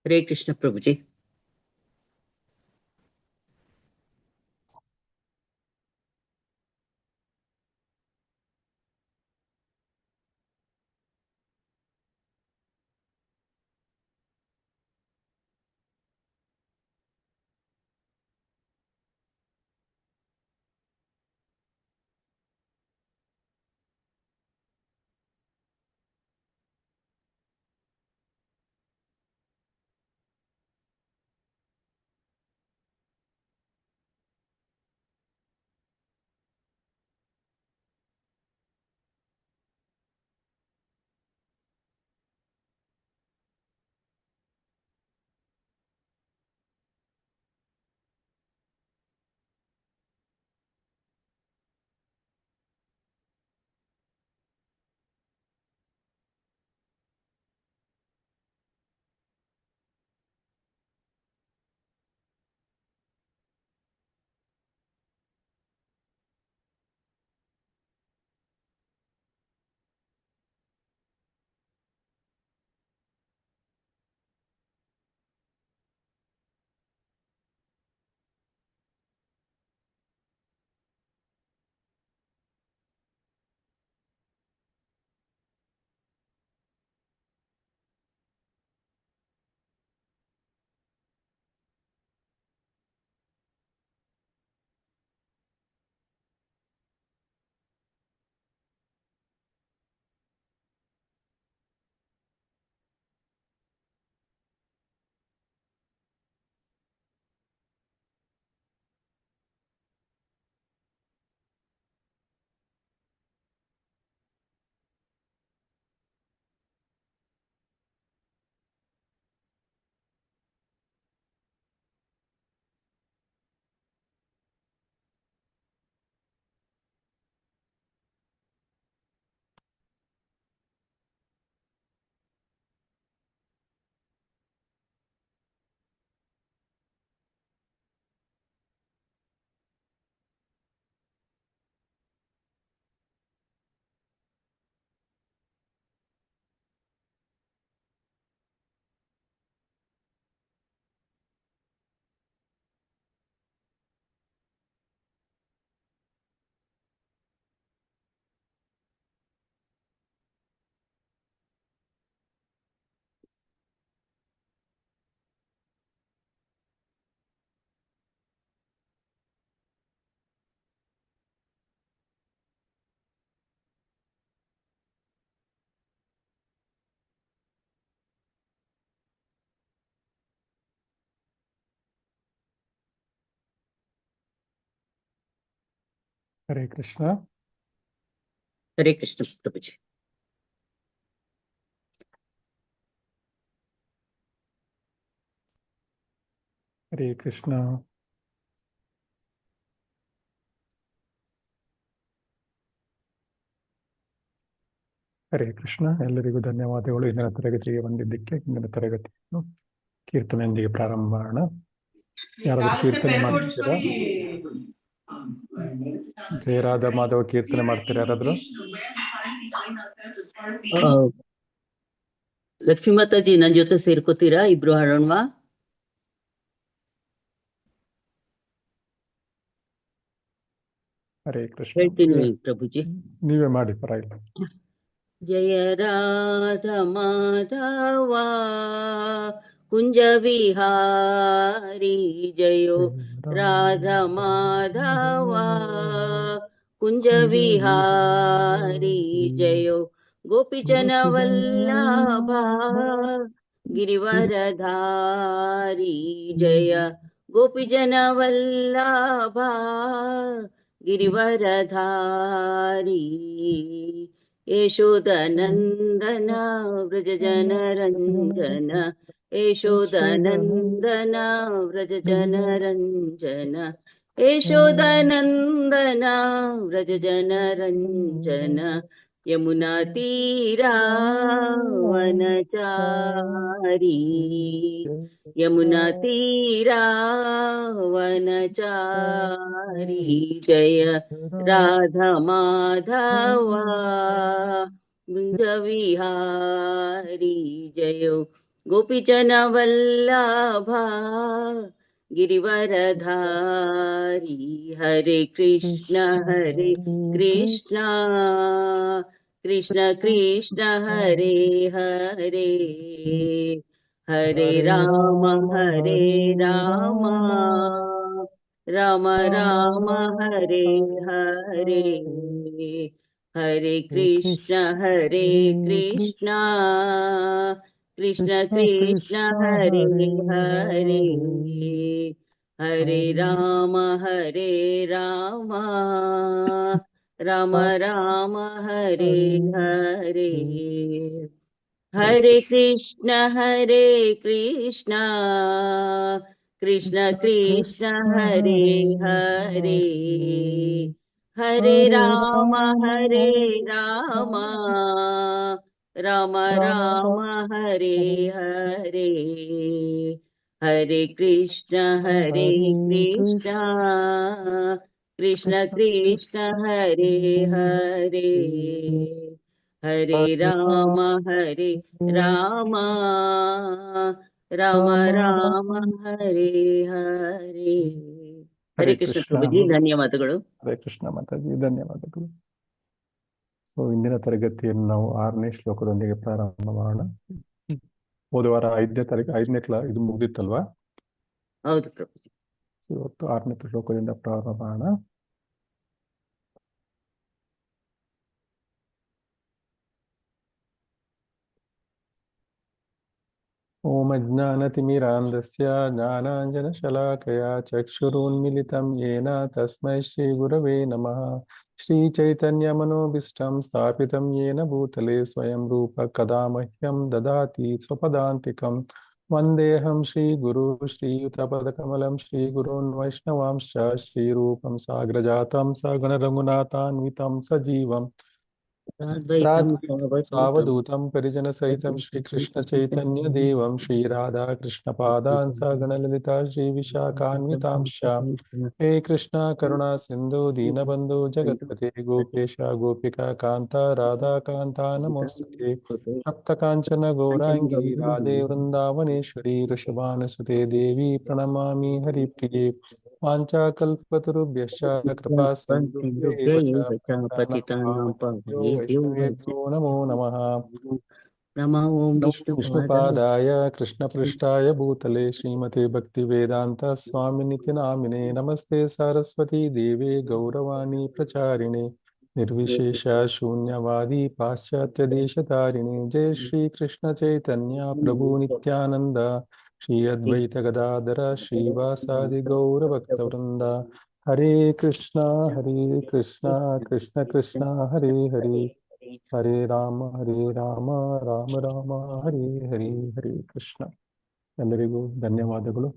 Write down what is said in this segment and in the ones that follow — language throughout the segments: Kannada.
हरे कृष्ण प्रभु जी। हरे कृष्ण। हरे कृष्ण प्रभु जी। हरे कृष्ण। ಹರೇ ಕೃಷ್ಣ. ಎಲ್ಲರಿಗೂ ಧನ್ಯವಾದಗಳು ಇಂದಿನ ತರಗತಿಗೆ ಬಂದಿದ್ದಕ್ಕೆ. ಇಂದಿನ ತರಗತಿಯನ್ನು ಕೀರ್ತನೆಯೊಂದಿಗೆ ಪ್ರಾರಂಭ ಮಾಡೋಣ. ಯಾರಾದ್ರೂ ಕೀರ್ತನೆ ಮಾಡ್ತೀರಾ? ಜಯರಾಧ ಮಾಧವ ಕೀರ್ತನೆ ಮಾಡ್ತೀರಾ ಯಾರಾದ್ರೂ? ಲಕ್ಷ್ಮೀ ಮಾತಾಜಿ ನನ್ನ ಜೊತೆ ಸೇರ್ಕೋತೀರಾ? ಇಬ್ರು ಹಾಡೋಣವಾ? ಹರೇ ಕೃಷ್ಣ. ಹೇಳ್ತೀನಿ ಪ್ರಭುಜಿ. ನೀವೇ ಮಾಡಿ, ಪರವಾಗಿಲ್ಲ. ಜಯ ರಾಧ ಮಾಧವ ಕುಂಜ ವಿಹಾರಿ, ಜಯೋ ರಾಧ ಮಾಧವ ಕುಂಜ ವಿಹಾರಿ, ಜಯೋ ಗೋಪಿಜನ ವಲ್ಲಭ ಗಿರಿವರಧಾರಿ, ಜಯ ಗೋಪಿಜನ ವಲ್ಲಭ ಗಿರಿವರಧಾರಿ, ಯಶೋದನಂದನ ವ್ರಜ ಜನರಂಜನ, ಯಶೋದನಂದನ ವ್ರಜ ಜನರಂಜನ, ಯಶೋದನಂದನ ವ್ರಜ ಜನರಂಜನ, ಯಮುನಾ ತೀರಾ ವನಚಾರಿ, ಯಮುನಾ ತೀರಾ ವನಚಾರಿ, ಜಯ ರಾಧಾ ಮಾಧವ ಕುಂಜ ವಿಹಾರಿ, ಜಯೋ गोपीजनवल्लभा गिरिवरधारी हरे कृष्ण कृष्ण कृष्ण हरे हरे हरे राम राम राम हरे हरे हरे कृष्ण कृष्ण कृष्ण हरे हरे हरे राम राम राम हरे हरे हरे कृष्ण कृष्ण कृष्ण हरे हरे हरे राम राम राम हरे हरे हरे कृष्ण कृष्ण कृष्ण हरे हरे हरे राम राम राम हरे हरे ಹರೇ हरे कृष्ण ಕೃಷ್ಣ प्रभु जी ಧನ್ಯವಾದಗಳು ಹರೇ ಕೃಷ್ಣ ಮಾತಾಜಿ ಧನ್ಯವಾದಗಳು. ಸೊ ಇಂದಿನ ತರಗತಿಯನ್ನು ನಾವು 6ನೇ ಶ್ಲೋಕದೊಂದಿಗೆ ಪ್ರಾರಂಭ ಮಾಡೋಣ. ಹೋದ ವಾರ 5ನೇ ಇದು ಮುಗ್ದಿತ್ತಲ್ವಾ? ಹೌದು ಪ್ರಭು. ಸೊ ಇವತ್ತು 6ನೇ ಶ್ಲೋಕದಿಂದ ಪ್ರಾರಂಭ ಮಾಡೋಣ. ಓಂ ಅಜ್ಞಾನತಿಮಿರಾಂಧಸ್ಯ ಜ್ಞಾನಾಂಜನಶಲಾಕಯಾ ಚಕ್ಷುರುನ್ಮಿಲಿತಂ ಯೇನ ತಸ್ಮೈ ಶ್ರೀಗುರವೇ ನಮಃ. ಶ್ರೀಚೈತನ್ಯಮನೋಭೀಷ್ಟಂ ಸ್ಥಾಪಿತಂ ಯೇನ ಭೂತಲೆ ಸ್ವಯಂ ರೂಪ ಕದಾ ಮಹ್ಯಂ ದದಾತಿ ಸ್ವಪದಾಂತಿಕಂ. ವಂದೇಹಂ ಶ್ರೀಗುರು ಶ್ರೀಯುತಪದಕಮಲಂ ಶ್ರೀಗುರೋನ್ ವೈಷ್ಣವಾಂಶ್ಚ ಶ್ರೀರೂಪಂ ಸಾಗ್ರಜಾತಂ ಸಗಣರಘುನಾಥಾನ್ವಿತಂ ಸಜೀವಂ सावधूतं परिजनसहितं श्रीकृष्णचैतन्यदेवं श्रीराधाकृष्णपादान् सगणललिता श्रीविशाखान्वितांश्च. हे कृष्णा करुणा सिन्धु दीनबन्धु जगत्पते गोपेश गोपिका कान्ता राधाकान्ता नमोस्तुते. सप्तकाञ्चन गौराङ्गी राधे वृन्दावनेश्वरी वृषभानुसुते देवी प्रणमामि हरिप्रिये. वाञ्छाकल्पतरुभ्यश्च कृपा सिन्धुभ्यैव च पतितानां पावनेभ्यो वैष्णवेभ्यो नमो नमः. नमः ओम विष्णुपादाय कृष्णपृष्ठाय भूतले श्रीमते भक्तिवेदान्त स्वामिनिति नामिने. नमस्ते सरस्वती देवे गौरवाणी प्रचारिणे निर्विशेष शून्यवादी पाश्चात्यदेशतारिणे. जय श्री कृष्ण चैतन्य प्रभु नित्यानंद श्री अद्वैत गदाधर श्रीवासादि गौरभक्तवृंद. हरे कृष्णा कृष्ण कृष्ण हरे हरे ಹರೇ ರಾಮ ರಾಮ ರಾಮ ಹರೇ ಹರೇ. ಹರೇ ಕೃಷ್ಣ. ಎಲ್ಲರಿಗೂ ಧನ್ಯವಾದಗಳು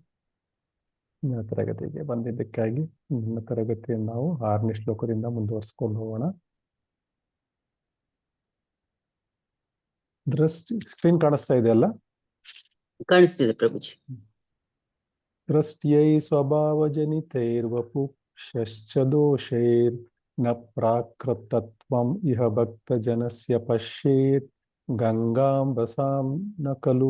ನನ್ನ ತರಗತಿಗೆ ಬಂದಿದ್ದಕ್ಕಾಗಿ. ನನ್ನ ತರಗತಿಯನ್ನು ನಾವು 6ನೇ ಶ್ಲೋಕದಿಂದ ಮುಂದುವರಿಸಿಕೊಂಡು ಹೋಗೋಣ. ಸ್ಕ್ರೀನ್ ಕಾಣಿಸ್ತಾ ಇದೆಯಲ್ಲ? ಕಾಣಿಸ್ತಿದೆ ಪ್ರಭುಜಿ. ದೃಷ್ಟ್ಯೈ ಸ್ವಭಾವಜನಿತೈರ್ವಪುಶ್ಚ ದೋಷೈರ್ ನ ಪ್ರಾಕೃತತ್ವಂ ಇಹ ಭಕ್ತಜನಸ್ಯ ಪಶ್ಯೇತ್. ಗಂಗಾಂ ವಸಾಂ ನ ಖಲು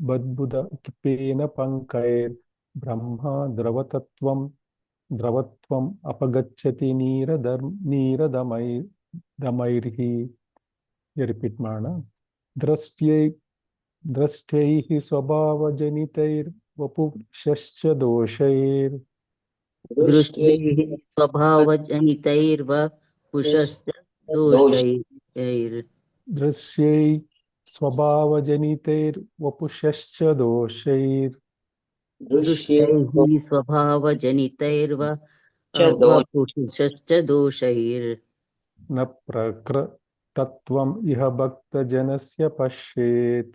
ಬದ್ಬುಧ ಕಿಪೇನ ಪಂಕೈರ್ ಬ್ರಹ್ಮ ದ್ರವತ್ವಂ ಅಪಗಚ್ಚತಿ ನೀರದಮೈರ್ಹಿ. ರಿಪೀಟ್ ಮಾಡೋಣ. ದೃಷ್ಟ್ಯೈಃ ಸ್ವಭಾವಜನಿತೈರ್ವಪುಶ್ಚ ದೋಷೈರ್. दृष्टैः स्वभावजनितैर्वपुषश्च दोषैः. दृश्यै स्वभावजनितैर्वपुषश्च दोषैर्. दृष्टैः स्वभावजनितैर्वपुषश्च दोषैर्. न प्रकृतत्वम् इह भक्तजनस्य पश्येत्.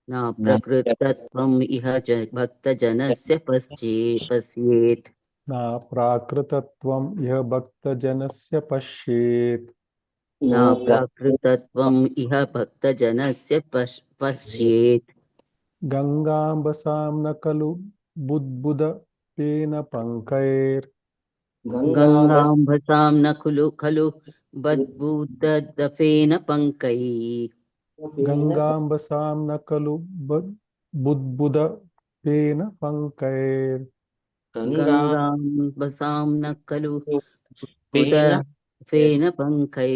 न प्रकृतत्वम् इह भक्तजनस्य पश्येत्. न प्राकृतत्वम् इह भक्तजनस्य पश्येत्. न प्राकृतत्वम् इह भक्तजनस्य पश्येत्. गंगाम्बसां न खलु बुद्बुदपेन पङ्कैर्. गंगाम्भसां न खलु बद्बुदफेन पङ्कैः. गंगाम्बसां न खलु ಬುದ್ಬುಧೇನ ಪಂಕೈರ್ ಗಂಗಾಂ ವಸಾಂ ನ ಖಲು ಬುಧ ಪೇನ ಫೇನ ಪಂಕೈ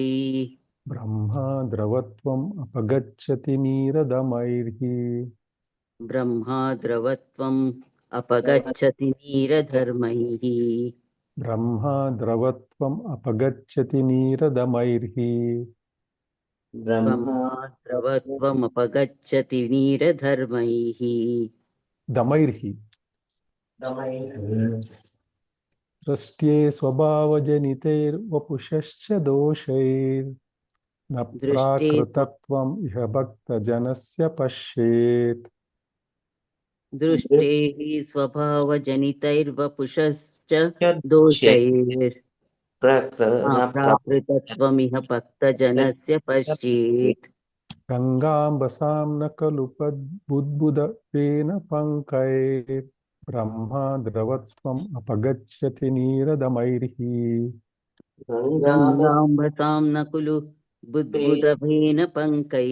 ಬ್ರಹ್ಮ ದ್ರವತ್ವಂ ಅಪಗಚ್ಚತಿ ನೀರದಮೈರ್ಹಿ ಬ್ರಹ್ಮಾ ದ್ರವತ್ವಂ ಅಪಗಚ್ಚತಿ ನೀರಧರ್ಮೈಃ ಬ್ರಹ್ಮ ದ್ರವತ್ವಂ ಅಪಗಚ್ಚತಿ ನೀರದಮೈರ್ಹಿ ಬ್ರಹ್ಮಾ ದ್ರವತ್ವಂ ಅಪಗಚ್ಚತಿ ನೀರಧರ್ಮೈಃ ದಮೈರ್ಹಿ ದೃಷ್ಟ್ಯೇ ಸ್ವಭಾವಜನಿತೈರ್ವಪುಷಶ್ಚ ದೋಷೈರ್ ನ ದೃಷ್ಟೇ ಪ್ರಾಕೃತತ್ವಂ ಇಹ ಭಕ್ತಜನಸ್ಯ ಪಶ್ಯೇತ್ ದೃಷ್ಟೇಃ ಸ್ವಭಾವಜನಿತೈರ್ವಪುಷಶ್ಚ ದೋಷೈರ್ ಪ್ರಾಕೃತತ್ವಮಿಹ ಭಕ್ತಜನಸ್ಯ ಪಶ್ಯೇತ್ ಗಂಗಾಂಬಸಾಂ ನ ಖಲು ಬುದ್ಬುಧೇನ ಪಂಕೈರ್ ಬ್ರಹ್ಮ ದ್ರವತ್ವಂ ಅಪಗಚ್ಚತಿ ನೀರದಮೈರ್ಹಿ ಗಂಗಾಂಬಸಾಂ ನ ಖಲು ಬುದ್ಬುಧೇನ ಪಂಕೈ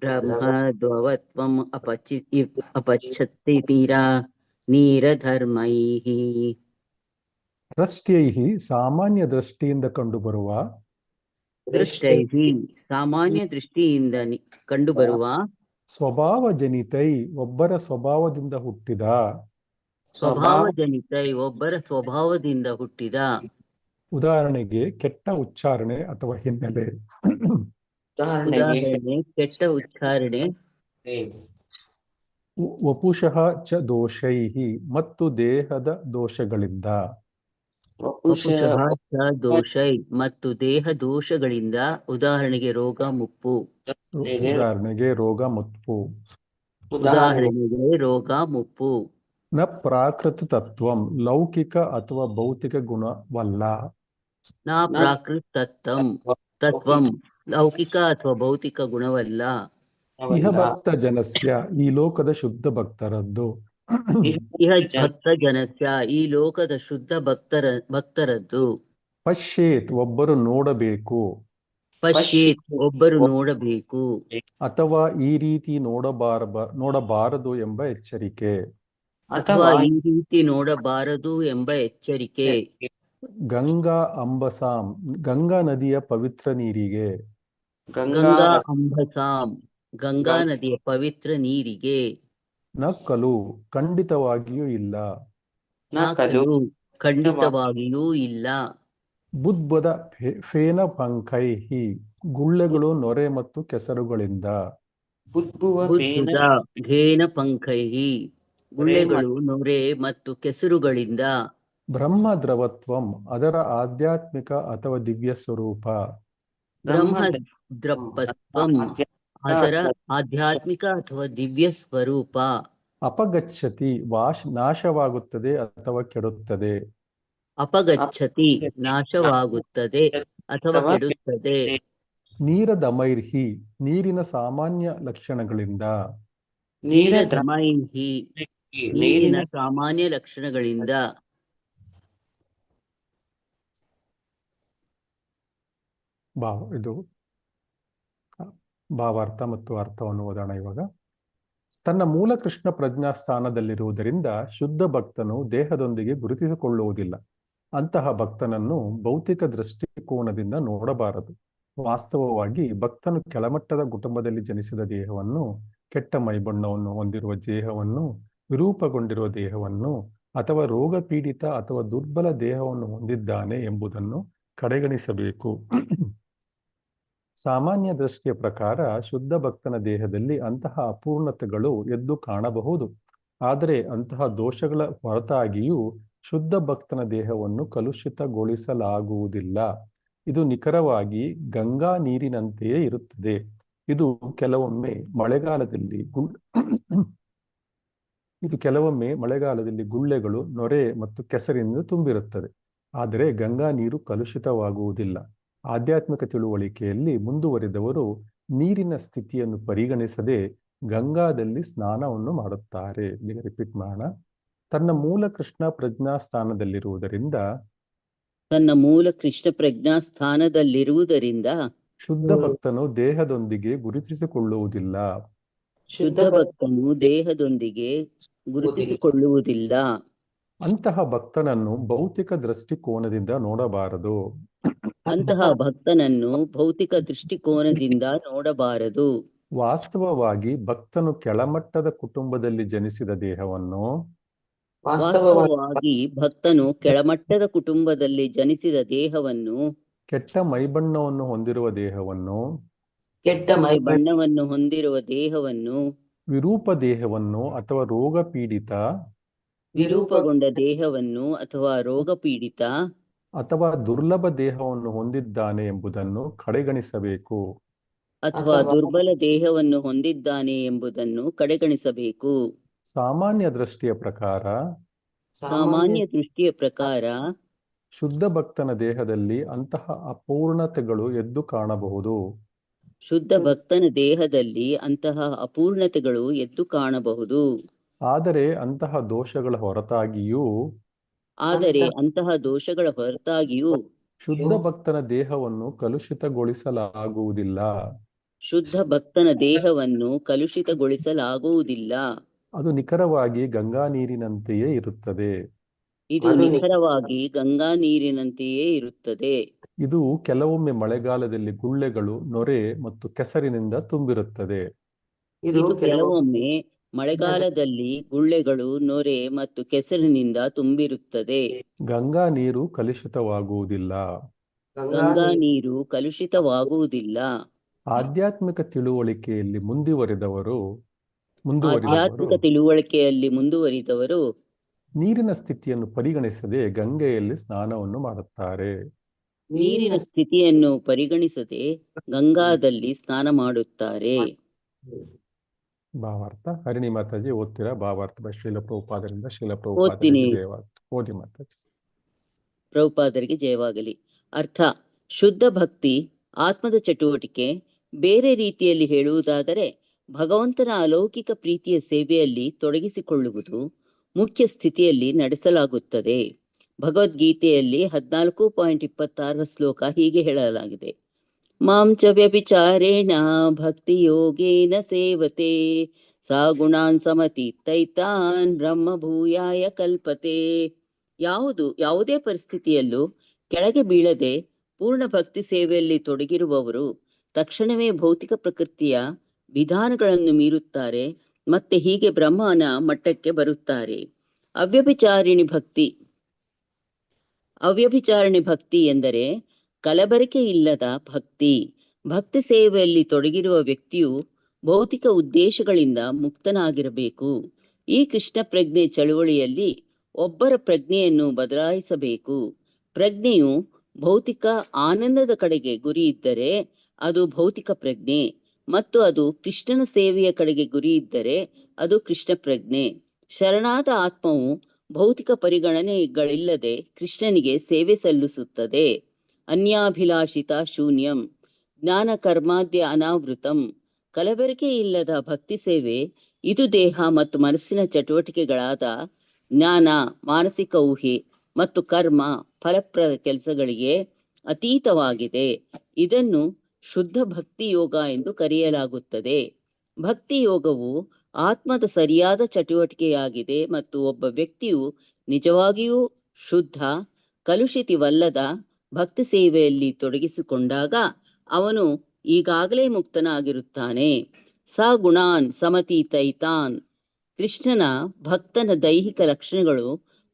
ಬ್ರಹ್ಮ ದ್ರವತ್ವಂ ಅಪಚ್ಚತಿ ನೀರಧರ್ಮೈಃ ದೃಷ್ಟ್ಯೈಃ ಸಾಮಾನ್ಯ ದೃಷ್ಟಿಯಿಂದ ಕಂಡುಬರುವ ದೃಷ್ಟೈಃ ಸಾಮಾನ್ಯ ದೃಷ್ಟಿಯಿಂದ ಕಂಡುಬರುವ ಸ್ವಭಾವಜನಿತೈ ಒಬ್ಬರ ಸ್ವಭಾವದಿಂದ ಹುಟ್ಟಿದ ಸ್ವಭಾವಜನಿತೈ ಒಬ್ಬರ ಸ್ವಭಾವದಿಂದ ಹುಟ್ಟಿದ ಉದಾಹರಣೆಗೆ ಕೆಟ್ಟ ಉಚ್ಚಾರಣೆ ಅಥವಾ ಹಿನ್ನೆಲೆ ಉದಾಹರಣೆ ಕೆಟ್ಟ ಉಚ್ಚಾರಣೆ ವಪುಷಃ ಚ ದೋಷೈಃ ಮತ್ತು ದೇಹದ ದೋಷಗಳಿಂದ ವಪುಷಃ ಚ ದೋಷೈ ಮತ್ತು ದೇಹ ದೋಷಗಳಿಂದ ಉದಾಹರಣೆಗೆ ರೋಗ ಮುಪ್ಪು ಉದಾಹರಣೆಗೆ ರೋಗ ಮುಪ್ಪು ಉದಾಹರಣೆಗೆ ರೋಗ ಮುಪ್ಪು ನ ಪ್ರಾಕೃತ ತತ್ವಂ ಲೌಕಿಕ ಅಥವಾ ಭೌತಿಕ ಗುಣವಲ್ಲ ನ ಪ್ರಾಕೃತ ತತ್ವಂ ಲೌಕಿಕ ಅಥವಾ ಭೌತಿಕ ಗುಣವಲ್ಲ ಇಹ ಭಕ್ತ ಜನಸ್ಯ ಈ ಲೋಕದ ಶುದ್ಧ ಭಕ್ತರದ್ದು ಇಹ ಭಕ್ತ ಜನಸ್ಯ ಈ ಲೋಕದ ಶುದ್ಧ ಭಕ್ತರದ್ದು ಪಶ್ಯೇತ್ ಒಬ್ಬರು ನೋಡಬೇಕು ಪಶ್ಯೇತ್ ಒಬ್ಬರು ನೋಡಬೇಕು ಅಥವಾ ಈ ರೀತಿ ನೋಡಬಾರದು ಎಂಬ ಎಚ್ಚರಿಕೆ ಅಥವಾ ಈ ರೀತಿ ನೋಡಬಾರದು ಎಂಬ ಎಚ್ಚರಿಕೆ ಗಂಗಾ ಅಂಬಸಾಂ ಗಂಗಾ ನದಿಯ ಪವಿತ್ರ ನೀರಿಗೆ ಗಂಗಾ ಅಂಬಸಾಂ ಗಂಗಾ ನದಿಯ ಪವಿತ್ರ ನೀರಿಗೆ ನ ಖಲು ಖಂಡಿತವಾಗಿಯೂ ಇಲ್ಲ ಖಂಡಿತವಾಗಿಯೂ ಇಲ್ಲ ಬುದ್ಬುಧ ಫೇನ ಪಂಕೈಹಿ ಗುಳ್ಳೆಗಳು ನೊರೆ ಮತ್ತು ಕೆಸರುಗಳಿಂದ ಬುದ್ಬುಧ ಘೇನ ಪಂಕೈಹಿ ಗುಳ್ಳೆಗಳು ನೊರೆ ಮತ್ತು ಕೆಸರುಗಳಿಂದ ಬ್ರಹ್ಮ ದ್ರವತ್ವಂ ಅದರ ಆಧ್ಯಾತ್ಮಿಕ ಅಥವಾ ದಿವ್ಯ ಸ್ವರೂಪ ಬ್ರಹ್ಮ ದ್ರವತ್ವಂ ಅದರ ಆಧ್ಯಾತ್ಮಿಕ ಅಥವಾ ದಿವ್ಯ ಸ್ವರೂಪ ಅಪಗಚ್ಚತಿ ನಾಶವಾಗುತ್ತದೆ ಅಥವಾ ಕೆಡುತ್ತದೆ ಅಪಗಚ್ಚತಿ ನಾಶವಾಗುತ್ತದೆ ಅಥವಾ ಕೆಡುತ್ತದೆ ನೀರದಮೈರ್ಹಿ ನೀರಿನ ಸಾಮಾನ್ಯ ಲಕ್ಷಣಗಳಿಂದ ನೀರದಮೈಹಿ ನೀರಿನ ಸಾಮಾನ್ಯ ಲಕ್ಷಣಗಳಿಂದ ಇದು ಭಾವಾರ್ಥ ಮತ್ತು ಅರ್ಥವನ್ನು ಓದೋಣ ಇವಾಗ. ತನ್ನ ಮೂಲ ಕೃಷ್ಣ ಪ್ರಜ್ಞಾ ಸ್ಥಾನದಲ್ಲಿರುವುದರಿಂದ ಶುದ್ಧ ಭಕ್ತನು ದೇಹದೊಂದಿಗೆ ಗುರುತಿಸಿಕೊಳ್ಳುವುದಿಲ್ಲ. ಅಂತಹ ಭಕ್ತನನ್ನು ಭೌತಿಕ ದೃಷ್ಟಿಕೋನದಿಂದ ನೋಡಬಾರದು. ವಾಸ್ತವವಾಗಿ ಭಕ್ತನು ಕೆಳಮಟ್ಟದ ಕುಟುಂಬದಲ್ಲಿ ಜನಿಸಿದ ದೇಹವನ್ನು, ಕೆಟ್ಟ ಮೈಬಣ್ಣವನ್ನು ಹೊಂದಿರುವ ದೇಹವನ್ನು, ವಿರೂಪಗೊಂಡಿರುವ ದೇಹವನ್ನು ಅಥವಾ ರೋಗ ಪೀಡಿತ ಅಥವಾ ದುರ್ಬಲ ದೇಹವನ್ನು ಹೊಂದಿದ್ದಾನೆ ಎಂಬುದನ್ನು ಕಡೆಗಣಿಸಬೇಕು. ಸಾಮಾನ್ಯ ದೃಷ್ಟಿಯ ಪ್ರಕಾರ ಶುದ್ಧ ಭಕ್ತನ ದೇಹದಲ್ಲಿ ಅಂತಹ ಅಪೂರ್ಣತೆಗಳು ಎದ್ದು ಕಾಣಬಹುದು. ಆದರೆ ಅಂತಹ ದೋಷಗಳ ಹೊರತಾಗಿಯೂ ಶುದ್ಧ ಭಕ್ತನ ದೇಹವನ್ನು ಕಲುಷಿತಗೊಳಿಸಲಾಗುವುದಿಲ್ಲ. ಇದು ನಿಖರವಾಗಿ ಗಂಗಾ ನೀರಿನಂತೆಯೇ ಇರುತ್ತದೆ. ಇದು ಕೆಲವೊಮ್ಮೆ ಮಳೆಗಾಲದಲ್ಲಿ ಗುಳ್ಳೆಗಳು, ನೊರೆ ಮತ್ತು ಕೆಸರಿನಿಂದ ತುಂಬಿರುತ್ತದೆ. ಆದರೆ ಗಂಗಾ ನೀರು ಕಲುಷಿತವಾಗುವುದಿಲ್ಲ. ಆಧ್ಯಾತ್ಮಿಕ ತಿಳುವಳಿಕೆಯಲ್ಲಿ ಮುಂದುವರಿದವರು ನೀರಿನ ಸ್ಥಿತಿಯನ್ನು ಪರಿಗಣಿಸದೆ ಗಂಗಾದಲ್ಲಿ ಸ್ನಾನವನ್ನು ಮಾಡುತ್ತಾರೆ. ರಿಪೀಟ್ ಮಾಡೋಣ. ತನ್ನ ಮೂಲ ಕೃಷ್ಣ ಪ್ರಜ್ಞಾ ಸ್ಥಾನದಲ್ಲಿರುವುದರಿಂದ ಶುದ್ಧ ಭಕ್ತನು ದೇಹದೊಂದಿಗೆ ಗುರುತಿಸಿಕೊಳ್ಳುವುದಿಲ್ಲ. ಶುದ್ಧ ಭಕ್ತನು ದೇಹದೊಂದಿಗೆ ಗುರುತಿಸಿಕೊಳ್ಳುವುದಿಲ್ಲ. ಅಂತಹ ಭಕ್ತನನ್ನು ಭೌತಿಕ ದೃಷ್ಟಿಕೋನದಿಂದ ನೋಡಬಾರದು. ಅಂತಹ ಭಕ್ತನನ್ನು ಭೌತಿಕ ದೃಷ್ಟಿಕೋನದಿಂದ ನೋಡಬಾರದು. ವಾಸ್ತವವಾಗಿ ಭಕ್ತನು ಕೆಳಮಟ್ಟದ ಕುಟುಂಬದಲ್ಲಿ ಜನಿಸಿದ ದೇಹವನ್ನು ವಾಸ್ತವವಾಗಿ ಭಕ್ತನು ಕೆಳಮಟ್ಟದ ಕುಟುಂಬದಲ್ಲಿ ಜನಿಸಿದ ದೇಹವನ್ನು, ಕೆಟ್ಟ ಮೈಬಣ್ಣವನ್ನು ಹೊಂದಿರುವ ದೇಹವನ್ನು, ಮೈ ಬಣ್ಣವನ್ನು ಹೊಂದಿರುವ ದೇಹವನ್ನು, ವಿರೂಪ ದೇಹವನ್ನು ಅಥವಾ ರೋಗಪೀಡಿತ ವಿರೂಪಗೊಂಡ ದೇಹವನ್ನು ಅಥವಾ ರೋಗಪೀಡಿತ ಅಥವಾ ದುರ್ಲಭ ದೇಹವನ್ನು ಹೊಂದಿದ್ದಾನೆ ಎಂಬುದನ್ನು ಕಡೆಗಣಿಸಬೇಕು. ಅಥವಾ ದುರ್ಬಲ ದೇಹವನ್ನು ಹೊಂದಿದ್ದಾನೆ ಎಂಬುದನ್ನು ಕಡೆಗಣಿಸಬೇಕು. ಸಾಮಾನ್ಯ ದೃಷ್ಟಿಯ ಪ್ರಕಾರ ಶುದ್ಧ ಭಕ್ತನ ದೇಹದಲ್ಲಿ ಅಂತಹ ಅಪೂರ್ಣತೆಗಳು ಎದ್ದು ಕಾಣಬಹುದು. ಶುದ್ಧ ಭಕ್ತನ ದೇಹದಲ್ಲಿ ಅಂತಹ ಅಪೂರ್ಣತೆಗಳು ಎದ್ದು ಕಾಣಬಹುದು. ಆದರೆ ಅಂತಹ ದೋಷಗಳ ಹೊರತಾಗಿಯೂ ಶುದ್ಧ ಭಕ್ತನ ದೇಹವನ್ನು ಕಲುಷಿತಗೊಳಿಸಲಾಗುವುದಿಲ್ಲ. ಶುದ್ಧ ಭಕ್ತನ ದೇಹವನ್ನು ಕಲುಷಿತಗೊಳಿಸಲಾಗುವುದಿಲ್ಲ. ಅದು ನಿಖರವಾಗಿ ಗಂಗಾ ನೀರಿನಂತೆಯೇ ಇರುತ್ತದೆ. ಇದು ಕೆಲವೊಮ್ಮೆ ಮಳೆಗಾಲದಲ್ಲಿ ಗುಳ್ಳೆಗಳು, ನೊರೆ ಮತ್ತು ಕೆಸರಿನಿಂದ ತುಂಬಿರುತ್ತದೆ. ಗಂಗಾ ನೀರು ಕಲುಷಿತವಾಗುವುದಿಲ್ಲ. ಆಧ್ಯಾತ್ಮಿಕ ತಿಳುವಳಿಕೆಯಲ್ಲಿ ಮುಂದುವರಿದವರು ನೀರಿನ ಸ್ಥಿತಿಯನ್ನು ಪರಿಗಣಿಸದೆ ಗಂಗೆಯಲ್ಲಿ ಸ್ನಾನವನ್ನು ಮಾಡುತ್ತಾರೆ. ಗಂಗಾದಲ್ಲಿ ಸ್ನಾನ ಮಾಡುತ್ತಾರೆ. ಭಾವಾರ್ಥ ಹರಿಣಿ ಮಾತಾಜಿ ಓದ್ತೀರಾ? ಭಾವಾರ್ಥ ಶ್ರೀಲ ಪ್ರಭುಪಾದರಿಂದ ಶ್ರೀಲ ಪ್ರಭುಪಾದರಿಗೆ ಜಯವಾಗಲಿ. ಓದಿ ಮಾತಾಜಿ. ಪ್ರಭುಪಾದರಿಗೆ ಜಯವಾಗಲಿ. ಅರ್ಥ: ಶುದ್ಧ ಭಕ್ತಿ ಆತ್ಮದ ಚಟುವಟಿಕೆ. ಬೇರೆ ರೀತಿಯಲ್ಲಿ ಹೇಳುವುದಾದರೆ, ಭಗವಂತನ ಅಲೌಕಿಕ ಪ್ರೀತಿಯ ಸೇವೆಯಲ್ಲಿ ತೊಡಗಿಸಿಕೊಳ್ಳುವುದು ಮುಖ್ಯ ಸ್ಥಿತಿಯಲ್ಲಿ ನಡೆಸಲಾಗುತ್ತದೆ. ಭಗವದ್ಗೀತೆಯಲ್ಲಿ 14.26 ಶ್ಲೋಕ ಹೀಗೆ ಹೇಳಲಾಗಿದೆ: ಮಾಂ ಚ ವ್ಯಭಿಚಾರೇಣ ಭಕ್ತಿ ಯೋಗೇನ ಸೇವತೆ ಸಾ ಗುಣಾನ್ ಸಮತೀತೈತಾನ್ ಬ್ರಹ್ಮ ಭೂಯಾಯ ಕಲ್ಪತೆ. ಯಾವುದೇ ಪರಿಸ್ಥಿತಿಯಲ್ಲೂ ಕೆಳಗೆ ಬೀಳದೆ ಪೂರ್ಣ ಭಕ್ತಿ ಸೇವೆಯಲ್ಲಿ ತೊಡಗಿರುವವರು ತಕ್ಷಣವೇ ಭೌತಿಕ ಪ್ರಕೃತಿಯ ವಿಧಾನಗಳನ್ನು ಮೀರುತ್ತಾರೆ ಮತ್ತೆ ಹೀಗೆ ಬ್ರಹ್ಮನ ಮಟ್ಟಕ್ಕೆ ಬರುತ್ತಾರೆ. ಅವ್ಯಭಿಚಾರಣೆ ಭಕ್ತಿ ಎಂದರೆ ಕಲಬೆರಕೆ ಇಲ್ಲದ ಭಕ್ತಿ. ಭಕ್ತಿ ಸೇವೆಯಲ್ಲಿ ತೊಡಗಿರುವ ವ್ಯಕ್ತಿಯು ಭೌತಿಕ ಉದ್ದೇಶಗಳಿಂದ ಮುಕ್ತನಾಗಿರಬೇಕು. ಈ ಕೃಷ್ಣ ಪ್ರಜ್ಞೆ ಚಳುವಳಿಯಲ್ಲಿ ಒಬ್ಬರ ಪ್ರಜ್ಞೆಯನ್ನು ಬದಲಾಯಿಸಬೇಕು. ಪ್ರಜ್ಞೆಯು ಭೌತಿಕ ಆನಂದದ ಕಡೆಗೆ ಗುರಿ ಇದ್ದರೆ ಅದು ಭೌತಿಕ ಪ್ರಜ್ಞೆ, ಮತ್ತು ಅದು ಕೃಷ್ಣನ ಸೇವೆಯ ಕಡೆಗೆ ಗುರಿ ಇದ್ದರೆ ಅದು ಕೃಷ್ಣ ಪ್ರಜ್ಞೆ. ಶರಣಾದ ಆತ್ಮವು ಭೌತಿಕ ಪರಿಗಣನೆಗಳಿಲ್ಲದೆ ಕೃಷ್ಣನಿಗೆ ಸೇವೆ ಸಲ್ಲಿಸುತ್ತದೆ. ಅನ್ಯಾಭಿಲಾಷಿತ ಶೂನ್ಯಂ ಜ್ಞಾನ ಕರ್ಮಾದ್ಯ ಅನಾವೃತಂ. ಕಲಬೆರಕೆ ಇಲ್ಲದ ಭಕ್ತಿ ಸೇವೆ ಇದು ದೇಹ ಮತ್ತು ಮನಸ್ಸಿನ ಚಟುವಟಿಕೆಗಳಾದ ಜ್ಞಾನ, ಮಾನಸಿಕ ಊಹೆ ಮತ್ತು ಕರ್ಮ, ಫಲಪ್ರದ ಕೆಲಸಗಳಿಗೆ ಅತೀತವಾಗಿದೆ. ಇದನ್ನು ಶುದ್ಧ ಭಕ್ತಿ ಯೋಗ ಎಂದು ಕರೆಯಲಾಗುತ್ತದೆ. ಭಕ್ತಿ ಯೋಗವು ಆತ್ಮದ ಸರಿಯಾದ ಚಟುವಟಿಕೆಯಾಗಿದೆ ಮತ್ತು ಒಬ್ಬ ವ್ಯಕ್ತಿಯು ನಿಜವಾಗಿಯೂ ಶುದ್ಧ, ಕಲುಷಿತವಲ್ಲದ ಭಕ್ತಿ ಸೇವೆಯಲ್ಲಿ ತೊಡಗಿಸಿಕೊಂಡಾಗ ಅವನು ಈಗಾಗಲೇ ಮುಕ್ತನಾಗಿರುತ್ತಾನೆ. ಸ ಗುಣಾನ್ ಸಮತೀತೈತಾನ್. ಕೃಷ್ಣನ ಭಕ್ತನ ದೈಹಿಕ ಲಕ್ಷಣಗಳು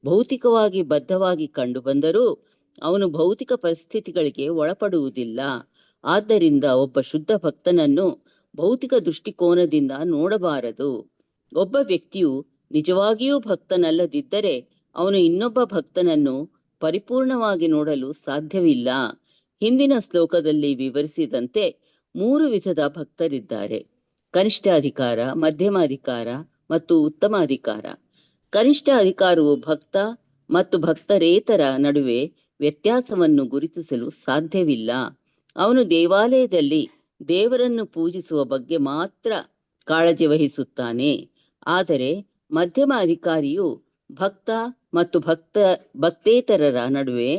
ಭೌತಿಕವಾಗಿ ಬದ್ಧವಾಗಿ ಕಂಡುಬಂದರೂ ಅವನು ಭೌತಿಕ ಪರಿಸ್ಥಿತಿಗಳಿಗೆ ಒಳಪಡುವುದಿಲ್ಲ. ಆದ್ದರಿಂದ ಒಬ್ಬ ಶುದ್ಧ ಭಕ್ತನನ್ನು ಭೌತಿಕ ದೃಷ್ಟಿಕೋನದಿಂದ ನೋಡಬಾರದು. ಒಬ್ಬ ವ್ಯಕ್ತಿಯು ನಿಜವಾಗಿಯೂ ಭಕ್ತನಲ್ಲದಿದ್ದರೆ ಅವನು ಇನ್ನೊಬ್ಬ ಭಕ್ತನನ್ನು ಪರಿಪೂರ್ಣವಾಗಿ ನೋಡಲು ಸಾಧ್ಯವಿಲ್ಲ. ಹಿಂದಿನ ಶ್ಲೋಕದಲ್ಲಿ ವಿವರಿಸಿದಂತೆ 3 ವಿಧದ ಭಕ್ತರಿದ್ದಾರೆ: ಕನಿಷ್ಠ ಅಧಿಕಾರ, ಮಧ್ಯಮ ಅಧಿಕಾರ ಮತ್ತು ಉತ್ತಮ ಅಧಿಕಾರ. ಕನಿಷ್ಠ ಅಧಿಕಾರವು ಭಕ್ತ ಮತ್ತು ಭಕ್ತರೇತರ ನಡುವೆ ವ್ಯತ್ಯಾಸವನ್ನು ಗುರುತಿಸಲು ಸಾಧ್ಯವಿಲ್ಲ. ಅವನು ದೇವಾಲಯದಲ್ಲಿ ದೇವರನ್ನು ಪೂಜಿಸುವ ಬಗ್ಗೆ ಮಾತ್ರ ಕಾಳಜಿ ವಹಿಸುತ್ತಾನೆ. ಆದರೆ ಮಧ್ಯಮ ಅಧಿಕಾರಿಯು ಭಕ್ತ ಮತ್ತು ಭಕ್ತೇತರರ ನಡುವೆ,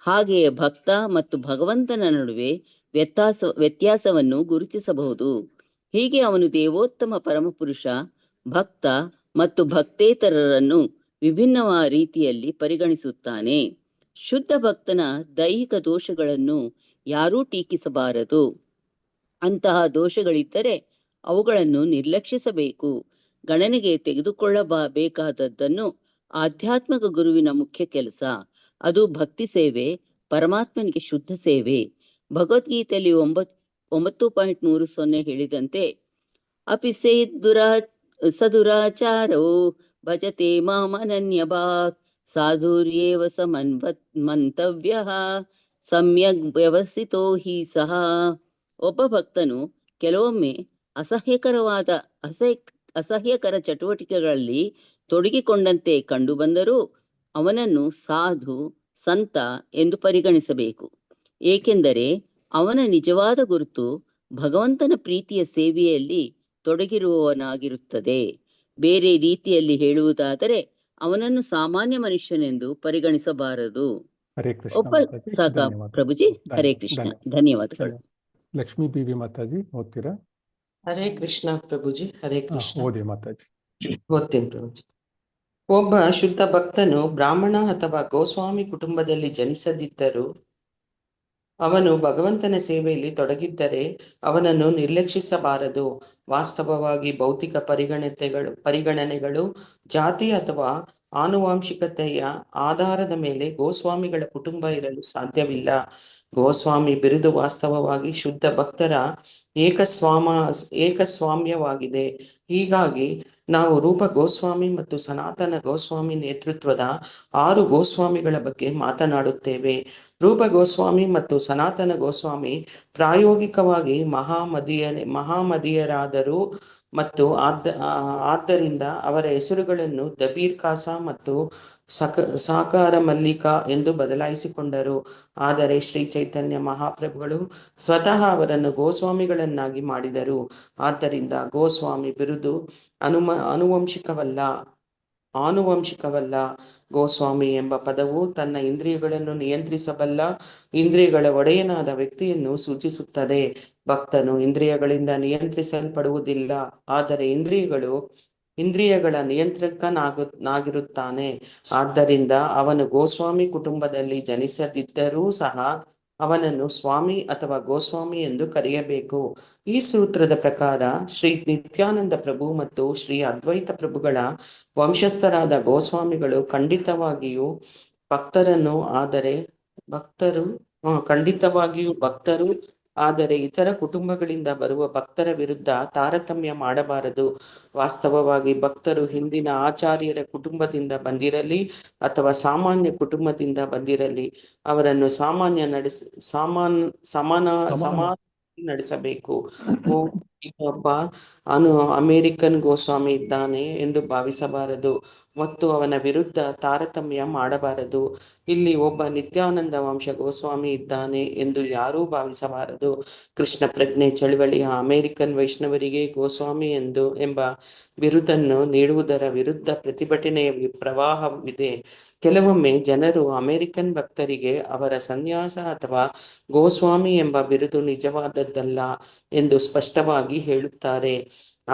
ಹಾಗೆಯೇ ಭಕ್ತ ಮತ್ತು ಭಗವಂತನ ನಡುವೆ ವ್ಯತ್ಯಾಸವನ್ನು ಗುರುತಿಸಬಹುದು. ಹೀಗೆ ಅವನು ದೇವೋತ್ತಮ ಪರಮಪುರುಷ, ಭಕ್ತ ಮತ್ತು ಭಕ್ತೇತರರನ್ನು ವಿಭಿನ್ನ ರೀತಿಯಲ್ಲಿ ಪರಿಗಣಿಸುತ್ತಾನೆ. ಶುದ್ಧ ಭಕ್ತನ ದೈಹಿಕ ದೋಷಗಳನ್ನು ಯಾರೂ ಟೀಕಿಸಬಾರದು. ಅಂತಹ ದೋಷಗಳಿದ್ದರೆ ಅವುಗಳನ್ನು ನಿರ್ಲಕ್ಷಿಸಬೇಕು. ಗಣನೆಗೆ ತೆಗೆದುಕೊಳ್ಳಬೇಕಾದದ್ದನ್ನು ಆಧ್ಯಾತ್ಮಿಕ ಗುರುವಿನ ಮುಖ್ಯ ಕೆಲಸ. ಅದು ಭಕ್ತಿ ಸೇವೆ, ಪರಮಾತ್ಮನಿಗೆ ಶುದ್ಧ ಸೇವೆ. ಭಗವದ್ಗೀತೆಯಲ್ಲಿ 9.30 ಹೇಳಿದಂತೆ, ಅಪಿ ಸದುರಾಚಾರೋ ಭಜತೆ ಮಾಮನನ್ಯಭಾಕ್ ಸಾಧುರ್ಯೇವ ಮಂತವ್ಯಃ ಸಮ್ಯಗ್ ವ್ಯವಸ್ಥಿತೋ ಹಿ ಸಹ. ಒಬ್ಬ ಭಕ್ತನು ಕೆಲವೊಮ್ಮೆ ಅಸಹ್ಯಕರ ಚಟುವಟಿಕೆಗಳಲ್ಲಿ ತೊಡಗಿಕೊಂಡಂತೆ ಕಂಡುಬಂದರೂ ಅವನನ್ನು ಸಾಧು, ಸಂತ ಎಂದು ಪರಿಗಣಿಸಬೇಕು. ಏಕೆಂದರೆ ಅವನ ನಿಜವಾದ ಗುರುತು ಭಗವಂತನ ಪ್ರೀತಿಯ ಸೇವೆಯಲ್ಲಿ ತೊಡಗಿರುವವನಾಗಿರುತ್ತದೆ. ಬೇರೆ ರೀತಿಯಲ್ಲಿ ಹೇಳುವುದಾದರೆ ಅವನನ್ನು ಸಾಮಾನ್ಯ ಮನುಷ್ಯನೆಂದು ಪರಿಗಣಿಸಬಾರದು. ಹರೇ ಕೃಷ್ಣ ಮಾತಾಜಿ, ಧನ್ಯವಾದ. ಪ್ರಭುಜಿ, ಹರೇ ಕೃಷ್ಣ, ಧನ್ಯವಾದಗಳು. ಲಕ್ಷ್ಮೀ ದೇವಿ ಮಾತಾಜಿ ಓದ್ತೀರಾ? ಹರೇ ಕೃಷ್ಣ ಪ್ರಭುಜಿ, ಹರೇ ಕೃಷ್ಣ. ಓದಿ ಮಾತಾಜಿ. ಓದ್ತೇನೆ ಪ್ರಭುಜಿ. ಒಬ್ಬ ಶುದ್ಧ ಭಕ್ತನು ಬ್ರಾಹ್ಮಣ ಅಥವಾ ಗೋಸ್ವಾಮಿ ಕುಟುಂಬದಲ್ಲಿ ಜನಿಸದಿದ್ದರೂ ಅವನು ಭಗವಂತನ ಸೇವೆಯಲ್ಲಿ ತೊಡಗಿದ್ದರೆ ಅವನನ್ನು ನಿರ್ಲಕ್ಷಿಸಬಾರದು. ವಾಸ್ತವವಾಗಿ ಭೌತಿಕ ಪರಿಗಣನೆಗಳು ಜಾತಿ ಅಥವಾ ಆನುವಂಶಿಕತೆಯ ಆಧಾರದ ಮೇಲೆ ಗೋಸ್ವಾಮಿಗಳ ಕುಟುಂಬ ಇರಲು ಸಾಧ್ಯವಿಲ್ಲ. ಗೋಸ್ವಾಮಿ ಬಿರುದು ವಾಸ್ತವವಾಗಿ ಶುದ್ಧ ಭಕ್ತರ ಏಕಸ್ವಾಮ್ಯವಾಗಿದೆ. ಹೀಗಾಗಿ ನಾವು ರೂಪ ಗೋಸ್ವಾಮಿ ಮತ್ತು ಸನಾತನ ಗೋಸ್ವಾಮಿ ನೇತೃತ್ವದ 6 ಗೋಸ್ವಾಮಿಗಳ ಬಗ್ಗೆ ಮಾತನಾಡುತ್ತೇವೆ. ರೂಪ ಗೋಸ್ವಾಮಿ ಮತ್ತು ಸನಾತನ ಗೋಸ್ವಾಮಿ ಪ್ರಾಯೋಗಿಕವಾಗಿ ಮಹಾಮದಿಯರಾದರು ಮತ್ತು ಆದ್ದರಿಂದ ಅವರ ಹೆಸರುಗಳನ್ನು ದಬೀರ್ ಖಾಸಾ ಮತ್ತು ಸಾಕಾರ ಮಲ್ಲಿಕಾ ಎಂದು ಬದಲಾಯಿಸಿಕೊಂಡರು. ಆದರೆ ಶ್ರೀ ಚೈತನ್ಯ ಮಹಾಪ್ರಭುಗಳು ಸ್ವತಃ ಅವರನ್ನು ಗೋಸ್ವಾಮಿಗಳನ್ನಾಗಿ ಮಾಡಿದರು. ಆದ್ದರಿಂದ ಗೋಸ್ವಾಮಿ ಬಿರುದು ಆನುವಂಶಿಕವಲ್ಲ. ಗೋಸ್ವಾಮಿ ಎಂಬ ಪದವು ತನ್ನ ಇಂದ್ರಿಯಗಳನ್ನು ನಿಯಂತ್ರಿಸಬಲ್ಲ, ಇಂದ್ರಿಯಗಳ ಒಡೆಯನಾದ ವ್ಯಕ್ತಿಯನ್ನು ಸೂಚಿಸುತ್ತದೆ. ಭಕ್ತನು ಇಂದ್ರಿಯಗಳಿಂದ ನಿಯಂತ್ರಿಸಲ್ಪಡುವುದಿಲ್ಲ, ಆದರೆ ಇಂದ್ರಿಯಗಳ ನಿಯಂತ್ರಕನಾಗಿರುತ್ತಾನೆ. ಆದ್ದರಿಂದ ಅವನು ಗೋಸ್ವಾಮಿ ಕುಟುಂಬದಲ್ಲಿ ಜನಿಸದಿದ್ದರೂ ಸಹ ಅವನನ್ನು ಸ್ವಾಮಿ ಅಥವಾ ಗೋಸ್ವಾಮಿ ಎಂದು ಕರೆಯಬೇಕು. ಈ ಸೂತ್ರದ ಪ್ರಕಾರ ಶ್ರೀ ನಿತ್ಯಾನಂದ ಪ್ರಭು ಮತ್ತು ಶ್ರೀ ಅದ್ವೈತ ಪ್ರಭುಗಳ ವಂಶಸ್ಥರಾದ ಗೋಸ್ವಾಮಿಗಳು ಖಂಡಿತವಾಗಿಯೂ ಭಕ್ತರು, ಆದರೆ ಇತರ ಕುಟುಂಬಗಳಿಂದ ಬರುವ ಭಕ್ತರ ವಿರುದ್ಧ ತಾರತಮ್ಯ ಮಾಡಬಾರದು. ವಾಸ್ತವವಾಗಿ ಭಕ್ತರು ಹಿಂದಿನ ಆಚಾರ್ಯರ ಕುಟುಂಬದಿಂದ ಬಂದಿರಲಿ ಅಥವಾ ಸಾಮಾನ್ಯ ಕುಟುಂಬದಿಂದ ಬಂದಿರಲಿ, ಅವರನ್ನು ಸಮಾನ ನಡೆಸಬೇಕು. ಒಬ್ಬ ಅಮೆರಿಕನ್ ಗೋಸ್ವಾಮಿ ಇದ್ದಾನೆ ಎಂದು ಭಾವಿಸಬಾರದು ಮತ್ತು ಅವನ ವಿರುದ್ಧ ತಾರತಮ್ಯ ಮಾಡಬಾರದು. ಇಲ್ಲಿ ಒಬ್ಬ ನಿತ್ಯಾನಂದ ವಂಶ ಗೋಸ್ವಾಮಿ ಇದ್ದಾನೆ ಎಂದು ಯಾರೂ ಭಾವಿಸಬಾರದು. ಕೃಷ್ಣ ಪ್ರಜ್ಞೆ ಚಳವಳಿಯ ಅಮೆರಿಕನ್ ವೈಷ್ಣವರಿಗೆ ಗೋಸ್ವಾಮಿ ಎಂಬ ಬಿರುದನ್ನು ನೀಡುವುದರ ವಿರುದ್ಧ ಪ್ರತಿಭಟನೆಯ ಪ್ರವಾಹವಿದೆ. ಕೆಲವೊಮ್ಮೆ ಜನರು ಅಮೆರಿಕನ್ ಭಕ್ತರಿಗೆ ಅವರ ಸನ್ಯಾಸ ಅಥವಾ ಗೋಸ್ವಾಮಿ ಎಂಬ ಬಿರುದು ನಿಜವಾದದ್ದಲ್ಲ ಎಂದು ಸ್ಪಷ್ಟವಾಗಿ ಹೇಳುತ್ತಾರೆ.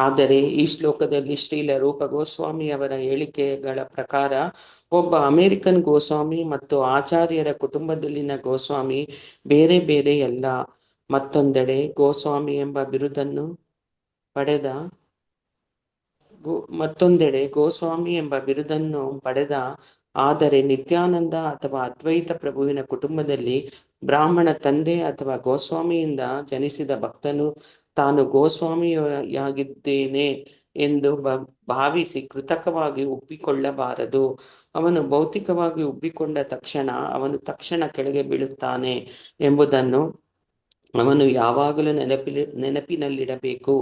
ಆದರೆ ಈ ಶ್ಲೋಕದಲ್ಲಿ ಶ್ರೀಲ ರೂಪ ಗೋಸ್ವಾಮಿ ಅವರ ಹೇಳಿಕೆಗಳ ಪ್ರಕಾರ ಒಬ್ಬ ಅಮೆರಿಕನ್ ಗೋಸ್ವಾಮಿ ಮತ್ತು ಆಚಾರ್ಯರ ಕುಟುಂಬದಲ್ಲಿನ ಗೋಸ್ವಾಮಿ ಬೇರೆ ಬೇರೆಯಲ್ಲ. ಮತ್ತೊಂದೆಡೆ ಗೋಸ್ವಾಮಿ ಎಂಬ ಬಿರುದನ್ನು ಪಡೆದ ಆದರೆ ನಿತ್ಯಾನಂದ ಅಥವಾ ಅದ್ವೈತ ಪ್ರಭುವಿನ ಕುಟುಂಬದಲ್ಲಿ ಬ್ರಾಹ್ಮಣ ತಂದೆ ಅಥವಾ ಗೋಸ್ವಾಮಿಯಿಂದ ಜನಿಸಿದ ಭಕ್ತನು ತಾನು ಗೋಸ್ವಾಮಿಯಾಗಿದ್ದೇನೆ ಎಂದು ಭಾವಿಸಿ ಕೃತಕವಾಗಿ ಉಬ್ಬಿಕೊಳ್ಳಬಾರದು. ಅವನು ಭೌತಿಕವಾಗಿ ಉಬ್ಬಿಕೊಂಡ ತಕ್ಷಣ ಅವನು ಕೆಳಗೆ ಬೀಳುತ್ತಾನೆ ಎಂಬುದನ್ನು ಅವನು ಯಾವಾಗಲೂ ನೆನಪಿನಲ್ಲಿಡಬೇಕು.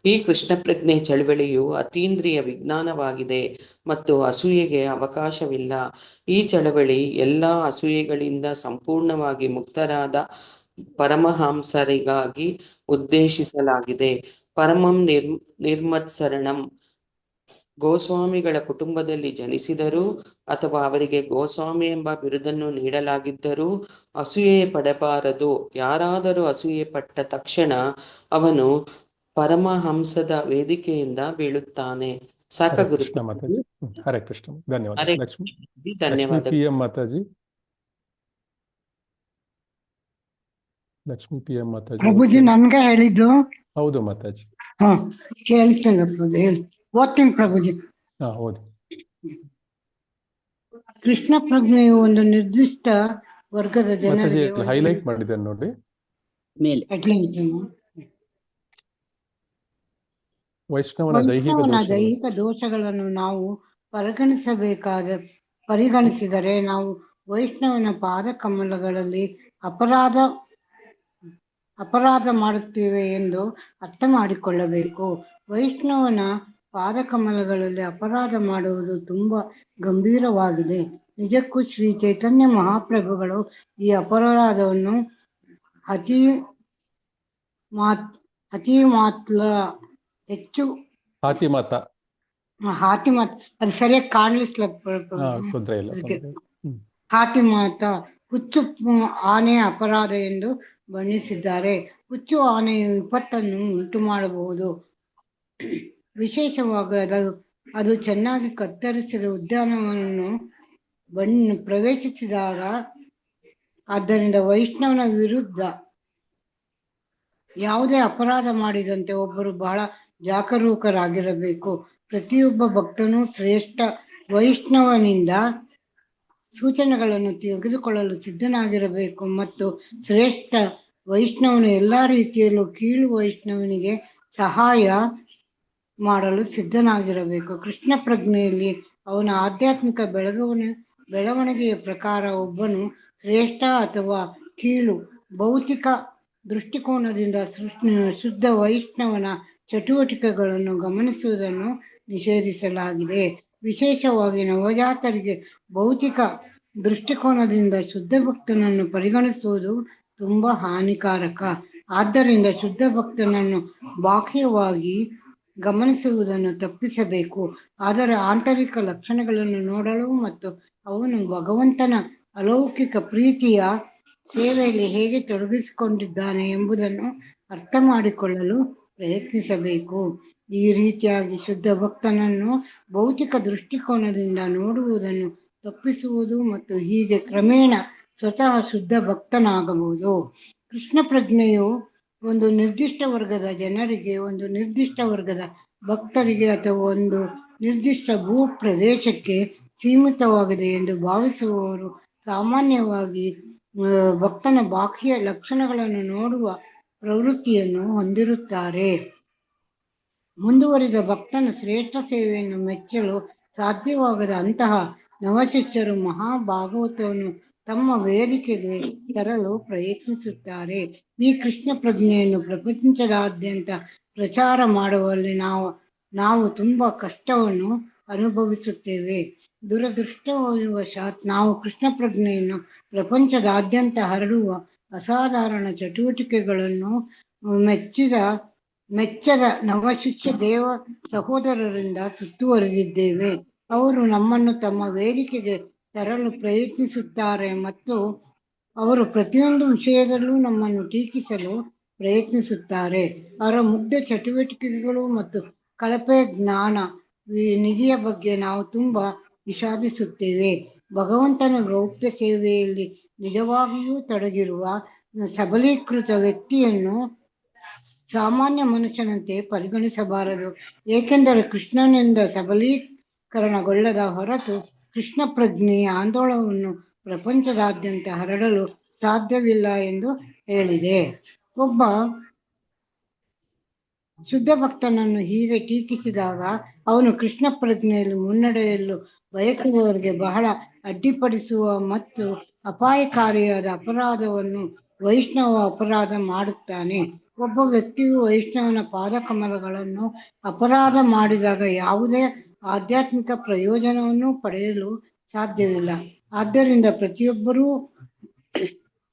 ಈ ಕೃಷ್ಣ ಪ್ರಜ್ಞೆ ಚಳವಳಿಯು ಅತೀಂದ್ರಿಯ ವಿಜ್ಞಾನವಾಗಿದೆ ಮತ್ತು ಅಸೂಯೆಗೆ ಅವಕಾಶವಿಲ್ಲ. ಈ ಚಳವಳಿ ಎಲ್ಲ ಅಸೂಯೆಗಳಿಂದ ಸಂಪೂರ್ಣವಾಗಿ ಮುಕ್ತರಾದ ಪರಮಹಂಸರಿಗಾಗಿ ಉದ್ದೇಶಿಸಲಾಗಿದೆ. ಪರಮಂ ನಿರ್ಮತ್ಸರಣಂ. ಗೋಸ್ವಾಮಿಗಳ ಕುಟುಂಬದಲ್ಲಿ ಜನಿಸಿದರೂ ಅಥವಾ ಅವರಿಗೆ ಗೋಸ್ವಾಮಿ ಎಂಬ ಬಿರುದನ್ನು ನೀಡಲಾಗಿದ್ದರೂ ಅಸೂಯೆ ಪಡಬಾರದು. ಯಾರಾದರೂ ಅಸೂಯೆ ಪಟ್ಟ ತಕ್ಷಣ ಅವನು ಪರಮಹಂಸದ ವೇದಿಕೆಯಿಂದ ಬೀಳುತ್ತಾನೆ. ಸಾಕ ಹರೇ ಗುರು ಕೃಷ್ಣ ಮಾತಾಜಿ. ಹರೇ ಕೃಷ್ಣ, ಧನ್ಯವಾದ. ಹರೇ ಲಕ್ಷ್ಮಿ ಕೃಷ್ಣ, ಲಕ್ಷ್ಮಿ ಧನ್ಯವಾದ. ಪಿ ಎಂ ಮಾತಾಜಿ. ಲಕ್ಷ್ಮಿ ಪಿ ಎಂ ಮಾತಾಜಿ. ಪ್ರಭುಜಿ ನನ್ಗೆ ಹೇಳಿದ್ದು. ಹೌದು ಮಾತಾಜಿ. ಹಾ, ಕೇಳ್ತೇನೆ ಪ್ರಭುಜಿ, ಹೇಳಿ ಓದ್ತೀನಿ ಪ್ರಭುಜಿ. ಹಾ, ಹೌದು. ಕೃಷ್ಣ ಪ್ರಜ್ಞೆಯು ಒಂದು ನಿರ್ದಿಷ್ಟ ವರ್ಗದ ಮಾತಾಜಿ ಜನರಿಗೆ ಹೈಲೈಟ್ ಮಾಡಿದ್ದೇನೆ ನೋಡಿ ಮೇಲೆ ಹೆಡ್ಲೈನ್ಸ್. ವೈಷ್ಣವನ ದೈಹಿಕ ದೋಷಗಳನ್ನು ನಾವು ಪರಿಗಣಿಸಿದರೆ ನಾವು ವೈಷ್ಣವನ ಪಾದ ಕಮಲಗಳಲ್ಲಿ ಅಪರಾಧ ಮಾಡುತ್ತೇವೆ ಎಂದು ಅರ್ಥ ಮಾಡಿಕೊಳ್ಳಬೇಕು. ವೈಷ್ಣವನ ಪಾದ ಕಮಲಗಳಲ್ಲಿ ಅಪರಾಧ ಮಾಡುವುದು ತುಂಬಾ ಗಂಭೀರವಾಗಿದೆ. ನಿಜಕ್ಕೂ ಶ್ರೀ ಚೈತನ್ಯ ಮಹಾಪ್ರಭುಗಳು ಈ ಅಪರಾಧವನ್ನು ಹಾತಿಮಾತ್ ಅದು ಸರಿಯಾಗಿ ಕಾಣಿಸ್ಲ ಹಾತಿಮಾತ ಹುಚ್ಚು ಆನೆ ಅಪರಾಧ ಎಂದು ಬಣ್ಣಿಸಿದ್ದಾರೆ. ಹುಚ್ಚು ಆನೆಯು ವಿಪತ್ತನ್ನು ಉಂಟು ಮಾಡಬಹುದು. ವಿಶೇಷವಾಗಿ ಅದು ಚೆನ್ನಾಗಿ ಕತ್ತರಿಸಿದ ಉದ್ಯಾನವನ್ನು ಪ್ರವೇಶಿಸಿದಾಗ. ಆದ್ದರಿಂದ ವೈಷ್ಣವನ ವಿರುದ್ಧ ಯಾವುದೇ ಅಪರಾಧ ಮಾಡಿದಂತೆ ಒಬ್ಬರು ಬಹಳ ಜಾಗರೂಕರಾಗಿರಬೇಕು. ಪ್ರತಿಯೊಬ್ಬ ಭಕ್ತನು ಶ್ರೇಷ್ಠ ವೈಷ್ಣವನಿಂದ ಸೂಚನೆಗಳನ್ನು ತೆಗೆದುಕೊಳ್ಳಲು ಸಿದ್ಧನಾಗಿರಬೇಕು ಮತ್ತು ಶ್ರೇಷ್ಠ ವೈಷ್ಣವನು ಎಲ್ಲಾ ರೀತಿಯಲ್ಲೂ ಕೀಳು ವೈಷ್ಣವನಿಗೆ ಸಹಾಯ ಮಾಡಲು ಸಿದ್ಧನಾಗಿರಬೇಕು. ಕೃಷ್ಣ ಪ್ರಜ್ಞೆಯಲ್ಲಿ ಅವನ ಆಧ್ಯಾತ್ಮಿಕ ಬೆಳವಣಿಗೆಯ ಪ್ರಕಾರ ಒಬ್ಬನು ಶ್ರೇಷ್ಠ ಅಥವಾ ಕೀಳು ಭೌತಿಕ ದೃಷ್ಟಿಕೋನದಿಂದ ಶುದ್ಧ ವೈಷ್ಣವನ ಚಟುವಟಿಕೆಗಳನ್ನು ಗಮನಿಸುವುದನ್ನು ನಿಷೇಧಿಸಲಾಗಿದೆ. ವಿಶೇಷವಾಗಿ ನವಜಾತರಿಗೆ ಭೌತಿಕ ದೃಷ್ಟಿಕೋನದಿಂದ ಶುದ್ಧ ಭಕ್ತನನ್ನು ಪರಿಗಣಿಸುವುದು ತುಂಬಾ ಹಾನಿಕಾರಕ. ಆದ್ದರಿಂದ ಶುದ್ಧ ಭಕ್ತನನ್ನು ಬಾಹ್ಯವಾಗಿ ಗಮನಿಸುವುದನ್ನು ತಪ್ಪಿಸಬೇಕು. ಆದರೆ ಆಂತರಿಕ ಲಕ್ಷಣಗಳನ್ನು ನೋಡಲು ಮತ್ತು ಅವನು ಭಗವಂತನ ಅಲೌಕಿಕ ಪ್ರೀತಿಯ ಸೇವೆಯಲ್ಲಿ ಹೇಗೆ ತೊಡಗಿಸಿಕೊಂಡಿದ್ದಾನೆ ಎಂಬುದನ್ನು ಅರ್ಥ ಮಾಡಿಕೊಳ್ಳಲು ಪ್ರಯತ್ನಿಸಬೇಕು. ಈ ರೀತಿಯಾಗಿ ಶುದ್ಧ ಭಕ್ತನನ್ನು ಭೌತಿಕ ದೃಷ್ಟಿಕೋನದಿಂದ ನೋಡುವುದನ್ನು ತಪ್ಪಿಸುವುದು ಮತ್ತು ಹೀಗೆ ಕ್ರಮೇಣ ಸ್ವತಃ ಶುದ್ಧ ಭಕ್ತನಾಗಬಹುದು. ಕೃಷ್ಣ ಪ್ರಜ್ಞೆಯು ಒಂದು ನಿರ್ದಿಷ್ಟ ವರ್ಗದ ಜನರಿಗೆ, ಒಂದು ನಿರ್ದಿಷ್ಟ ವರ್ಗದ ಭಕ್ತರಿಗೆ ಅಥವಾ ಒಂದು ನಿರ್ದಿಷ್ಟ ಭೂ ಪ್ರದೇಶಕ್ಕೆ ಸೀಮಿತವಾಗಿದೆ ಎಂದು ಭಾವಿಸುವವರು ಸಾಮಾನ್ಯವಾಗಿ ಭಕ್ತನ ಬಾಹ್ಯ ಲಕ್ಷಣಗಳನ್ನು ನೋಡುವ ಪ್ರವೃತ್ತಿಯನ್ನು ಹೊಂದಿರುತ್ತಾರೆ. ಮುಂದುವರಿದ ಭಕ್ತನ ಶ್ರೇಷ್ಠ ಸೇವೆಯನ್ನು ಮೆಚ್ಚಲು ಸಾಧ್ಯವಾಗದ ಅಂತಹ ನವಶಿಷ್ಯರು ಮಹಾಭಾಗವತವನ್ನು ತಮ್ಮ ವೇದಿಕೆಗೆ ತರಲು ಪ್ರಯತ್ನಿಸುತ್ತಾರೆ. ಈ ಕೃಷ್ಣ ಪ್ರಜ್ಞೆಯನ್ನು ಪ್ರಪಂಚದಾದ್ಯಂತ ಪ್ರಚಾರ ಮಾಡುವಲ್ಲಿ ನಾವು ತುಂಬಾ ಕಷ್ಟವನ್ನು ಅನುಭವಿಸುತ್ತೇವೆ. ದುರದೃಷ್ಟವಶಾತ್ ನಾವು ಕೃಷ್ಣ ಪ್ರಜ್ಞೆಯನ್ನು ಪ್ರಪಂಚದಾದ್ಯಂತ ಹರಡುವ ಅಸಾಧಾರಣ ಚಟುವಟಿಕೆಗಳನ್ನು ಮೆಚ್ಚದ ನವಶಿಷ್ಯ ದೇವ ಸಹೋದರರಿಂದ ಸುತ್ತುವರಿದಿದ್ದೇವೆ. ಅವರು ನಮ್ಮನ್ನು ತಮ್ಮ ವೇದಿಕೆಗೆ ತರಲು ಪ್ರಯತ್ನಿಸುತ್ತಾರೆ ಮತ್ತು ಅವರು ಪ್ರತಿಯೊಂದು ವಿಷಯದಲ್ಲೂ ನಮ್ಮನ್ನು ಟೀಕಿಸಲು ಪ್ರಯತ್ನಿಸುತ್ತಾರೆ. ಅವರ ಮುಗ್ಧ ಚಟುವಟಿಕೆಗಳು ಮತ್ತು ಕಳಪೆ ಜ್ಞಾನ ನಿಧಿಯ ಬಗ್ಗೆ ನಾವು ತುಂಬಾ ವಿಷಾದಿಸುತ್ತೇವೆ. ಭಗವಂತನ ಗೌಪ್ಯ ಸೇವೆಯಲ್ಲಿ ನಿಜವಾಗಿಯೂ ತೊಡಗಿರುವ ಸಬಲೀಕೃತ ವ್ಯಕ್ತಿಯನ್ನು ಸಾಮಾನ್ಯ ಮನುಷ್ಯನಂತೆ ಪರಿಗಣಿಸಬಾರದು, ಏಕೆಂದರೆ ಕೃಷ್ಣನಿಂದ ಸಬಲೀಕರಣಗೊಳ್ಳದ ಹೊರತು ಕೃಷ್ಣ ಪ್ರಜ್ಞೆಯ ಆಂದೋಲನವನ್ನು ಪ್ರಪಂಚದಾದ್ಯಂತ ಹರಡಲು ಸಾಧ್ಯವಿಲ್ಲ ಎಂದು ಹೇಳಿದೆ. ಒಬ್ಬ ಶುದ್ಧ ಭಕ್ತನನ್ನು ಹೀಗೆ ಟೀಕಿಸಿದಾಗ ಅವನು ಕೃಷ್ಣ ಪ್ರಜ್ಞೆಯಲ್ಲಿ ಮುನ್ನಡೆಯಲು ಬಯಸುವವರಿಗೆ ಬಹಳ ಅಡ್ಡಿಪಡಿಸುವ ಮತ್ತು ಅಪಾಯಕಾರಿಯಾದ ಅಪರಾಧವನ್ನು ವೈಷ್ಣವ ಅಪರಾಧ ಮಾಡುತ್ತಾನೆ. ಒಬ್ಬ ವ್ಯಕ್ತಿಯು ವೈಷ್ಣವನ ಪಾದ ಕಮಲಗಳನ್ನು ಅಪರಾಧ ಮಾಡಿದಾಗ ಯಾವುದೇ ಆಧ್ಯಾತ್ಮಿಕ ಪ್ರಯೋಜನವನ್ನು ಪಡೆಯಲು ಸಾಧ್ಯವಿಲ್ಲ. ಆದ್ದರಿಂದ ಪ್ರತಿಯೊಬ್ಬರೂ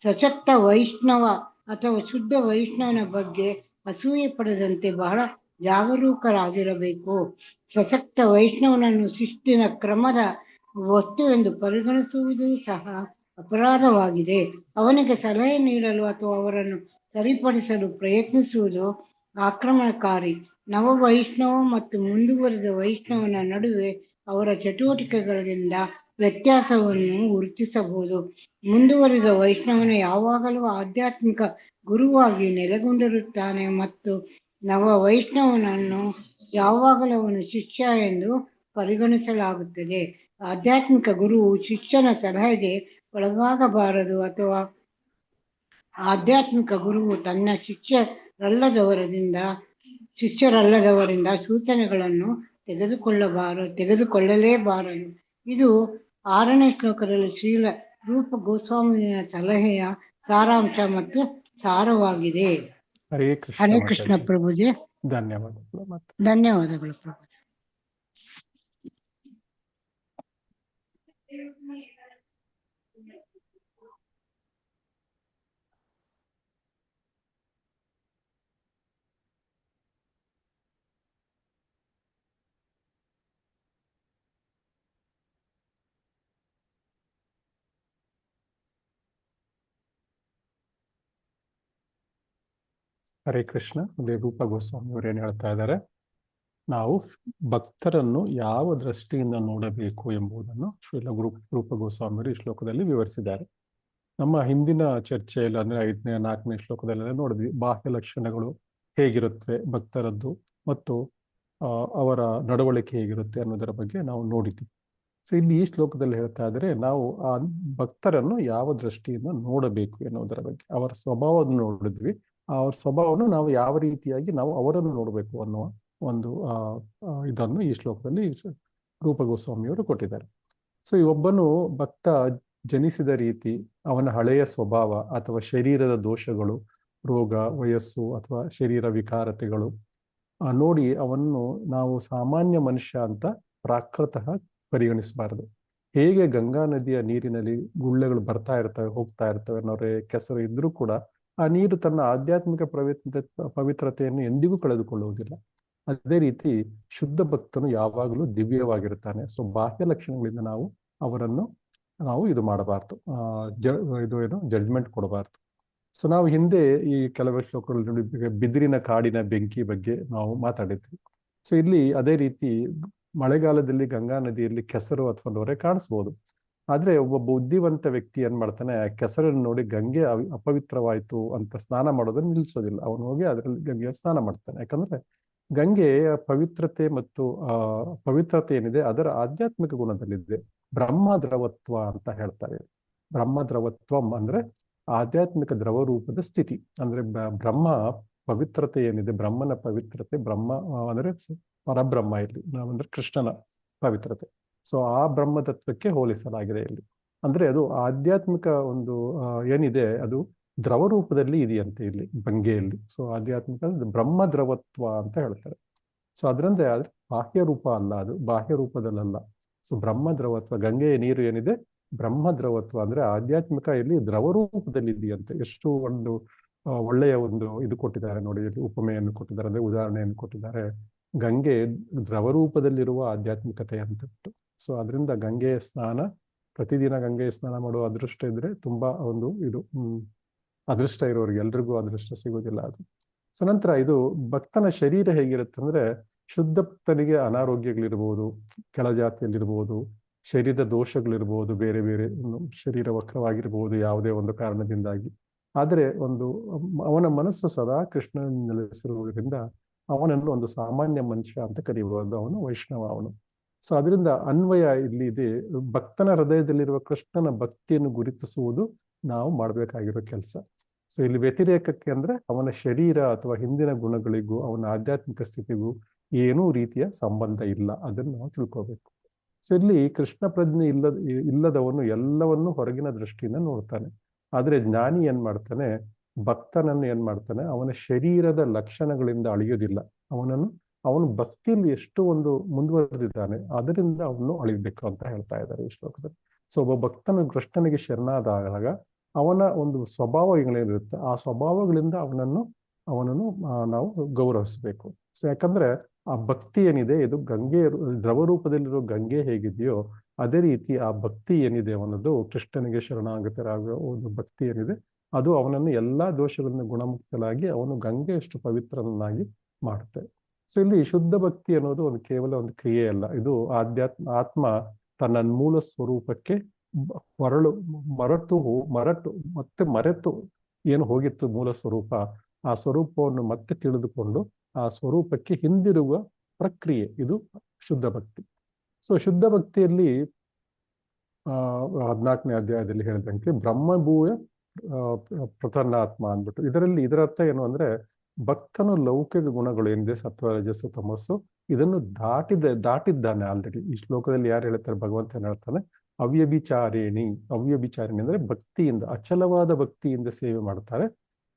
ಸಶಕ್ತ ವೈಷ್ಣವ ಅಥವಾ ಶುದ್ಧ ವೈಷ್ಣವನ ಬಗ್ಗೆ ಅಸೂಯೆ ಪಡೆದಂತೆ ಬಹಳ ಜಾಗರೂಕರಾಗಿರಬೇಕು. ಸಶಕ್ತ ವೈಷ್ಣವನನ್ನು ಶಿಸ್ತಿನ ಕ್ರಮದ ವಸ್ತು ಎಂದು ಪರಿಗಣಿಸುವುದು ಸಹ ಅಪರಾಧವಾಗಿದೆ. ಅವನಿಗೆ ಸಲಹೆ ನೀಡಲು ಅಥವಾ ಅವರನ್ನು ಸರಿಪಡಿಸಲು ಪ್ರಯತ್ನಿಸುವುದು ಆಕ್ರಮಣಕಾರಿ. ನವ ವೈಷ್ಣವ ಮತ್ತು ಮುಂದುವರಿದ ವೈಷ್ಣವನ ನಡುವೆ ಅವರ ಚಟುವಟಿಕೆಗಳಿಂದ ವ್ಯತ್ಯಾಸವನ್ನು ಗುರುತಿಸಬಹುದು. ಮುಂದುವರಿದ ವೈಷ್ಣವನ ಯಾವಾಗಲೂ ಆಧ್ಯಾತ್ಮಿಕ ಗುರುವಾಗಿ ನೆಲೆಗೊಂಡಿರುತ್ತಾನೆ ಮತ್ತು ನವ ವೈಷ್ಣವನನ್ನು ಯಾವಾಗಲೂ ಅವನ ಶಿಷ್ಯ ಎಂದು ಪರಿಗಣಿಸಲಾಗುತ್ತದೆ. ಆಧ್ಯಾತ್ಮಿಕ ಗುರುವು ಶಿಷ್ಯನ ಸಲಹೆಗೆ ಒಳಗಾಗಬಾರದು ಅಥವಾ ಆಧ್ಯಾತ್ಮಿಕ ಗುರುವು ತನ್ನ ಶಿಷ್ಯರಲ್ಲದವರಿಂದ ಸೂಚನೆಗಳನ್ನು ತೆಗೆದುಕೊಳ್ಳಲೇಬಾರದು. ಇದು 6ನೇ ಶ್ಲೋಕದಲ್ಲಿ ಶ್ರೀಲ ರೂಪ ಗೋಸ್ವಾಮಿಯ ಸಲಹೆಯ ಸಾರಾಂಶ ಮತ್ತು ಸಾರವಾಗಿದೆ. ಹರೇ ಹರೇ ಕೃಷ್ಣ ಕೃಷ್ಣ ಮಾತಾಜಿ. ಪ್ರಭುಜಿ. ಧನ್ಯವಾದಗಳು. ಮತ್ತೆ ಧನ್ಯವಾದಗಳು ಪ್ರಭುಜಿ. ಹರೇ ಕೃಷ್ಣ. ಅಲ್ಲಿ ರೂಪ ಗೋಸ್ವಾಮಿ ಅವರು ಏನು ಹೇಳ್ತಾ ಇದ್ದಾರೆ, ನಾವು ಭಕ್ತರನ್ನು ಯಾವ ದೃಷ್ಟಿಯಿಂದ ನೋಡಬೇಕು ಎಂಬುದನ್ನು ಶ್ರೀಲ ರೂಪ ಗೋಸ್ವಾಮಿಯವರು ಈ ಶ್ಲೋಕದಲ್ಲಿ ವಿವರಿಸಿದ್ದಾರೆ. ನಮ್ಮ ಹಿಂದಿನ ಚರ್ಚೆಯಲ್ಲಿ ಅಂದ್ರೆ 5ನೇ 4ನೇ ಶ್ಲೋಕದಲ್ಲೆಲ್ಲ ನೋಡಿದ್ವಿ ಬಾಹ್ಯ ಲಕ್ಷಣಗಳು ಹೇಗಿರುತ್ತವೆ ಭಕ್ತರದ್ದು ಮತ್ತು ಅವರ ನಡವಳಿಕೆ ಹೇಗಿರುತ್ತೆ ಅನ್ನೋದರ ಬಗ್ಗೆ ನಾವು ನೋಡಿದ್ವಿ. ಸೊ ಇಲ್ಲಿ ಈ ಶ್ಲೋಕದಲ್ಲಿ ಹೇಳ್ತಾ ಇದ್ರೆ ನಾವು ಆ ಭಕ್ತರನ್ನು ಯಾವ ದೃಷ್ಟಿಯಿಂದ ನೋಡಬೇಕು ಎನ್ನುವುದರ ಬಗ್ಗೆ, ಅವರ ಸ್ವಭಾವವನ್ನು ನೋಡಿದ್ವಿ. ಅವ್ರ ಸ್ವಭಾವವನ್ನು ನಾವು ಯಾವ ರೀತಿಯಾಗಿ ನಾವು ಅವರನ್ನು ನೋಡಬೇಕು ಅನ್ನುವ ಒಂದು ಇದನ್ನು ಈ ಶ್ಲೋಕದಲ್ಲಿ ರೂಪ ಗೋಸ್ವಾಮಿಯವರು ಕೊಟ್ಟಿದ್ದಾರೆ. ಸೊ ಈ ಒಬ್ಬನು ಭಕ್ತ ಜನಿಸಿದ ರೀತಿ, ಅವನ ಹಳೆಯ ಸ್ವಭಾವ ಅಥವಾ ಶರೀರದ ದೋಷಗಳು, ರೋಗ, ವಯಸ್ಸು ಅಥವಾ ಶರೀರ ವಿಕಾರತೆಗಳು ನೋಡಿ ಅವನ್ನು ನಾವು ಸಾಮಾನ್ಯ ಮನುಷ್ಯ ಅಂತ ಪ್ರಾಕೃತಃ ಪರಿಗಣಿಸಬಾರದು. ಹೇಗೆ ಗಂಗಾ ನದಿಯ ನೀರಿನಲ್ಲಿ ಗುಳ್ಳೆಗಳು ಬರ್ತಾ ಇರ್ತವೆ ಹೋಗ್ತಾ ಇರ್ತವೆ, ನೊರೆ ಕೆಸರು ಇದ್ರೂ ಕೂಡ ಆ ನೀರು ತನ್ನ ಆಧ್ಯಾತ್ಮಿಕ ಪವಿತ್ರತೆಯನ್ನು ಎಂದಿಗೂ ಕಳೆದುಕೊಳ್ಳುವುದಿಲ್ಲ. ಅದೇ ರೀತಿ ಶುದ್ಧ ಭಕ್ತನು ಯಾವಾಗಲೂ ದಿವ್ಯವಾಗಿರ್ತಾನೆ. ಸೊ ಬಾಹ್ಯ ಲಕ್ಷಣಗಳಿಂದ ನಾವು ಅವರನ್ನು ಇದು ಮಾಡಬಾರ್ದು, ಜಡ್ಜ್ಮೆಂಟ್ ಕೊಡಬಾರ್ದು. ಸೊ ನಾವು ಹಿಂದೆ ಈ ಕೆಲವು ಶ್ಲೋಕಗಳಲ್ಲಿ ಬಿದಿರಿನ ಕಾಡಿನ ಬೆಂಕಿ ಬಗ್ಗೆ ನಾವು ಮಾತಾಡಿದ್ವಿ. ಸೊ ಇಲ್ಲಿ ಅದೇ ರೀತಿ ಮಳೆಗಾಲದಲ್ಲಿ ಗಂಗಾ ನದಿಯಲ್ಲಿ ಕೆಸರು ಅಥವಾ ನೊರೆ ಕಾಣಿಸ್ಬೋದು. ಆದ್ರೆ ಒಬ್ಬ ಬುದ್ಧಿವಂತ ವ್ಯಕ್ತಿ ಏನ್ ಮಾಡ್ತಾನೆ, ಕೆಸರನ್ನು ನೋಡಿ ಗಂಗೆ ಅಪವಿತ್ರವಾಯ್ತು ಅಂತ ಸ್ನಾನ ಮಾಡೋದನ್ನ ನಿಲ್ಲಿಸೋದಿಲ್ಲ. ಅವನು ಹೋಗಿ ಅದರಲ್ಲಿ ಗಂಗೆಯ ಸ್ನಾನ ಮಾಡ್ತಾನೆ. ಯಾಕಂದ್ರೆ ಗಂಗೆಯ ಪವಿತ್ರತೆ ಮತ್ತು ಪವಿತ್ರತೆ ಏನಿದೆ ಅದರ ಆಧ್ಯಾತ್ಮಿಕ ಗುಣದಲ್ಲಿದೆ. ಬ್ರಹ್ಮ ದ್ರವತ್ವ ಅಂತ ಹೇಳ್ತಾರೆ. ಬ್ರಹ್ಮ ದ್ರವತ್ವಂ ಅಂದ್ರೆ ಆಧ್ಯಾತ್ಮಿಕ ದ್ರವ ರೂಪದ ಸ್ಥಿತಿ. ಅಂದ್ರೆ ಬ್ರಹ್ಮ ಪವಿತ್ರತೆ ಏನಿದೆ, ಬ್ರಹ್ಮನ ಪವಿತ್ರತೆ, ಬ್ರಹ್ಮ ಅಂದ್ರೆ ಪರಬ್ರಹ್ಮ, ಇಲ್ಲಿ ನಾವಂದ್ರೆ ಕೃಷ್ಣನ ಪವಿತ್ರತೆ. ಸೊ ಆ ಬ್ರಹ್ಮತತ್ವಕ್ಕೆ ಹೋಲಿಸಲಾಗಿದೆ ಇಲ್ಲಿ. ಅಂದ್ರೆ ಅದು ಆಧ್ಯಾತ್ಮಿಕ ಒಂದು ಏನಿದೆ ಅದು ದ್ರವ ರೂಪದಲ್ಲಿ ಇದೆಯಂತೆ ಇಲ್ಲಿ ಗಂಗೆಯಲ್ಲಿ. ಸೊ ಆಧ್ಯಾತ್ಮಿಕ ಬ್ರಹ್ಮ ದ್ರವತ್ವ ಅಂತ ಹೇಳ್ತಾರೆ. ಸೊ ಅದರಂತೆ ಆದ್ರೆ ಬಾಹ್ಯ ರೂಪ ಅಲ್ಲ, ಅದು ಬಾಹ್ಯ ರೂಪದಲ್ಲ. ಸೊ ಬ್ರಹ್ಮ ದ್ರವತ್ವ, ಗಂಗೆಯ ನೀರು ಏನಿದೆ ಬ್ರಹ್ಮ ದ್ರವತ್ವ ಅಂದ್ರೆ ಆಧ್ಯಾತ್ಮಿಕ ಇಲ್ಲಿ ದ್ರವ ರೂಪದಲ್ಲಿ ಇದೆಯಂತೆ. ಎಷ್ಟು ಒಂದು ಒಳ್ಳೆಯ ಒಂದು ಇದು ಕೊಟ್ಟಿದ್ದಾರೆ ನೋಡಿ, ಇಲ್ಲಿ ಉಪಮೆಯನ್ನು ಕೊಟ್ಟಿದ್ದಾರೆ, ಅಂದ್ರೆ ಉದಾಹರಣೆಯನ್ನು ಕೊಟ್ಟಿದ್ದಾರೆ. ಗಂಗೆ ದ್ರವ ರೂಪದಲ್ಲಿರುವ ಆಧ್ಯಾತ್ಮಿಕತೆ ಅಂತ ಬಿಟ್ಟು. ಸೊ ಅದರಿಂದ ಗಂಗೆಯ ಸ್ನಾನ, ಪ್ರತಿದಿನ ಗಂಗೆಯ ಸ್ನಾನ ಮಾಡುವ ಅದೃಷ್ಟ ಇದ್ರೆ ತುಂಬಾ ಒಂದು ಇದು ಅದೃಷ್ಟ ಇರೋರಿಗೆ, ಎಲ್ರಿಗೂ ಅದೃಷ್ಟ ಸಿಗೋದಿಲ್ಲ ಅದು. ಸೊ ನಂತರ ಇದು ಭಕ್ತನ ಶರೀರ ಹೇಗಿರುತ್ತೆ ಅಂದ್ರೆ, ಶುದ್ಧ ಭಕ್ತನಿಗೆ ಅನಾರೋಗ್ಯಗಳಿರ್ಬೋದು, ಕೆಳಜಾತಿಯಲ್ಲಿರ್ಬೋದು, ಶರೀರದ ದೋಷಗಳಿರ್ಬೋದು, ಬೇರೆ ಬೇರೆ ಶರೀರ ವಕ್ರವಾಗಿರ್ಬೋದು ಯಾವುದೇ ಒಂದು ಕಾರಣದಿಂದಾಗಿ. ಆದರೆ ಅವನ ಮನಸ್ಸು ಸದಾ ಕೃಷ್ಣನಲ್ಲಿ ನೆಲೆಸಿರುವುದರಿಂದ ಅವನನ್ನು ಒಂದು ಸಾಮಾನ್ಯ ಮನುಷ್ಯ ಅಂತ ಕರೀಬಹುದು. ಅವನು ವೈಷ್ಣವ ಅವನು. ಸೊ ಅದರಿಂದ ಅನ್ವಯ ಇಲ್ಲಿ ಇದೆ. ಭಕ್ತನ ಹೃದಯದಲ್ಲಿರುವ ಕೃಷ್ಣನ ಭಕ್ತಿಯನ್ನು ಗುರುತಿಸುವುದು ನಾವು ಮಾಡಬೇಕಾಗಿರೋ ಕೆಲಸ. ಸೊ ಇಲ್ಲಿ ವ್ಯತಿರೇಕಕ್ಕೆ ಅಂದ್ರೆ ಅವನ ಶರೀರ ಅಥವಾ ಹಿಂದಿನ ಗುಣಗಳಿಗೂ ಅವನ ಆಧ್ಯಾತ್ಮಿಕ ಸ್ಥಿತಿಗೂ ಏನೂ ರೀತಿಯ ಸಂಬಂಧ ಇಲ್ಲ, ಅದನ್ನು ನಾವು ತಿಳ್ಕೋಬೇಕು. ಸೊ ಇಲ್ಲಿ ಕೃಷ್ಣ ಪ್ರಜ್ಞೆ ಇಲ್ಲದವನು ಎಲ್ಲವನ್ನು ಹೊರಗಿನ ದೃಷ್ಟಿಯಿಂದ ನೋಡ್ತಾನೆ. ಆದ್ರೆ ಜ್ಞಾನಿ ಏನ್ ಮಾಡ್ತಾನೆ, ಭಕ್ತನನ್ನು ಏನ್ ಮಾಡ್ತಾನೆ, ಅವನ ಶರೀರದ ಲಕ್ಷಣಗಳಿಂದ ಅಳಿಯೋದಿಲ್ಲ. ಅವನು ಭಕ್ತಿಯಲ್ಲಿ ಎಷ್ಟು ಒಂದು ಮುಂದುವರೆದಿದ್ದಾನೆ ಅದರಿಂದ ಅವನು ಅಳಿಬೇಕು ಅಂತ ಹೇಳ್ತಾ ಇದ್ದಾರೆ ಈ ಶ್ಲೋಕದಲ್ಲಿ. ಸೊ ಒಬ್ಬ ಭಕ್ತನು ಕೃಷ್ಣನಿಗೆ ಶರಣಾದಾಗ ಅವನ ಒಂದು ಸ್ವಭಾವಗಳೇನಿರುತ್ತೆ ಆ ಸ್ವಭಾವಗಳಿಂದ ಅವನನ್ನು ನಾವು ಗೌರವಿಸಬೇಕು. ಸೊ ಯಾಕಂದ್ರೆ ಆ ಭಕ್ತಿ ಏನಿದೆ ಇದು ಗಂಗೆ ದ್ರವ ರೂಪದಲ್ಲಿರೋ ಗಂಗೆ ಹೇಗಿದೆಯೋ ಅದೇ ರೀತಿ ಆ ಭಕ್ತಿ ಏನಿದೆ ಅವನದು ಕೃಷ್ಣನಿಗೆ ಶರಣಾಗತರಾಗುವ ಒಂದು ಭಕ್ತಿ ಏನಿದೆ ಅದು ಅವನನ್ನು ಎಲ್ಲಾ ದೋಷಗಳಿಂದ ಗುಣಮುಕ್ತನಾಗಿ ಅವನು ಗಂಗೆಯಷ್ಟು ಪವಿತ್ರನನ್ನಾಗಿ ಮಾಡುತ್ತೆ. ಸೊ ಇಲ್ಲಿ ಶುದ್ಧ ಭಕ್ತಿ ಅನ್ನೋದು ಒಂದು ಕೇವಲ ಒಂದು ಕ್ರಿಯೆ ಅಲ್ಲ, ಇದು ಆತ್ಮ ತನ್ನ ಮೂಲ ಸ್ವರೂಪಕ್ಕೆ ಮರೆತು ಏನು ಹೋಗಿತ್ತು ಮೂಲ ಸ್ವರೂಪ, ಆ ಸ್ವರೂಪವನ್ನು ಮತ್ತೆ ತಿಳಿದುಕೊಂಡು ಆ ಸ್ವರೂಪಕ್ಕೆ ಹಿಂದಿರುವ ಪ್ರಕ್ರಿಯೆ, ಇದು ಶುದ್ಧ ಭಕ್ತಿ. ಸೊ ಶುದ್ಧ ಭಕ್ತಿಯಲ್ಲಿ 14ನೇ ಅಧ್ಯಾಯದಲ್ಲಿ ಹೇಳಿದಂತೆ ಬ್ರಹ್ಮಭೂಯ ಪ್ರಸನ್ನಾತ್ಮ ಅಂದ್ಬಿಟ್ಟು, ಇದರ ಅರ್ಥ ಏನು ಅಂದ್ರೆ ಭಕ್ತನು ಲೌಕಿಕ ಗುಣಗಳು ಏನಿದೆ ಸತ್ವ ರಜಸ್ಸು ತಮಸ್ಸು ಇದನ್ನು ದಾಟಿದ್ದಾನೆ ಆಲ್ರೆಡಿ. ಈ ಶ್ಲೋಕದಲ್ಲಿ ಯಾರು ಹೇಳ್ತಾರೆ, ಭಗವಂತ ಏನ್ ಹೇಳ್ತಾನೆ, ಅವ್ಯಭಿಚಾರಿಣಿ ಅಂದ್ರೆ ಭಕ್ತಿಯಿಂದ, ಅಚಲವಾದ ಭಕ್ತಿಯಿಂದ ಸೇವೆ ಮಾಡ್ತಾರೆ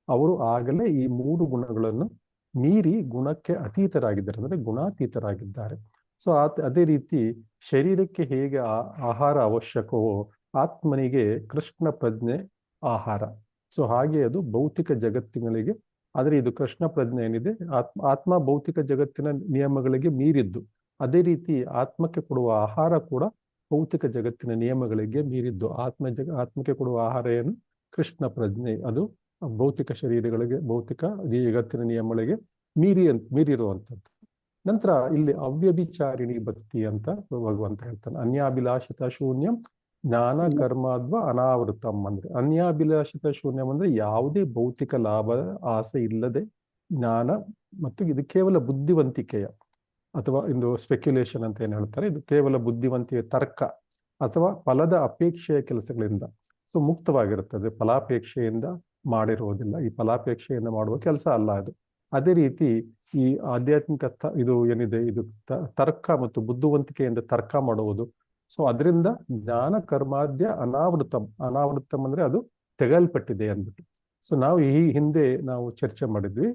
ಅವರು, ಆಗಲೇ ಈ 3 ಗುಣಗಳನ್ನು ಮೀರಿ ಗುಣಕ್ಕೆ ಅತೀತರಾಗಿದ್ದಾರೆ, ಅಂದ್ರೆ ಗುಣಾತೀತರಾಗಿದ್ದಾರೆ. ಸೊ ಅದೇ ರೀತಿ ಶರೀರಕ್ಕೆ ಹೇಗೆ ಆಹಾರ ಅವಶ್ಯಕವೋ ಆತ್ಮನಿಗೆ ಕೃಷ್ಣ ಪ್ರಜ್ಞೆ ಆಹಾರ. ಸೊ ಹಾಗೆ ಅದು ಭೌತಿಕ ಜಗತ್ತಿಗಳಿಗೆ, ಆದರೆ ಇದು ಕೃಷ್ಣ ಪ್ರಜ್ಞೆ ಏನಿದೆ ಆತ್ಮ ಭೌತಿಕ ಜಗತ್ತಿನ ನಿಯಮಗಳಿಗೆ ಮೀರಿದ್ದು, ಅದೇ ರೀತಿ ಆತ್ಮಕ್ಕೆ ಕೊಡುವ ಆಹಾರ ಕೂಡ ಭೌತಿಕ ಜಗತ್ತಿನ ನಿಯಮಗಳಿಗೆ ಮೀರಿದ್ದು. ಆತ್ಮಕ್ಕೆ ಕೊಡುವ ಆಹಾರ ಏನು, ಕೃಷ್ಣ ಪ್ರಜ್ಞೆ, ಅದು ಭೌತಿಕ ಶರೀರಗಳಿಗೆ ಭೌತಿಕ ಜಗತ್ತಿನ ನಿಯಮಗಳಿಗೆ ಮೀರಿರುವಂಥದ್ದು. ನಂತರ ಇಲ್ಲಿ ಅವ್ಯಭಿಚಾರಿಣಿ ಭಕ್ತಿ ಅಂತ ಭಗವಂತ ಹೇಳ್ತಾನೆ. ಅನ್ಯಾಭಿಲಾಷಿತ ಶೂನ್ಯಂ ಜ್ಞಾನ ಕರ್ಮಾದ್ವ ಅನಾವೃತಂ ಅಂದ್ರೆ, ಅನ್ಯಾಭಿಲಾಷಿತ ಶೂನ್ಯಂ ಅಂದ್ರೆ ಯಾವುದೇ ಭೌತಿಕ ಲಾಭ ಆಸೆ ಇಲ್ಲದೆ ಜ್ಞಾನ, ಮತ್ತು ಇದು ಕೇವಲ ಬುದ್ಧಿವಂತಿಕೆಯ ಅಥವಾ ಇಂದು ಸ್ಪೆಕ್ಯುಲೇಷನ್ ಅಂತ ಏನ್ ಹೇಳ್ತಾರೆ, ಇದು ಕೇವಲ ಬುದ್ಧಿವಂತಿಕೆಯ ತರ್ಕ ಅಥವಾ ಫಲದ ಅಪೇಕ್ಷೆಯ ಕೆಲಸಗಳಿಂದ ಸೊ ಮುಕ್ತವಾಗಿರುತ್ತದೆ, ಫಲಾಪೇಕ್ಷೆಯಿಂದ ಮಾಡಿರುವುದಿಲ್ಲ, ಈ ಫಲಾಪೇಕ್ಷೆಯಿಂದ ಮಾಡುವ ಕೆಲಸ ಅಲ್ಲ ಅದು. ಅದೇ ರೀತಿ ಈ ಆಧ್ಯಾತ್ಮಿಕ ಇದು ಏನಿದೆ, ಇದು ತರ್ಕ ಮತ್ತು ಬುದ್ಧಿವಂತಿಕೆಯಿಂದ ತರ್ಕ ಮಾಡುವುದು. ಸೊ ಅದರಿಂದ ಜ್ಞಾನ ಕರ್ಮಾದ್ಯ ಅನಾವೃತಂ ಅಂದ್ರೆ ಅದು ತೆಗೆಯಲ್ಪಟ್ಟಿದೆ ಅಂದ್ಬಿಟ್ಟು. ಸೊ ನಾವು ಈ ಹಿಂದೆ ನಾವು ಚರ್ಚೆ ಮಾಡಿದ್ವಿ.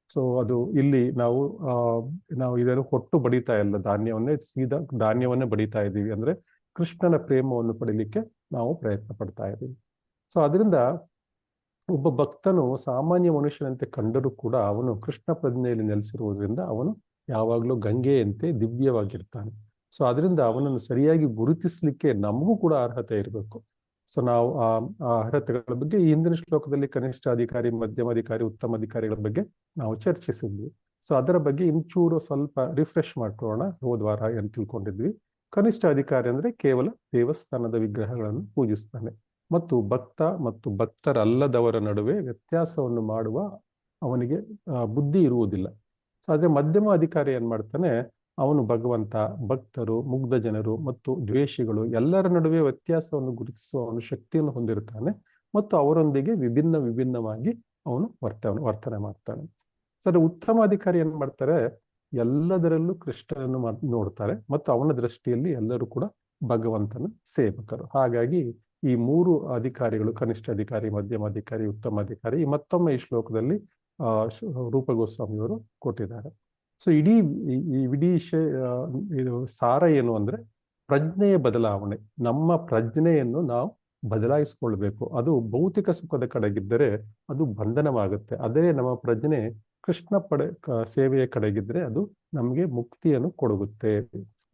ಸೊ ಅದು ಇಲ್ಲಿ ನಾವು ಇದನ್ನು ಹೊಟ್ಟು ಬಡಿತಾ ಇಲ್ಲ, ಧಾನ್ಯವನ್ನೇ ಬಡಿತಾ ಇದ್ದೀವಿ, ಅಂದ್ರೆ ಕೃಷ್ಣನ ಪ್ರೇಮವನ್ನು ಪಡಿಲಿಕ್ಕೆ ನಾವು ಪ್ರಯತ್ನ ಪಡ್ತಾ ಇದ್ದೀವಿ. ಸೊ ಅದರಿಂದ ಒಬ್ಬ ಭಕ್ತನು ಸಾಮಾನ್ಯ ಮನುಷ್ಯನಂತೆ ಕಂಡರೂ ಕೂಡ ಅವನು ಕೃಷ್ಣ ಪ್ರಜ್ಞೆಯಲ್ಲಿ ನೆಲೆಸಿರುವುದರಿಂದ ಅವನು ಯಾವಾಗಲೂ ಗಂಗೆಯಂತೆ ದಿವ್ಯವಾಗಿರ್ತಾನೆ. ಸೊ ಅದರಿಂದ ಅವನನ್ನು ಸರಿಯಾಗಿ ಗುರುತಿಸ್ಲಿಕ್ಕೆ ನಮಗೂ ಕೂಡ ಅರ್ಹತೆ ಇರಬೇಕು. ಸೊ ನಾವು ಆ ಅರ್ಹತೆಗಳ ಬಗ್ಗೆ ಈ ಹಿಂದಿನ ಶ್ಲೋಕದಲ್ಲಿ ಕನಿಷ್ಠ ಅಧಿಕಾರಿ, ಮಧ್ಯಮ ಅಧಿಕಾರಿ, ಉತ್ತಮ ಅಧಿಕಾರಿಗಳ ಬಗ್ಗೆ ನಾವು ಚರ್ಚಿಸಿದ್ವಿ. ಸೊ ಅದರ ಬಗ್ಗೆ ಇಂಚೂರು ಸ್ವಲ್ಪ ರಿಫ್ರೆಶ್ ಮಾಡ್ಕೊಳ್ಳೋಣ. ಹೋದ್ವಾರ ಏನು ತಿಳ್ಕೊಂಡಿದ್ವಿ, ಕನಿಷ್ಠ ಅಧಿಕಾರಿ ಅಂದ್ರೆ ಕೇವಲ ದೇವಸ್ಥಾನದ ವಿಗ್ರಹಗಳನ್ನು ಪೂಜಿಸ್ತಾನೆ ಮತ್ತು ಭಕ್ತ ಮತ್ತು ಭಕ್ತರಲ್ಲದವರ ನಡುವೆ ವ್ಯತ್ಯಾಸವನ್ನು ಮಾಡುವ ಅವನಿಗೆ ಬುದ್ಧಿ ಇರುವುದಿಲ್ಲ. ಸೊ ಅದೇ ಮಧ್ಯಮ ಅಧಿಕಾರಿ ಏನ್ ಮಾಡ್ತಾನೆ, ಅವನು ಭಗವಂತ, ಭಕ್ತರು, ಮುಗ್ಧ ಜನರು ಮತ್ತು ದ್ವೇಷಿಗಳು ಎಲ್ಲರ ನಡುವೆ ವ್ಯತ್ಯಾಸವನ್ನು ಗುರುತಿಸುವ ಅವನು ಶಕ್ತಿಯನ್ನು ಹೊಂದಿರ್ತಾನೆ ಮತ್ತು ಅವರೊಂದಿಗೆ ವಿಭಿನ್ನವಾಗಿ ಅವನು ವರ್ತನೆ ಮಾಡ್ತಾನೆ. ಸರಿ, ಉತ್ತಮ ಅಧಿಕಾರಿ ಏನ್ ಮಾಡ್ತಾರೆ, ಎಲ್ಲದರಲ್ಲೂ ಕೃಷ್ಣನನ್ನು ನೋಡ್ತಾರೆ ಮತ್ತು ಅವನ ದೃಷ್ಟಿಯಲ್ಲಿ ಎಲ್ಲರೂ ಕೂಡ ಭಗವಂತನ ಸೇವಕರು. ಹಾಗಾಗಿ ಈ 3 ಅಧಿಕಾರಿಗಳು, ಕನಿಷ್ಠ ಅಧಿಕಾರಿ, ಮಧ್ಯಮ ಅಧಿಕಾರಿ, ಉತ್ತಮ ಅಧಿಕಾರಿ, ಮತ್ತೊಮ್ಮೆ ಈ ಶ್ಲೋಕದಲ್ಲಿ ರೂಪ ಗೋಸ್ವಾಮಿಯವರು ಕೊಟ್ಟಿದ್ದಾರೆ. ಸೊ ಇಡೀ ಇದು ಸಾರ ಏನು ಅಂದ್ರೆ ಪ್ರಜ್ಞೆಯ ಬದಲಾವಣೆ. ನಮ್ಮ ಪ್ರಜ್ಞೆಯನ್ನು ನಾವು ಬದಲಾಯಿಸಿಕೊಳ್ಬೇಕು. ಅದು ಭೌತಿಕ ಸುಖದ ಕಡೆಗಿದ್ದರೆ ಅದು ಬಂಧನವಾಗುತ್ತೆ. ಅದೇ ನಮ್ಮ ಪ್ರಜ್ಞೆ ಕೃಷ್ಣ ಸೇವೆಯ ಕಡೆಗಿದ್ರೆ ಅದು ನಮಗೆ ಮುಕ್ತಿಯನ್ನು ಕೊಡುತ್ತೆ.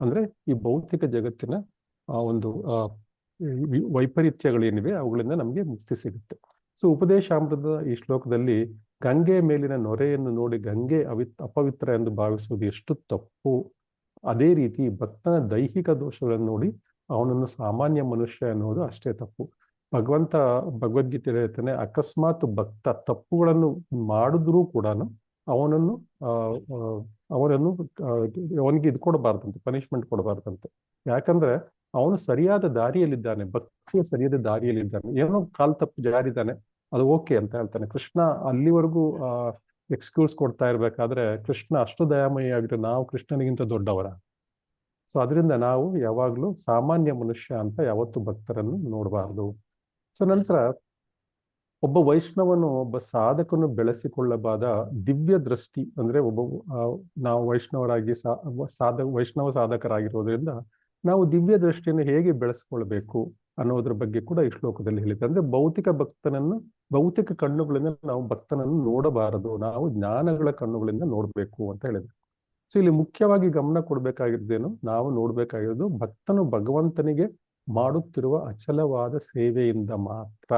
ಅಂದ್ರೆ ಈ ಭೌತಿಕ ಜಗತ್ತಿನ ಒಂದು ವೈಪರೀತ್ಯಗಳೇನಿವೆ ಅವುಗಳಿಂದ ನಮಗೆ ಮುಕ್ತಿ ಸಿಗುತ್ತೆ. ಸೊ ಉಪದೇಶಾಮೃತದ ಈ ಶ್ಲೋಕದಲ್ಲಿ ಗಂಗೆ ಮೇಲಿನ ನೊರೆಯನ್ನು ನೋಡಿ ಗಂಗೆ ಅಪವಿತ್ರ ಎಂದು ಭಾವಿಸುವುದು ಎಷ್ಟು ತಪ್ಪು, ಅದೇ ರೀತಿ ಭಕ್ತನ ದೈಹಿಕ ದೋಷಗಳನ್ನು ನೋಡಿ ಅವನನ್ನು ಸಾಮಾನ್ಯ ಮನುಷ್ಯ ಎನ್ನುವುದು ಅಷ್ಟೇ ತಪ್ಪು. ಭಗವದ್ಗೀತೆ ಹೇಳ್ತಾನೆ, ಅಕಸ್ಮಾತ್ ಭಕ್ತ ತಪ್ಪುಗಳನ್ನು ಮಾಡಿದ್ರೂ ಕೂಡ ಅವನಿಗೆ ಇದು ಕೊಡಬಾರ್ದಂತೆ, ಪನಿಷ್ಮೆಂಟ್ ಕೊಡಬಾರ್ದಂತೆ. ಯಾಕಂದ್ರೆ ಅವನು ಸರಿಯಾದ ದಾರಿಯಲ್ಲಿದ್ದಾನೆ, ಭಕ್ತಿಯ ಸರಿಯಾದ ದಾರಿಯಲ್ಲಿದ್ದಾನೆ. ಏನೋ ತಪ್ಪು ಜಾರಿದ್ದಾನೆ, ಅದು ಓಕೆ ಅಂತ ಹೇಳ್ತಾನೆ. ಕೃಷ್ಣ ಅಲ್ಲಿವರೆಗೂ ಎಕ್ಸ್ಕ್ಯೂಸ್ ಕೊಡ್ತಾ ಇರ್ಬೇಕಾದ್ರೆ ಕೃಷ್ಣ ಅಷ್ಟು ದಯಾಮಯ ಆಗಿದ್ರೆ ನಾವು ಕೃಷ್ಣನಿಗಿಂತ ದೊಡ್ಡವರ? ಸೊ ಅದರಿಂದ ನಾವು ಯಾವಾಗ್ಲೂ ಸಾಮಾನ್ಯ ಮನುಷ್ಯ ಅಂತ ಯಾವತ್ತು ಭಕ್ತರನ್ನು ನೋಡಬಾರ್ದು. ಸೊ ನಂತರ ಒಬ್ಬ ವೈಷ್ಣವನು, ಒಬ್ಬ ಸಾಧಕನು ಬೆಳೆಸಿಕೊಳ್ಳಬಾದ ದಿವ್ಯ ದೃಷ್ಟಿ ಅಂದ್ರೆ ನಾವು ವೈಷ್ಣವರಾಗಿ ವೈಷ್ಣವ ಸಾಧಕರಾಗಿರೋದ್ರಿಂದ ನಾವು ದಿವ್ಯ ದೃಷ್ಟಿಯನ್ನು ಹೇಗೆ ಬೆಳೆಸ್ಕೊಳ್ಬೇಕು ಅನ್ನೋದ್ರ ಬಗ್ಗೆ ಕೂಡ ಈ ಶ್ಲೋಕದಲ್ಲಿ ಹೇಳಿದೆ. ಅಂದ್ರೆ ಭೌತಿಕ ಕಣ್ಣುಗಳಿಂದ ನಾವು ಭಕ್ತನನ್ನು ನೋಡಬಾರದು, ನಾವು ಜ್ಞಾನಗಳ ಕಣ್ಣುಗಳಿಂದ ನೋಡ್ಬೇಕು ಅಂತ ಹೇಳಿದ್ರು. ಸೊ ಇಲ್ಲಿ ಮುಖ್ಯವಾಗಿ ಗಮನ ಕೊಡ್ಬೇಕಾಗಿದ್ದೇನು, ನಾವು ನೋಡ್ಬೇಕಾಗಿರೋದು ಭಕ್ತನು ಭಗವಂತನಿಗೆ ಮಾಡುತ್ತಿರುವ ಅಚಲವಾದ ಸೇವೆಯಿಂದ ಮಾತ್ರ.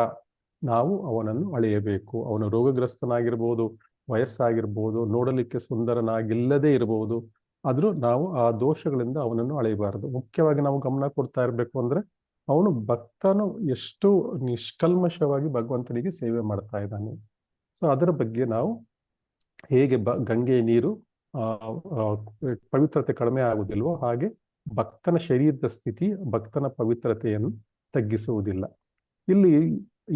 ನಾವು ಅವನನ್ನು ಅಳೆಯಬೇಕು. ಅವನು ರೋಗಗ್ರಸ್ತನಾಗಿರ್ಬೋದು, ವಯಸ್ಸಾಗಿರ್ಬೋದು, ನೋಡಲಿಕ್ಕೆ ಸುಂದರನಾಗಿಲ್ಲದೇ ಇರಬಹುದು, ಆದರೂ ನಾವು ಆ ದೋಷಗಳಿಂದ ಅವನನ್ನು ಅಳೆಯಬಾರದು. ಮುಖ್ಯವಾಗಿ ನಾವು ಗಮನ ಕೊಡ್ತಾ ಇರಬೇಕು ಅಂದ್ರೆ ಅವನು ಭಕ್ತನು ಎಷ್ಟು ನಿಷ್ಕಲ್ಮಶವಾಗಿ ಭಗವಂತನಿಗೆ ಸೇವೆ ಮಾಡ್ತಾ ಇದ್ದಾನೆ. ಸೊ ಅದರ ಬಗ್ಗೆ ನಾವು ಹೇಗೆ ಗಂಗೆ ನೀರು ಪವಿತ್ರತೆ ಕಡಿಮೆ ಆಗುವುದಿಲ್ವೋ ಹಾಗೆ ಭಕ್ತನ ಶರೀರದ ಸ್ಥಿತಿ ಭಕ್ತನ ಪವಿತ್ರತೆಯನ್ನು ತಗ್ಗಿಸುವುದಿಲ್ಲ. ಇಲ್ಲಿ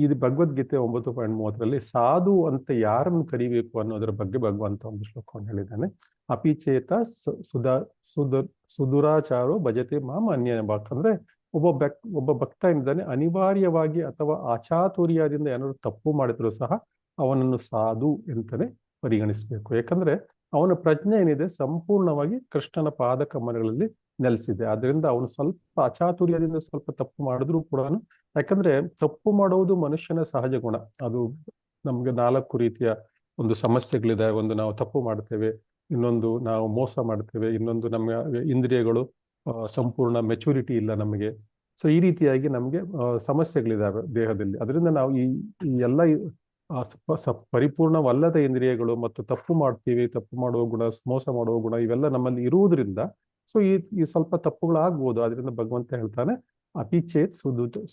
ಇದು ಭಗವದ್ಗೀತೆ 9.30 ಸಾಧು ಅಂತ ಯಾರನ್ನು ಕರಿಬೇಕು ಅನ್ನೋದರ ಬಗ್ಗೆ ಭಗವಂತ ಒಂದು ಶ್ಲೋಕವನ್ನು ಹೇಳಿದ್ದಾನೆ. ಅಪಿಚೇತ ಸುದುರಾಚಾರೋ ಭಜತೆ ಮಾಂ ಅನ್ಯ ಭಕ್. ಅಂದ್ರೆ ಒಬ್ಬ ಭಕ್ತ ಇದ್ದಾನೆ, ಅನಿವಾರ್ಯವಾಗಿ ಅಥವಾ ಅಚಾತುರ್ಯದಿಂದ ಏನಾದ್ರು ತಪ್ಪು ಮಾಡಿದ್ರು ಸಹ ಅವನನ್ನು ಸಾಧು ಅಂತಾನೆ ಪರಿಗಣಿಸಬೇಕು. ಯಾಕಂದ್ರೆ ಅವನ ಪ್ರಜ್ಞೆ ಏನಿದೆ ಸಂಪೂರ್ಣವಾಗಿ ಕೃಷ್ಣನ ಪಾದ ಕಮಲಗಳಲ್ಲಿ ನೆಲೆಸಿದೆ. ಅದರಿಂದ ಅವನು ಸ್ವಲ್ಪ ಅಚಾತುರ್ಯದಿಂದ ಸ್ವಲ್ಪ ತಪ್ಪು ಮಾಡಿದ್ರು ಕೂಡ, ಯಾಕಂದ್ರೆ ತಪ್ಪು ಮಾಡುವುದು ಮನುಷ್ಯನ ಸಹಜ ಗುಣ. ಅದು ನಮ್ಗೆ 4 ರೀತಿಯ ಒಂದು ಸಮಸ್ಯೆಗಳಿದೆ. ಒಂದು ನಾವು ತಪ್ಪು ಮಾಡ್ತೇವೆ, ಇನ್ನೊಂದು ನಾವು ಮೋಸ ಮಾಡ್ತೇವೆ, ಇನ್ನೊಂದು ನಮ್ಮ ಇಂದ್ರಿಯಗಳು ಸಂಪೂರ್ಣ ಮೆಚುರಿಟಿ ಇಲ್ಲ ನಮಗೆ. ಸೊ ಈ ರೀತಿಯಾಗಿ ನಮಗೆ ಸಮಸ್ಯೆಗಳಿದಾವೆ ದೇಹದಲ್ಲಿ. ಅದರಿಂದ ನಾವು ಈ ಎಲ್ಲ ಪರಿಪೂರ್ಣವಲ್ಲದ ಇಂದ್ರಿಯಗಳು ಮತ್ತು ತಪ್ಪು ಮಾಡ್ತೀವಿ, ತಪ್ಪು ಮಾಡುವ ಗುಣ, ಮೋಸ ಮಾಡುವ ಗುಣ ಇವೆಲ್ಲ ನಮ್ಮಲ್ಲಿ ಇರುವುದರಿಂದ ಸೊ ಈ ಸ್ವಲ್ಪ ತಪ್ಪುಗಳಾಗ್ಬೋದು. ಅದರಿಂದ ಭಗವಂತ ಹೇಳ್ತಾನೆ ಅಪಿಚೇತ್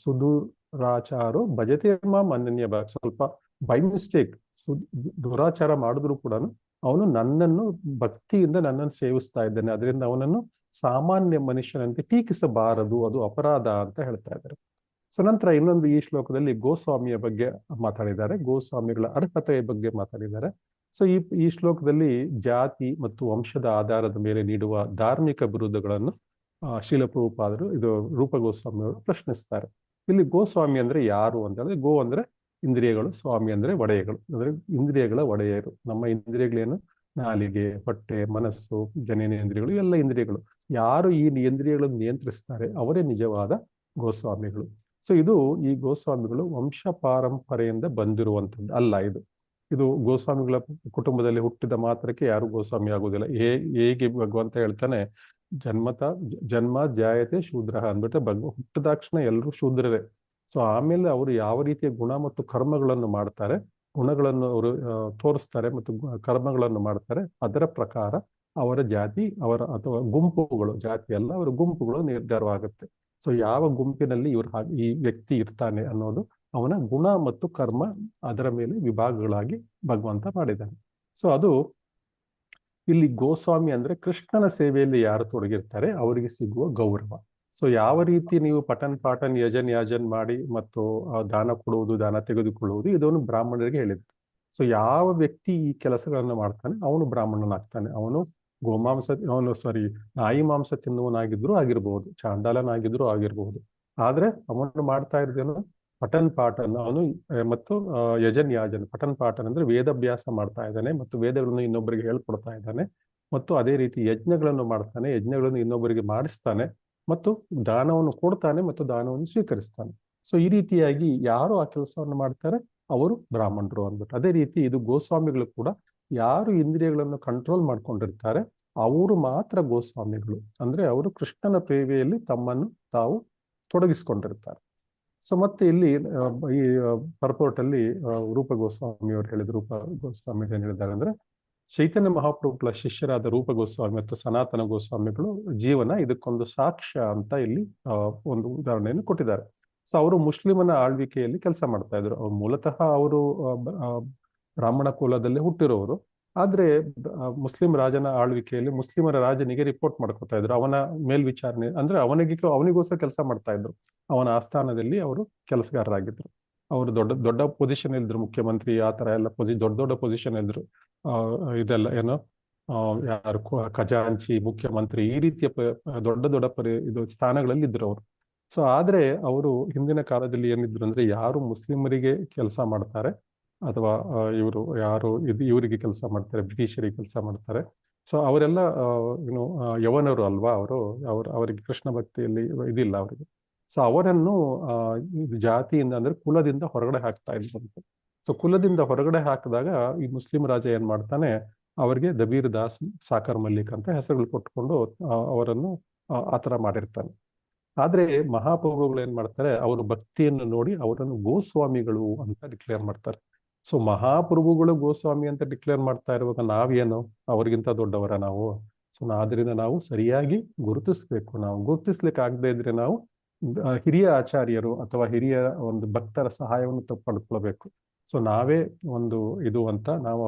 ಸುದುರಾಚಾರೋ ಭಜತೆ ಮಾಂ ಅನನ್ಯ ಭಕ್. ಸ್ವಲ್ಪ ಬೈ ಮಿಸ್ಟೇಕ್ ದುರಾಚಾರ ಮಾಡಿದ್ರು ಕೂಡ ಅವನು ನನ್ನನ್ನು ಭಕ್ತಿಯಿಂದ ನನ್ನನ್ನು ಸೇವಿಸ್ತಾ ಇದ್ದಾನೆ, ಅದರಿಂದ ಅವನನ್ನು ಸಾಮಾನ್ಯ ಮನುಷ್ಯನಂತೆ ಟೀಕಿಸಬಾರದು, ಅದು ಅಪರಾಧ ಅಂತ ಹೇಳ್ತಾ ಇದ್ದಾರೆ. ಸೊ ನಂತರ ಇನ್ನೊಂದು ಈ ಶ್ಲೋಕದಲ್ಲಿ ಗೋಸ್ವಾಮಿಯ ಬಗ್ಗೆ ಮಾತಾಡಿದ್ದಾರೆ, ಗೋಸ್ವಾಮಿಗಳ ಅರ್ಹತೆಯ ಬಗ್ಗೆ ಮಾತಾಡಿದ್ದಾರೆ. ಸೊ ಈ ಶ್ಲೋಕದಲ್ಲಿ ಜಾತಿ ಮತ್ತು ವಂಶದ ಆಧಾರದ ಮೇಲೆ ನೀಡುವ ಧಾರ್ಮಿಕ ಬಿರುದುಗಳನ್ನು ಶ್ರೀಲ ಪ್ರಭುಪಾದರು ಇದು ರೂಪ ಗೋಸ್ವಾಮಿಯವರು ಪ್ರಶ್ನಿಸ್ತಾರೆ. ಇಲ್ಲಿ ಗೋಸ್ವಾಮಿ ಅಂದ್ರೆ ಯಾರು ಅಂತ ಹೇಳಿದ್ರೆ, ಗೋ ಅಂದ್ರೆ ಇಂದ್ರಿಯಗಳು, ಸ್ವಾಮಿ ಅಂದ್ರೆ ಒಡೆಯಗಳು, ಅಂದ್ರೆ ಇಂದ್ರಿಯಗಳ ಒಡೆಯರು. ನಮ್ಮ ಇಂದ್ರಿಯಗಳೇನು, ನಾಲಿಗೆ, ಹೊಟ್ಟೆ, ಮನಸ್ಸು, ಜನನೇಂದ್ರಿಯಗಳು, ಎಲ್ಲ ಇಂದ್ರಿಯಗಳು. ಯಾರು ಈ ಇಂದ್ರಿಯಗಳನ್ನು ನಿಯಂತ್ರಿಸ್ತಾರೆ ಅವರೇ ನಿಜವಾದ ಗೋಸ್ವಾಮಿಗಳು. ಸೊ ಈ ಗೋಸ್ವಾಮಿಗಳು ವಂಶ ಪಾರಂಪರೆಯಿಂದ ಬಂದಿರುವಂಥದ್ದು ಅಲ್ಲ. ಇದು ಗೋಸ್ವಾಮಿಗಳ ಕುಟುಂಬದಲ್ಲಿ ಹುಟ್ಟಿದ ಮಾತ್ರಕ್ಕೆ ಯಾರು ಗೋಸ್ವಾಮಿ ಆಗುವುದಿಲ್ಲ. ಹೇಗೆ ಭಗವಂತ ಹೇಳ್ತಾನೆ, ಜನ್ಮ ಜಾಯತೆ ಶೂದ್ರ ಅಂದ್ಬಿಟ್ಟು ಹುಟ್ಟಿದಾಕ್ಷಣ ಎಲ್ಲರೂ ಶೂದ್ರರೇ. ಸೊ ಆಮೇಲೆ ಅವರು ಯಾವ ರೀತಿಯ ಗುಣ ಮತ್ತು ಕರ್ಮಗಳನ್ನು ಮಾಡ್ತಾರೆ, ಗುಣಗಳನ್ನು ಅವರು ತೋರಿಸ್ತಾರೆ ಮತ್ತು ಕರ್ಮಗಳನ್ನು ಮಾಡ್ತಾರೆ, ಅದರ ಪ್ರಕಾರ ಅವರ ಜಾತಿ, ಅವರ ಅಥವಾ ಗುಂಪುಗಳು, ಜಾತಿ ಅಲ್ಲ ಅವರ ಗುಂಪುಗಳು ನಿರ್ಧಾರವಾಗುತ್ತೆ. ಸೊ ಯಾವ ಗುಂಪಿನಲ್ಲಿ ಈ ವ್ಯಕ್ತಿ ಇರ್ತಾನೆ ಅನ್ನೋದು ಅವನ ಗುಣ ಮತ್ತು ಕರ್ಮ, ಅದರ ಮೇಲೆ ವಿಭಾಗಗಳಾಗಿ ಭಗವಂತ ಮಾಡಿದ್ದಾನೆ. ಸೊ ಇಲ್ಲಿ ಗೋಸ್ವಾಮಿ ಅಂದ್ರೆ ಕೃಷ್ಣನ ಸೇವೆಯಲ್ಲಿ ಯಾರು ತೊಡಗಿರ್ತಾರೆ ಅವರಿಗೆ ಸಿಗುವ ಗೌರವ. ಸೊ ಯಾವ ರೀತಿ ನೀವು ಪಠನ್ ಯಾಜನ್ ಮಾಡಿ ಮತ್ತು ದಾನ ಕೊಡುವುದು, ದಾನ ತೆಗೆದುಕೊಳ್ಳುವುದು, ಇದನ್ನು ಬ್ರಾಹ್ಮಣರಿಗೆ ಹೇಳಿದ್ರು. ಸೊ ಯಾವ ವ್ಯಕ್ತಿ ಈ ಕೆಲಸಗಳನ್ನು ಮಾಡ್ತಾನೆ ಅವನು ಬ್ರಾಹ್ಮಣನಾಗ್ತಾನೆ. ಅವನು ನಾಯಿ ಮಾಂಸ ತಿನ್ನುವನಾಗಿದ್ರು ಆಗಿರ್ಬಹುದು, ಚಾಂಡಾಲನಾಗಿದ್ರು ಆಗಿರ್ಬಹುದು. ಆದ್ರೆ ಅವನು ಮಾಡ್ತಾ ಇರೋದೇನು, ಪಠನ್ ಅವನು ಮತ್ತು ಯಾಜನ್. ಪಠನ್ ಅಂದ್ರೆ ವೇದಾಭ್ಯಾಸ ಮಾಡ್ತಾ ಇದ್ದಾನೆ ಮತ್ತು ವೇದಗಳನ್ನು ಇನ್ನೊಬ್ಬರಿಗೆ ಹೇಳ್ಕೊಡ್ತಾ ಇದ್ದಾನೆ. ಮತ್ತು ಅದೇ ರೀತಿ ಯಜ್ಞಗಳನ್ನು ಮಾಡ್ತಾನೆ, ಯಜ್ಞಗಳನ್ನು ಇನ್ನೊಬ್ಬರಿಗೆ ಮಾಡಿಸ್ತಾನೆ ಮತ್ತು ದಾನವನ್ನು ಕೊಡ್ತಾನೆ ಮತ್ತು ದಾನವನ್ನು ಸ್ವೀಕರಿಸ್ತಾನೆ. ಸೊ ಈ ರೀತಿಯಾಗಿ ಯಾರು ಆ ಕೆಲಸವನ್ನು ಮಾಡ್ತಾರೆ ಅವರು ಬ್ರಾಹ್ಮಣರು ಅಂದ್ಬಿಟ್ಟು. ಅದೇ ರೀತಿ ಇದು ಗೋಸ್ವಾಮಿಗಳು ಕೂಡ ಯಾರು ಇಂದ್ರಿಯಗಳನ್ನು ಕಂಟ್ರೋಲ್ ಮಾಡ್ಕೊಂಡಿರ್ತಾರೆ ಅವರು ಮಾತ್ರ ಗೋಸ್ವಾಮಿಗಳು. ಅಂದ್ರೆ ಅವರು ಕೃಷ್ಣನ ಸೇವೆಯಲ್ಲಿ ತಮ್ಮನ್ನು ತಾವು ತೊಡಗಿಸ್ಕೊಂಡಿರ್ತಾರೆ. ಸೊ ಮತ್ತೆ ಇಲ್ಲಿ ಈ ಪರ್ಪೋರ್ಟ್ ಅಲ್ಲಿ ರೂಪ ಗೋಸ್ವಾಮಿ ಅವರು ಹೇಳಿದ್ರು, ರೂಪ ಗೋಸ್ವಾಮಿ ಏನ್ ಹೇಳಿದ್ದಾರೆ ಅಂದ್ರೆ, ಚೈತನ್ಯ ಮಹಾಪ್ರಭುಗಳ ಶಿಷ್ಯರಾದ ರೂಪ ಗೋಸ್ವಾಮಿ ಮತ್ತು ಸನಾತನ ಗೋಸ್ವಾಮಿಗಳು ಜೀವನ ಇದಕ್ಕೊಂದು ಸಾಕ್ಷ್ಯ ಅಂತ ಇಲ್ಲಿ ಒಂದು ಉದಾಹರಣೆಯನ್ನು ಕೊಟ್ಟಿದ್ದಾರೆ. ಸೊ ಅವರು ಮುಸ್ಲಿಮನ ಆಳ್ವಿಕೆಯಲ್ಲಿ ಕೆಲಸ ಮಾಡ್ತಾ ಇದ್ರು. ಮೂಲತಃ ಅವರು ಬ್ರಾಹ್ಮಣ ಕುಲದಲ್ಲಿ ಹುಟ್ಟಿರೋರು, ಆದ್ರೆ ಮುಸ್ಲಿಂ ರಾಜನ ಆಳ್ವಿಕೆಯಲ್ಲಿ ಮುಸ್ಲಿಮರ ರಾಜನಿಗೆ ರಿಪೋರ್ಟ್ ಮಾಡ್ಕೊತಾ ಇದ್ರು. ಅವನ ಮೇಲ್ವಿಚಾರಣೆ ಅಂದ್ರೆ ಅವನಿಗೋಸ್ಕರ ಕೆಲಸ ಮಾಡ್ತಾ ಇದ್ರು. ಅವನ ಆಸ್ಥಾನದಲ್ಲಿ ಅವರು ಕೆಲಸಗಾರರಾಗಿದ್ರು. ಅವರು ದೊಡ್ಡ ಪೊಸಿಷನ್ ಇದ್ರು, ಮುಖ್ಯಮಂತ್ರಿ ಆ ತರ ಎಲ್ಲ ದೊಡ್ಡ ಪೊಸಿಷನ್ ಇದ್ರು. ಇದೆಲ್ಲ ಏನೋ ಯಾರು ಖಜಾಂಚಿ, ಮುಖ್ಯಮಂತ್ರಿ, ಈ ರೀತಿಯ ದೊಡ್ಡ ಸ್ಥಾನಗಳಲ್ಲಿ ಇದ್ರು ಅವರು. ಸೊ ಆದ್ರೆ ಅವರು ಹಿಂದಿನ ಕಾಲದಲ್ಲಿ ಏನಿದ್ರು ಅಂದ್ರೆ, ಯಾರು ಮುಸ್ಲಿಮರಿಗೆ ಕೆಲಸ ಮಾಡ್ತಾರೆ ಅಥವಾ ಇವರು ಯಾರು ಇವರಿಗೆ ಕೆಲಸ ಮಾಡ್ತಾರೆ, ಬ್ರಿಟಿಷರಿಗೆ ಕೆಲಸ ಮಾಡ್ತಾರೆ, ಸೊ ಅವರೆಲ್ಲ ಯವನರು ಅಲ್ವಾ, ಅವರಿಗೆ ಕೃಷ್ಣ ಭಕ್ತಿಯಲ್ಲಿ ಇದಿಲ್ಲ ಅವರಿಗೆ. ಸೊ ಅವರನ್ನು ಜಾತಿಯಿಂದ ಅಂದ್ರೆ ಕುಲದಿಂದ ಹೊರಗಡೆ ಹಾಕ್ತಾ ಇದ್ದಂತೆ. ಸೊ ಕುಲದಿಂದ ಹೊರಗಡೆ ಹಾಕಿದಾಗ ಈ ಮುಸ್ಲಿಂ ರಾಜ ಏನ್ ಮಾಡ್ತಾನೆ, ಅವರಿಗೆ ದಬೀರ್ ದಾಸ್, ಸಾಕರ್ ಮಲ್ಲಿಕ್ ಅಂತ ಹೆಸರುಗಳು ಕೊಟ್ಕೊಂಡು ಅವರನ್ನು ಆತರ ಮಾಡಿರ್ತಾನೆ. ಆದ್ರೆ ಮಹಾಪ್ರಭುಗಳು ಏನ್ ಮಾಡ್ತಾರೆ, ಅವರು ಭಕ್ತಿಯನ್ನು ನೋಡಿ ಅವರನ್ನು ಗೋಸ್ವಾಮಿಗಳು ಅಂತ ಡಿಕ್ಲೇರ್ ಮಾಡ್ತಾರೆ. ಸೊ ಮಹಾಪ್ರಭುಗಳು ಗೋಸ್ವಾಮಿ ಅಂತ ಡಿಕ್ಲೇರ್ ಮಾಡ್ತಾ ಇರುವಾಗ ನಾವೇನು ಅವ್ರಿಗಿಂತ ದೊಡ್ಡವರ ನಾವು? ಸೊ ಆದ್ರಿಂದ ನಾವು ಸರಿಯಾಗಿ ಗುರುತಿಸ್ಬೇಕು. ನಾವು ಗುರುತಿಸ್ಲಿಕ್ಕೆ ಆಗದೆ ಇದ್ರೆ ನಾವು ಹಿರಿಯ ಆಚಾರ್ಯರು ಅಥವಾ ಹಿರಿಯ ಒಂದು ಭಕ್ತರ ಸಹಾಯವನ್ನು ಪಡ್ಕೊಳ್ಬೇಕು. ಸೊ ನಾವೇ ಒಂದು ಇದು ಅಂತ ನಾವು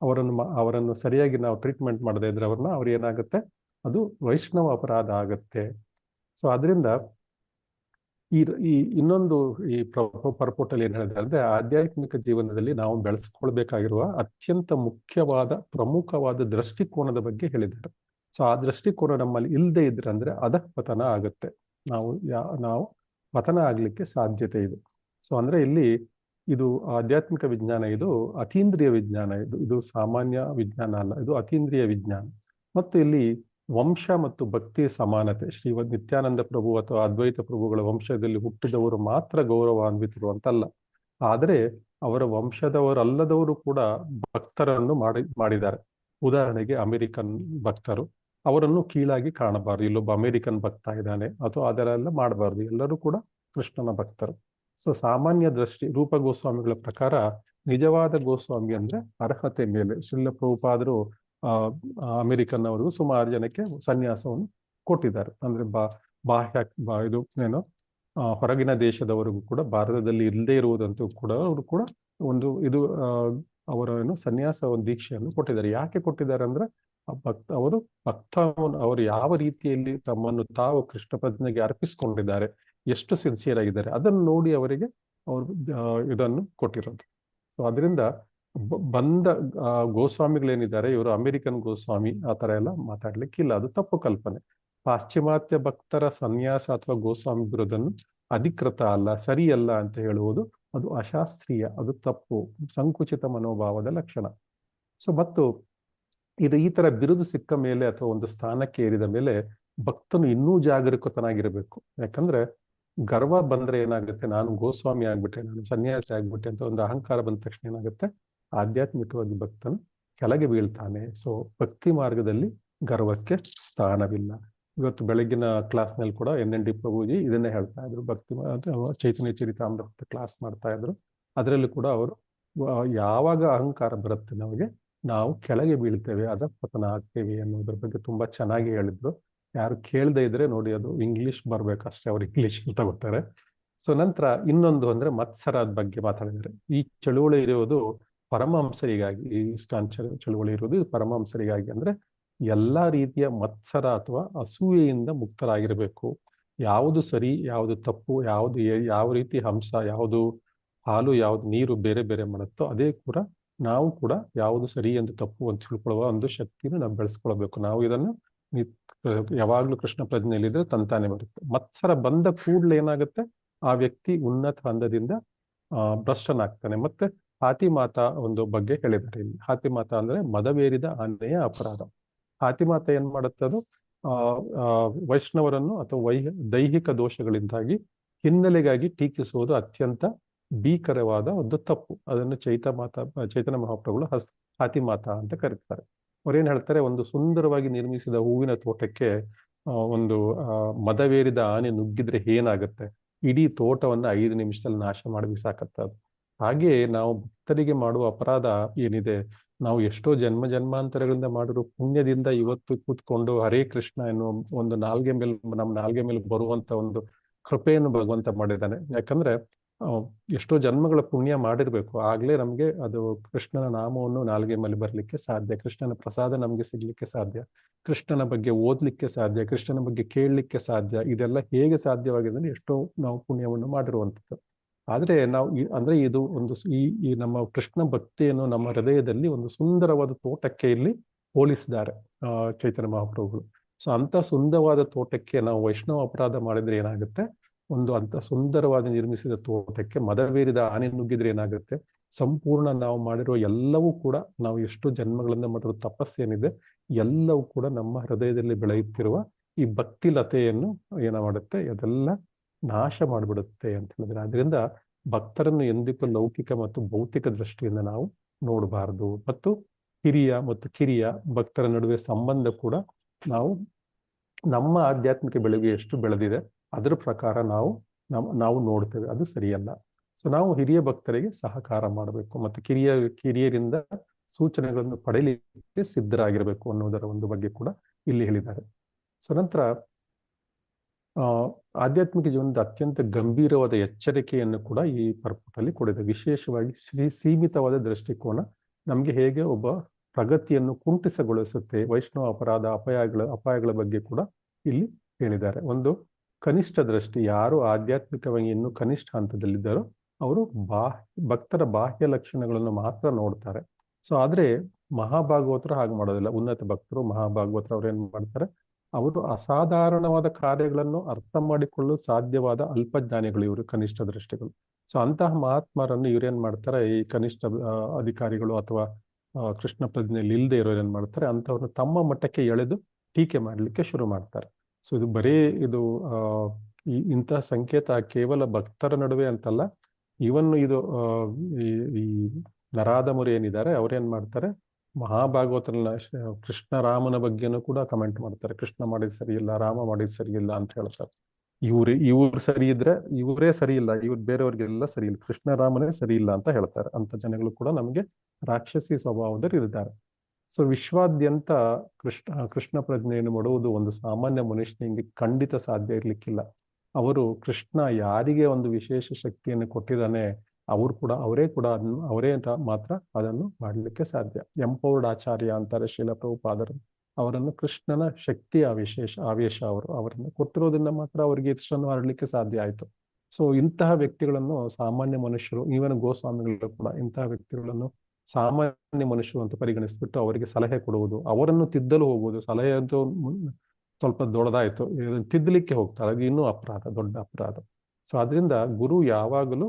ಅವರನ್ನು ಸರಿಯಾಗಿ ನಾವು ಟ್ರೀಟ್ಮೆಂಟ್ ಮಾಡದೇ ಇದ್ರೆ ಅವ್ರು ಏನಾಗುತ್ತೆ, ಅದು ವೈಷ್ಣವ ಅಪರಾಧ ಆಗತ್ತೆ. ಸೊ ಅದರಿಂದ ಈ ಇನ್ನೊಂದು ಈ ಪರ್ಪೋಟಲ್ಲಿ ಏನ್ ಹೇಳಿದ್ರೆ ಅಂದ್ರೆ ಆಧ್ಯಾತ್ಮಿಕ ಜೀವನದಲ್ಲಿ ನಾವು ಬೆಳೆಸ್ಕೊಳ್ಬೇಕಾಗಿರುವ ಅತ್ಯಂತ ಮುಖ್ಯವಾದ ಪ್ರಮುಖವಾದ ದೃಷ್ಟಿಕೋನದ ಬಗ್ಗೆ ಹೇಳಿದ್ದಾರೆ. ಸೊ ಆ ದೃಷ್ಟಿಕೋನ ನಮ್ಮಲ್ಲಿ ಇಲ್ಲದೆ ಇದ್ರೆ ಅಂದ್ರೆ ಅಧಃಪತನ ಆಗುತ್ತೆ. ನಾವು ಪತನ ಆಗ್ಲಿಕ್ಕೆ ಸಾಧ್ಯತೆ ಇದೆ. ಸೊ ಅಂದ್ರೆ ಇಲ್ಲಿ ಇದು ಆಧ್ಯಾತ್ಮಿಕ ವಿಜ್ಞಾನ, ಇದು ಅತೀಂದ್ರಿಯ ವಿಜ್ಞಾನ, ಇದು ಸಾಮಾನ್ಯ ವಿಜ್ಞಾನ ಅಲ್ಲ, ಇದು ಅತೀಂದ್ರಿಯ ವಿಜ್ಞಾನ. ಮತ್ತು ಇಲ್ಲಿ ವಂಶ ಮತ್ತು ಭಕ್ತಿಯ ಸಮಾನತೆ, ಶ್ರೀ ನಿತ್ಯಾನಂದ ಪ್ರಭು ಅಥವಾ ಅದ್ವೈತ ಪ್ರಭುಗಳ ವಂಶದಲ್ಲಿ ಹುಟ್ಟಿದವರು ಮಾತ್ರ ಗೌರವಾನ್ವಿತರು ಅಂತಲ್ಲ, ಆದರೆ ಅವರ ವಂಶದವರಲ್ಲದವರು ಕೂಡ ಭಕ್ತರನ್ನು ಮಾಡಿದ್ದಾರೆ. ಉದಾಹರಣೆಗೆ ಅಮೆರಿಕನ್ ಭಕ್ತರು, ಅವರನ್ನು ಕೀಳಾಗಿ ಕಾಣಬಾರದು. ಇಲ್ಲೊಬ್ಬ ಅಮೆರಿಕನ್ ಭಕ್ತ ಇದ್ದಾನೆ ಅಥವಾ ಅದರೆಲ್ಲ ಮಾಡಬಾರ್ದು, ಎಲ್ಲರೂ ಕೂಡ ಕೃಷ್ಣನ ಭಕ್ತರು. ಸೊ ಸಾಮಾನ್ಯ ದೃಷ್ಟಿ ರೂಪ ಗೋಸ್ವಾಮಿಗಳ ಪ್ರಕಾರ ನಿಜವಾದ ಗೋಸ್ವಾಮಿ ಅಂದ್ರೆ ಅರ್ಹತೆ ಮೇಲೆ. ಶ್ರೀಲ ಪ್ರಭುಪಾದರು ಅಮೆರಿಕನ್ ಅವರಿಗೂ ಸುಮಾರು ಜನಕ್ಕೆ ಸನ್ಯಾಸವನ್ನು ಕೊಟ್ಟಿದ್ದಾರೆ. ಅಂದ್ರೆ ಇದು ಏನು ಹೊರಗಿನ ದೇಶದವರಿಗೂ ಕೂಡ, ಭಾರತದಲ್ಲಿ ಇಲ್ಲದೆ ಇರುವುದಂತೂ ಕೂಡ ಅವರು ಕೂಡ ಅವರ ಸನ್ಯಾಸ ಒಂದು ದೀಕ್ಷೆಯನ್ನು ಕೊಟ್ಟಿದ್ದಾರೆ. ಯಾಕೆ ಕೊಟ್ಟಿದ್ದಾರೆ ಅಂದ್ರೆ ಅವರು ಯಾವ ರೀತಿಯಲ್ಲಿ ತಮ್ಮನ್ನು ತಾವು ಕೃಷ್ಣ ಪ್ರಜ್ಞೆಗೆ ಅರ್ಪಿಸ್ಕೊಂಡಿದ್ದಾರೆ, ಎಷ್ಟು ಸಿನ್ಸಿಯರ್ ಆಗಿದ್ದಾರೆ, ಅದನ್ನು ನೋಡಿ ಅವರಿಗೆ ಅವರು ಇದನ್ನು ಕೊಟ್ಟಿರೋದು. ಸೊ ಅದರಿಂದ ಬಂದ ಗೋಸ್ವಾಮಿಗಳೇನಿದ್ದಾರೆ ಇವರು ಅಮೆರಿಕನ್ ಗೋಸ್ವಾಮಿ ಆ ತರ ಎಲ್ಲ ಮಾತಾಡ್ಲಿಕ್ಕಿಲ್ಲ, ಅದು ತಪ್ಪು ಕಲ್ಪನೆ. ಪಾಶ್ಚಿಮಾತ್ಯ ಭಕ್ತರ ಸನ್ಯಾಸ ಅಥವಾ ಗೋಸ್ವಾಮಿ ಬಿರೋದನ್ನು ಅಧಿಕೃತ ಅಲ್ಲ, ಸರಿಯಲ್ಲ ಅಂತ ಹೇಳುವುದು ಅದು ಅಶಾಸ್ತ್ರೀಯ, ಅದು ತಪ್ಪು, ಸಂಕುಚಿತ ಮನೋಭಾವದ ಲಕ್ಷಣ. ಸೊ ಮತ್ತು ಇದು ಈ ತರ ಬಿರುದು ಸಿಕ್ಕ ಮೇಲೆ ಅಥವಾ ಒಂದು ಸ್ಥಾನಕ್ಕೆ ಏರಿದ ಮೇಲೆ ಭಕ್ತನು ಇನ್ನೂ ಜಾಗರೂಕತನಾಗಿರಬೇಕು. ಯಾಕಂದ್ರೆ ಗರ್ವ ಬಂದ್ರೆ ಏನಾಗುತ್ತೆ, ನಾನು ಗೋಸ್ವಾಮಿ ಆಗ್ಬಿಟ್ಟೆ, ನಾನು ಸನ್ಯಾಸಿ ಆಗ್ಬಿಟ್ಟೆ ಅಂತ ಒಂದು ಅಹಂಕಾರ ಬಂದ ತಕ್ಷಣ ಏನಾಗುತ್ತೆ, ಆಧ್ಯಾತ್ಮಿಕವಾಗಿ ಭಕ್ತನು ಕೆಳಗೆ ಬೀಳ್ತಾನೆ. ಸೊ ಭಕ್ತಿ ಮಾರ್ಗದಲ್ಲಿ ಗರ್ವಕ್ಕೆ ಸ್ಥಾನವಿಲ್ಲ. ಇವತ್ತು ಬೆಳಗಿನ ಕ್ಲಾಸ್ನಲ್ಲಿ ಕೂಡ NND ಪ್ರಭುಜಿ ಇದನ್ನೇ ಹೇಳ್ತಾ ಇದ್ರು. ಭಕ್ತಿ ಚೈತನ್ಯ ಚರಿತಾಮೃತ ಕ್ಲಾಸ್ ಮಾಡ್ತಾ ಇದ್ರು. ಅದರಲ್ಲಿ ಕೂಡ ಅವರು ಯಾವಾಗ ಅಹಂಕಾರ ಬರುತ್ತೆ ನಮಗೆ, ನಾವು ಕೆಳಗೆ ಬೀಳ್ತೇವೆ, ಅಧಃಪತನ ಆಗ್ತೇವೆ ಅನ್ನೋದ್ರ ಬಗ್ಗೆ ತುಂಬಾ ಚೆನ್ನಾಗಿ ಹೇಳಿದ್ರು. ಯಾರು ಕೇಳದೆ ಇದ್ರೆ ನೋಡಿ, ಅದು ಇಂಗ್ಲಿಷ್ ಬರ್ಬೇಕಷ್ಟೇ, ಅವ್ರು ಇಂಗ್ಲಿಷ್ ತಗೋತಾರೆ. ಸೊ ನಂತರ ಇನ್ನೊಂದು ಅಂದ್ರೆ ಮತ್ಸರದ ಬಗ್ಗೆ ಮಾತಾಡಿದ್ದಾರೆ. ಈ ಚಳುವಳಿ ಇರುವುದು ಪರಮಹಂಸರಿಗಾಗಿ, ಈ ಇಸ್ಕಾನ್ ಚಳುವಳಿ ಇರುವುದು ಪರಮಹಂಸರಿಗಾಗಿ. ಅಂದ್ರೆ ಎಲ್ಲಾ ರೀತಿಯ ಮತ್ಸರ ಅಥವಾ ಅಸೂಯೆಯಿಂದ ಮುಕ್ತರಾಗಿರ್ಬೇಕು. ಯಾವುದು ಸರಿ, ಯಾವುದು ತಪ್ಪು, ಯಾವ ರೀತಿ ಹಂಸ, ಯಾವುದು ಹಾಲು, ಯಾವ್ದು ನೀರು ಬೇರೆ ಬೇರೆ ಮಾಡುತ್ತೋ ಅದೇ ಕೂಡ ನಾವು ಕೂಡ ಯಾವುದು ಸರಿ ಎಂದು ತಪ್ಪು ಅಂತ ತಿಳ್ಕೊಳ್ಳುವ ಒಂದು ಶಕ್ತಿನ ನಾವು ಬೆಳೆಸ್ಕೊಳ್ಬೇಕು. ನಾವು ಇದನ್ನು ಯಾವಾಗ್ಲೂ ಕೃಷ್ಣ ಪ್ರಜ್ಞೆಯಲ್ಲಿದ್ರೆ ತಂತಾನೆ ಬರುತ್ತೆ. ಮತ್ಸರ ಬಂದ ಕೂಡಲೇ ಏನಾಗುತ್ತೆ, ಆ ವ್ಯಕ್ತಿ ಉನ್ನತ ಹಂತದಿಂದ ಭ್ರಷ್ಟನಾಗ್ತಾನೆ. ಮತ್ತೆ ಹಾತಿಮಾತಾ ಒಂದು ಬಗ್ಗೆ ಹೇಳಿದ್ದಾರೆ ಇಲ್ಲಿ. ಹಾತಿಮಾತಾ ಅಂದ್ರೆ ಮದವೇರಿದ ಆನೆಯ ಅಪರಾಧ. ಹಾತಿಮಾತಾ ಏನ್ ಮಾಡುತ್ತೆ, ಅದು ವೈಷ್ಣವರನ್ನು ಅಥವಾ ದೈಹಿಕ ದೋಷಗಳಿಂದಾಗಿ ಹಿನ್ನೆಲೆಗಾಗಿ ಟೀಕಿಸುವುದು ಅತ್ಯಂತ ಭೀಕರವಾದ ಒಂದು ತಪ್ಪು. ಅದನ್ನು ಚೈತನ್ಯ ಮಹಾಪ್ರಭುಗಳು ಹಾತಿಮಾತಾ ಅಂತ ಕರೀತಾರೆ. ಅವ್ರೇನ್ ಹೇಳ್ತಾರೆ, ಒಂದು ಸುಂದರವಾಗಿ ನಿರ್ಮಿಸಿದ ಹೂವಿನ ತೋಟಕ್ಕೆ ಒಂದು ಮದವೇರಿದ ಆನೆ ನುಗ್ಗಿದ್ರೆ ಏನಾಗುತ್ತೆ, ಇಡೀ ತೋಟವನ್ನ 5 ನಿಮಿಷದಲ್ಲಿ ನಾಶ ಮಾಡಿ ಬಿಸಾಕತ್ತದು. ಹಾಗೆಯೇ ನಾವು ಭಕ್ತರಿಗೆ ಮಾಡುವ ಅಪರಾಧ ಏನಿದೆ, ನಾವು ಎಷ್ಟೋ ಜನ್ಮಾಂತರಗಳಿಂದ ಮಾಡಿರೋ ಪುಣ್ಯದಿಂದ ಇವತ್ತು ಕೂತ್ಕೊಂಡು ಹರೇ ಕೃಷ್ಣ ಎನ್ನುವ ಒಂದು ನಮ್ಮ ನಾಲ್ಗೆ ಮೇಲೆ ಬರುವಂತ ಒಂದು ಕೃಪೆಯನ್ನು ಭಗವಂತ ಮಾಡಿದ್ದಾನೆ. ಯಾಕಂದ್ರೆ ಎಷ್ಟೋ ಜನ್ಮಗಳ ಪುಣ್ಯ ಮಾಡಿರ್ಬೇಕು, ಆಗ್ಲೇ ನಮ್ಗೆ ಅದು ಕೃಷ್ಣನ ನಾಮವನ್ನು ನಾಲ್ಗೆ ಮೇಲೆ ಬರ್ಲಿಕ್ಕೆ ಸಾಧ್ಯ, ಕೃಷ್ಣನ ಪ್ರಸಾದ ನಮ್ಗೆ ಸಿಗ್ಲಿಕ್ಕೆ ಸಾಧ್ಯ, ಕೃಷ್ಣನ ಬಗ್ಗೆ ಓದ್ಲಿಕ್ಕೆ ಸಾಧ್ಯ, ಕೃಷ್ಣನ ಬಗ್ಗೆ ಕೇಳಲಿಕ್ಕೆ ಸಾಧ್ಯ. ಇದೆಲ್ಲ ಹೇಗೆ ಸಾಧ್ಯವಾಗಿದೆ ಅಂದ್ರೆ ಎಷ್ಟೋ ನಾವು ಪುಣ್ಯವನ್ನು ಮಾಡಿರುವಂಥದ್ದು. ಆದ್ರೆ ನಾವು ಅಂದ್ರೆ ಇದು ಒಂದು ಈ ನಮ್ಮ ಕೃಷ್ಣ ಭಕ್ತಿಯನ್ನು ನಮ್ಮ ಹೃದಯದಲ್ಲಿ ಒಂದು ಸುಂದರವಾದ ತೋಟಕ್ಕೆ ಇಲ್ಲಿ ಹೋಲಿಸಿದ್ದಾರೆ ಚೈತನ್ಯ ಮಹಾಪ್ರಭುಗಳು. ಸೊ ಅಂತ ಸುಂದರವಾದ ತೋಟಕ್ಕೆ ನಾವು ವೈಷ್ಣವ ಅಪರಾಧ ಮಾಡಿದ್ರೆ ಏನಾಗುತ್ತೆ, ಅಂತ ಸುಂದರವಾದ ನಿರ್ಮಿಸಿದ ತೋಟಕ್ಕೆ ಮದವೇರಿದ ಆನೆ ನುಗ್ಗಿದ್ರೆ ಏನಾಗುತ್ತೆ, ಸಂಪೂರ್ಣ ನಾವು ಮಾಡಿರೋ ಎಲ್ಲವೂ ಕೂಡ, ನಾವು ಎಷ್ಟು ಜನ್ಮಗಳಿಂದ ಮಾಡಿರೋ ತಪಸ್ಸೇನಿದೆ ಎಲ್ಲವೂ ಕೂಡ ನಮ್ಮ ಹೃದಯದಲ್ಲಿ ಬೆಳೆಯುತ್ತಿರುವ ಈ ಭಕ್ತಿ ಲತೆಯನ್ನು ಏನ ಮಾಡುತ್ತೆ, ಅದೆಲ್ಲ ನಾಶ ಮಾಡಿಬಿಡುತ್ತೆ ಅಂತ ಹೇಳಿದ್ರೆ. ಅದರಿಂದ ಭಕ್ತರನ್ನು ಎಂದಿಗೂ ಲೌಕಿಕ ಮತ್ತು ಭೌತಿಕ ದೃಷ್ಟಿಯಿಂದ ನಾವು ನೋಡಬಾರದು. ಮತ್ತು ಹಿರಿಯ ಮತ್ತು ಕಿರಿಯ ಭಕ್ತರ ನಡುವೆ ಸಂಬಂಧ ಕೂಡ ನಾವು ನಮ್ಮ ಆಧ್ಯಾತ್ಮಿಕ ಬೆಳಗ್ಗೆ ಎಷ್ಟು ಬೆಳೆದಿದೆ ಅದರ ಪ್ರಕಾರ ನಾವು ನೋಡ್ತೇವೆ, ಅದು ಸರಿಯಲ್ಲ. ಸೊ ನಾವು ಹಿರಿಯ ಭಕ್ತರಿಗೆ ಸಹಕಾರ ಮಾಡಬೇಕು ಮತ್ತು ಕಿರಿಯರಿಂದ ಸೂಚನೆಗಳನ್ನು ಪಡೆಯಲಿಕ್ಕೆ ಸಿದ್ಧರಾಗಿರಬೇಕು ಅನ್ನೋದರ ಒಂದು ಬಗ್ಗೆ ಕೂಡ ಇಲ್ಲಿ ಹೇಳಿದ್ದಾರೆ. ಸೊ ನಂತರ ಆಧ್ಯಾತ್ಮಿಕ ಜೀವನದ ಅತ್ಯಂತ ಗಂಭೀರವಾದ ಎಚ್ಚರಿಕೆಯನ್ನು ಕೂಡ ಈ ಪರ್ಪಟಲ್ಲಿ ಕೊಡಿದೆ. ವಿಶೇಷವಾಗಿ ಸೀಮಿತವಾದ ದೃಷ್ಟಿಕೋನ ನಮಗೆ ಹೇಗೆ ಒಬ್ಬ ಪ್ರಗತಿಯನ್ನು ಕುಂಠಿತಗೊಳಿಸುತ್ತೆ, ವೈಷ್ಣವ ಅಪರಾಧ ಅಪಾಯಗಳ ಬಗ್ಗೆ ಕೂಡ ಇಲ್ಲಿ ಹೇಳಿದ್ದಾರೆ. ಒಂದು ಕನಿಷ್ಠ ದೃಷ್ಟಿ, ಯಾರು ಆಧ್ಯಾತ್ಮಿಕವಾಗಿ ಇನ್ನೂ ಕನಿಷ್ಠ ಹಂತದಲ್ಲಿದ್ದಾರೋ ಅವರು ಭಕ್ತರ ಬಾಹ್ಯ ಲಕ್ಷಣಗಳನ್ನು ಮಾತ್ರ ನೋಡ್ತಾರೆ. ಸೊ ಆದ್ರೆ ಮಹಾಭಾಗವತರು ಹಾಗೆ ಮಾಡೋದಿಲ್ಲ. ಉನ್ನತ ಭಕ್ತರು ಮಹಾಭಾಗವತರು ಅವ್ರು ಏನ್ ಮಾಡ್ತಾರೆ, ಅವರು ಅಸಾಧಾರಣವಾದ ಕಾರ್ಯಗಳನ್ನು ಅರ್ಥ ಮಾಡಿಕೊಳ್ಳಲು ಸಾಧ್ಯವಾದ ಅಲ್ಪಜ್ಞಾನಿಗಳು ಇವರು, ಕನಿಷ್ಠ ದೃಷ್ಟಿಗಳು. ಸೊ ಅಂತಹ ಮಹಾತ್ಮರನ್ನು ಇವ್ರೇನ್ ಮಾಡ್ತಾರೆ, ಈ ಕನಿಷ್ಠ ಅಧಿಕಾರಿಗಳು ಅಥವಾ ಕೃಷ್ಣ ಪ್ರಜ್ಞೆಯಲ್ಲಿ ಇಲ್ಲದೆ ಇರೋರು ಏನ್ ಮಾಡ್ತಾರೆ, ಅಂಥವ್ರನ್ನ ತಮ್ಮ ಮಟ್ಟಕ್ಕೆ ಎಳೆದು ಟೀಕೆ ಮಾಡಲಿಕ್ಕೆ ಶುರು ಮಾಡ್ತಾರೆ. ಸೊ ಇದು ಬರೀ ಇದು ಇಂತಹ ಸಂಕೇತ ಕೇವಲ ಭಕ್ತರ ನಡುವೆ ಅಂತಲ್ಲ, ಇವನ್ ಇದು ಈ ನರಾಧಮರು ಏನಿದ್ದಾರೆ ಅವ್ರೇನ್ ಮಾಡ್ತಾರೆ, ಮಹಾಭಾಗವತನ ಕೃಷ್ಣ ರಾಮನ ಬಗ್ಗೆನೂ ಕೂಡ ಕಮೆಂಟ್ ಮಾಡ್ತಾರೆ. ಕೃಷ್ಣ ಮಾಡಿದ್ ಸರಿ ಇಲ್ಲ, ರಾಮ ಮಾಡಿದ್ ಸರಿ ಇಲ್ಲ ಅಂತ ಹೇಳ್ತಾರೆ. ಇವ್ರು ಸರಿ ಇದ್ರೆ ಇವರೇ ಸರಿ ಇಲ್ಲ, ಬೇರೆಯವ್ರಿಗೆಲ್ಲ ಸರಿ ಇಲ್ಲ, ಕೃಷ್ಣ ರಾಮನೇ ಸರಿ ಇಲ್ಲ ಅಂತ ಹೇಳ್ತಾರೆ. ಅಂತ ಜನಗಳು ಕೂಡ ನಮಗೆ ರಾಕ್ಷಸಿ ಸ್ವಭಾವದಲ್ಲಿ ಇದ್ದಾರೆ. ಸೊ ವಿಶ್ವಾದ್ಯಂತ ಕೃಷ್ಣ ಪ್ರಜ್ಞೆಯನ್ನು ಮಾಡುವುದು ಒಂದು ಸಾಮಾನ್ಯ ಮನುಷ್ಯನಿಗೆ ಖಂಡಿತ ಸಾಧ್ಯ ಇರ್ಲಿಕ್ಕಿಲ್ಲ. ಅವರು ಕೃಷ್ಣ ಯಾರಿಗೆ ಒಂದು ವಿಶೇಷ ಶಕ್ತಿಯನ್ನು ಕೊಟ್ಟಿದ್ದಾನೆ ಅವರೇ ಮಾತ್ರ ಅದನ್ನು ಮಾಡಲಿಕ್ಕೆ ಸಾಧ್ಯ. ಎಂಪೌರ್ಡ್ ಆಚಾರ್ಯ ಅಂತಾರೆ ಶೀಲ ಪ್ರಭುಪಾದರು. ಅವರನ್ನು ಕೃಷ್ಣನ ಶಕ್ತಿಯ ಆವೇಶ ಅವರನ್ನು ಕೊಟ್ಟಿರೋದ್ರಿಂದ ಮಾತ್ರ ಅವರಿಗೆ ಇಷ್ಟನ್ನು ಹರಡಲಿಕ್ಕೆ ಸಾಧ್ಯ ಆಯ್ತು. ಸೊ ಇಂತಹ ವ್ಯಕ್ತಿಗಳನ್ನು ಸಾಮಾನ್ಯ ಮನುಷ್ಯರು, ಈವನ್ ಗೋಸ್ವಾಮಿಗಳು ಕೂಡ ಇಂತಹ ವ್ಯಕ್ತಿಗಳನ್ನು ಸಾಮಾನ್ಯ ಮನುಷ್ಯರು ಅಂತ ಪರಿಗಣಿಸ್ಬಿಟ್ಟು ಅವರಿಗೆ ಸಲಹೆ ಕೊಡುವುದು, ಅವರನ್ನು ತಿದ್ದಲು ಹೋಗುವುದು. ಸಲಹೆ ಅಂತೂ ಸ್ವಲ್ಪ ದೊಡ್ಡದಾಯ್ತು, ತಿದ್ದಲಿಕ್ಕೆ ಹೋಗ್ತಾರೆ, ಅದು ಇನ್ನೂ ಅಪರಾಧ, ದೊಡ್ಡ ಅಪರಾಧ. ಸೊ ಅದರಿಂದ ಗುರು ಯಾವಾಗಲೂ